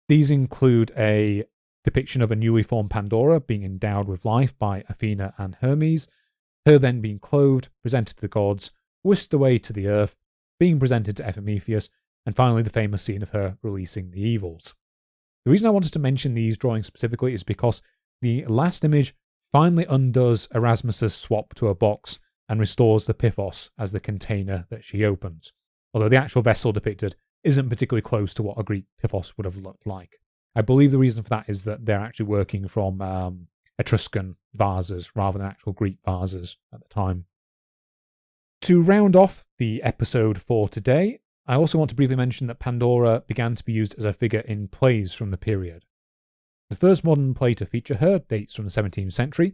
These include a depiction of a newly formed Pandora being endowed with life by Athena and Hermes, her then being clothed, presented to the gods, whisked away to the earth, being presented to Epimetheus, and finally the famous scene of her releasing the evils. The reason I wanted to mention these drawings specifically is because the last image finally undoes Erasmus's swap to a box and restores the Pythos as the container that she opens, although the actual vessel depicted isn't particularly close to what a Greek Pythos would have looked like. I believe the reason for that is that they're actually working from Etruscan vases rather than actual Greek vases at the time. To round off the episode for today, I also want to briefly mention that Pandora began to be used as a figure in plays from the period. The first modern play to feature her dates from the 17th century,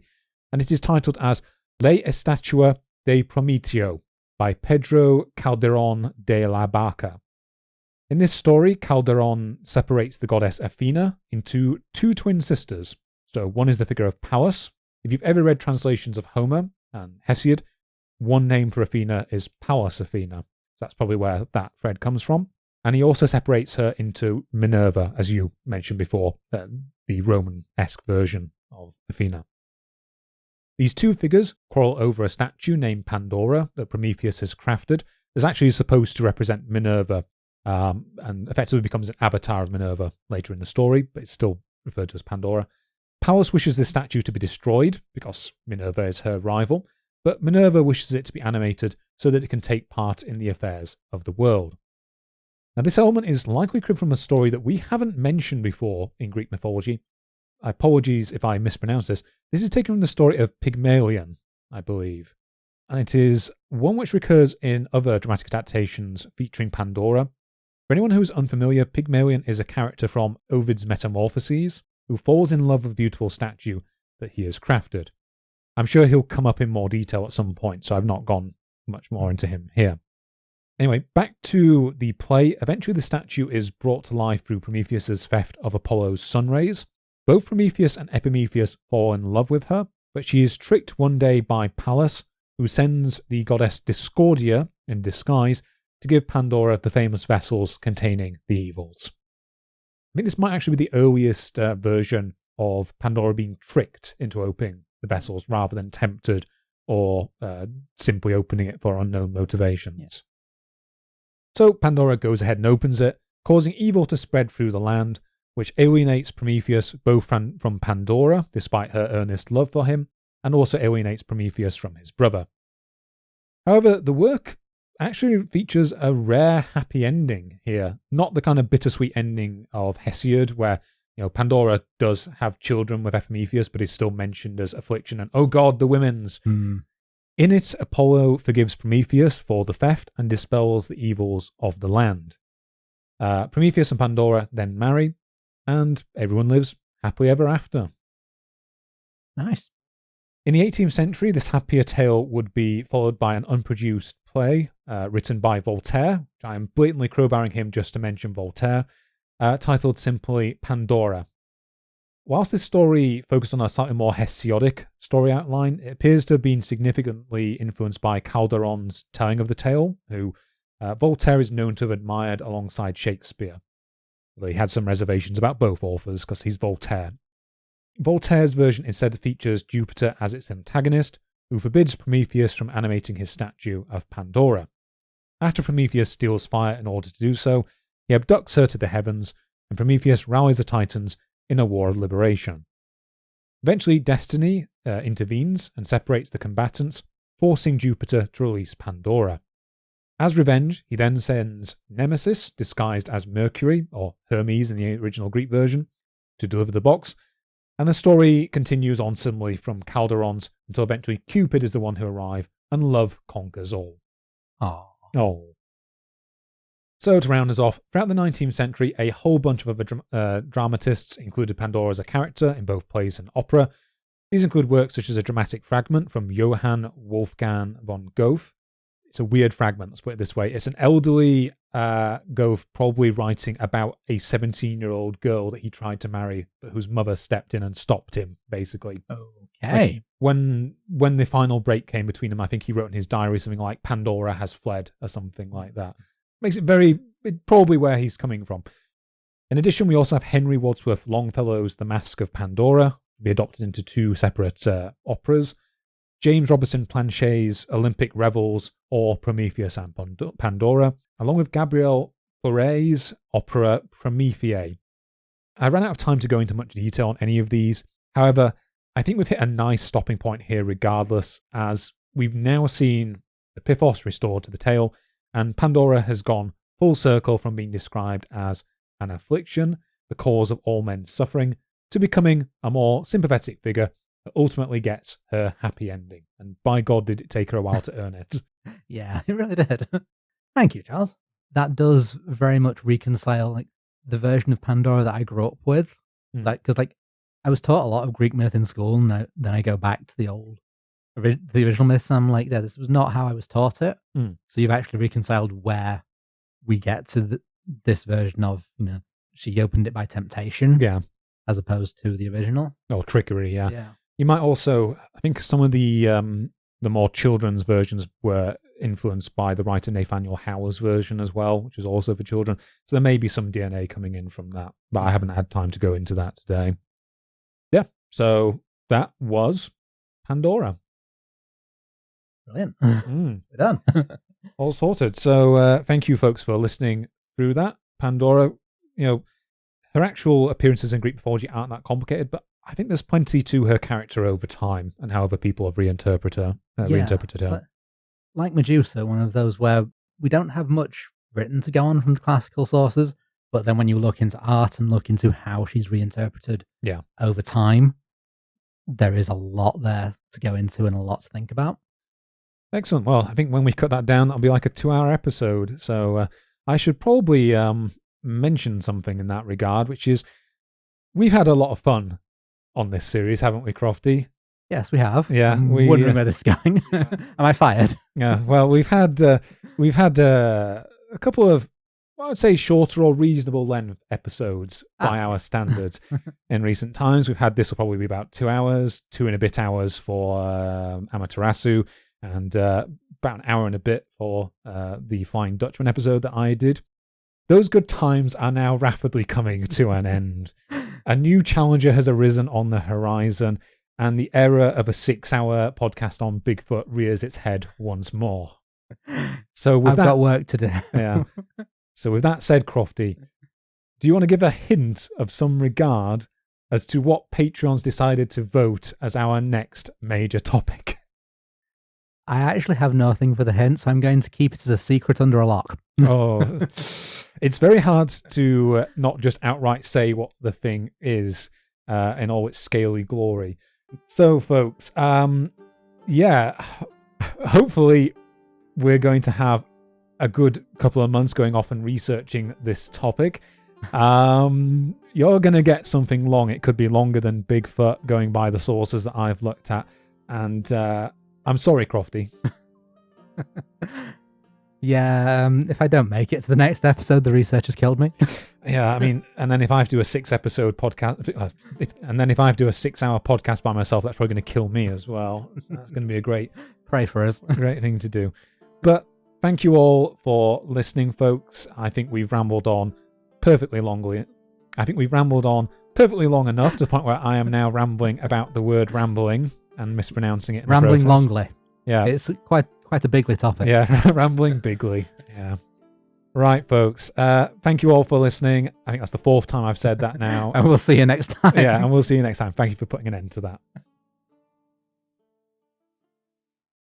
and it is titled as La Estatua de Prometeo by Pedro Calderón de la Barca. In this story, Calderón separates the goddess Athena into 2 twin sisters. So one is the figure of Pallas. If you've ever read translations of Homer and Hesiod, one name for Athena is Pallas Athena. That's probably where that thread comes from. And he also separates her into Minerva, as you mentioned before, the Roman-esque version of Athena. These 2 figures quarrel over a statue named Pandora that Prometheus has crafted. That's actually supposed to represent Minerva, and effectively becomes an avatar of Minerva later in the story, but it's still referred to as Pandora. Pallas wishes this statue to be destroyed because Minerva is her rival, but Minerva wishes it to be animated so that it can take part in the affairs of the world. Now, this element is likely cribbed from a story that we haven't mentioned before in Greek mythology. Apologies if I mispronounce this. This is taken from the story of Pygmalion, I believe. And it is one which recurs in other dramatic adaptations featuring Pandora. For anyone who's unfamiliar, Pygmalion is a character from Ovid's Metamorphoses who falls in love with a beautiful statue that he has crafted. I'm sure he'll come up in more detail at some point, so I've not gone much more into him here. Anyway, back to the play. Eventually the statue is brought to life through Prometheus's theft of Apollo's sun rays. Both Prometheus and Epimetheus fall in love with her, but she is tricked one day by Pallas, who sends the goddess Discordia in disguise to give Pandora the famous vessels containing the evils. I think this might actually be the earliest version of Pandora being tricked into opening the vessels rather than tempted or simply opening it for unknown motivations. Yes. So Pandora goes ahead and opens it, causing evil to spread through the land, which alienates Prometheus both from Pandora, despite her earnest love for him, and also alienates Prometheus from his brother. However, the work actually features a rare happy ending here, not the kind of bittersweet ending of Hesiod, where Pandora does have children with Epimetheus, but is still mentioned as affliction and, oh god, the women's. In it, Apollo forgives Prometheus for the theft and dispels the evils of the land. Prometheus and Pandora then marry, and everyone lives happily ever after. Nice. In the 18th century, this happier tale would be followed by an unproduced play written by Voltaire, which I am blatantly crowbarring him just to mention Voltaire, titled simply Pandora. Whilst this story focused on a slightly more Hesiodic story outline, it appears to have been significantly influenced by Calderon's telling of the tale, who Voltaire is known to have admired alongside Shakespeare, although he had some reservations about both authors because he's Voltaire. Voltaire's version instead features Jupiter as its antagonist, who forbids Prometheus from animating his statue of Pandora. After Prometheus steals fire in order to do so, he abducts her to the heavens, and Prometheus rallies the Titans in a war of liberation. Eventually, destiny intervenes and separates the combatants, forcing Jupiter to release Pandora. As revenge, he then sends Nemesis, disguised as Mercury, or Hermes in the original Greek version, to deliver the box, and the story continues on similarly from Calderon's until eventually Cupid is the one who arrives and love conquers all. Oh. So to round us off, throughout the 19th century, a whole bunch of other dramatists included Pandora as a character in both plays and opera. These include works such as a dramatic fragment from Johann Wolfgang von Goethe. It's a weird fragment, let's put it this way. It's an elderly Goethe probably writing about a 17-year-old girl that he tried to marry, but whose mother stepped in and stopped him, basically. Okay. Like when the final break came between them, I think he wrote in his diary something like, Pandora has fled, or something like that. Makes it probably where he's coming from. In addition, we also have Henry Wadsworth Longfellow's The Masque of Pandora, to be adopted into two separate operas. James Robinson Planchet's Olympic Revels, or Prometheus and Pandora, along with Gabriel Fauré's opera Promethea. I ran out of time to go into much detail on any of these. However, I think we've hit a nice stopping point here regardless, as we've now seen the Pythos restored to the tale, and Pandora has gone full circle from being described as an affliction, the cause of all men's suffering, to becoming a more sympathetic figure that ultimately gets her happy ending. And by God, did it take her a while to earn it. Yeah, it really did. Thank you, Charles. That does very much reconcile the version of Pandora that I grew up with. Because I was taught a lot of Greek myth in school, and then I go back to the original myths, and I'm like, yeah, this was not how I was taught it. So you've actually reconciled where we get to this version of, she opened it by temptation. Yeah. As opposed to the original. Oh, trickery, yeah. You might also, I think some of the more children's versions were influenced by the writer Nathaniel Howe's version as well, which is also for children. So there may be some DNA coming in from that, but I haven't had time to go into that today. Yeah, so that was Pandora. Brilliant. We're done. All sorted. So thank you folks for listening through that. Pandora, her actual appearances in Greek mythology aren't that complicated, but I think there's plenty to her character over time and how other people have reinterpreted her. Like Medusa, one of those where we don't have much written to go on from the classical sources, but then when you look into art and look into how she's reinterpreted over time, there is a lot there to go into and a lot to think about. Excellent. Well, I think when we cut that down, that'll be like a 2-hour episode. So I should probably mention something in that regard, which is we've had a lot of fun on this series, haven't we, Crofty? Yes, we have. Yeah, we wondering where this is going. Am I fired? Yeah. Well, we've had a couple of, I would say, shorter or reasonable length episodes by our standards in recent times. We've had, this will probably be about 2 hours, 2 and a bit hours for Amaterasu, and about an hour and a bit for the Flying Dutchman episode that I did. Those good times are now rapidly coming to an end. A new challenger has arisen on the horizon, and the era of a 6-hour podcast on Bigfoot rears its head once more. So I've got work to do. Yeah. So with that said, Crofty, do you want to give a hint of some regard as to what Patreons decided to vote as our next major topic. I actually have nothing for the hint, so I'm going to keep it as a secret under a lock. Oh, it's very hard to not just outright say what the thing is in all its scaly glory. So, folks, hopefully we're going to have a good couple of months going off and researching this topic. You're going to get something long. It could be longer than Bigfoot, going by the sources that I've looked at. And I'm sorry, Crofty. Yeah, if I don't make it to the next episode, the researchers killed me. Yeah, I mean, and then if I have to do a 6-episode podcast, if I have to do a 6-hour podcast by myself, that's probably going to kill me as well. That's going to be a great Pray for us. Great thing to do. But thank you all for listening, folks. I think we've rambled on perfectly longly. I think we've rambled on perfectly long enough to the point where I am now rambling about the word rambling and mispronouncing it in Rambling the process. longly. Yeah. It's quite a bigly topic. Yeah, rambling bigly. Yeah. Right, folks. Thank you all for listening. I think that's the 4th time I've said that now. And we'll see you next time. Yeah, and we'll see you next time. Thank you for putting an end to that.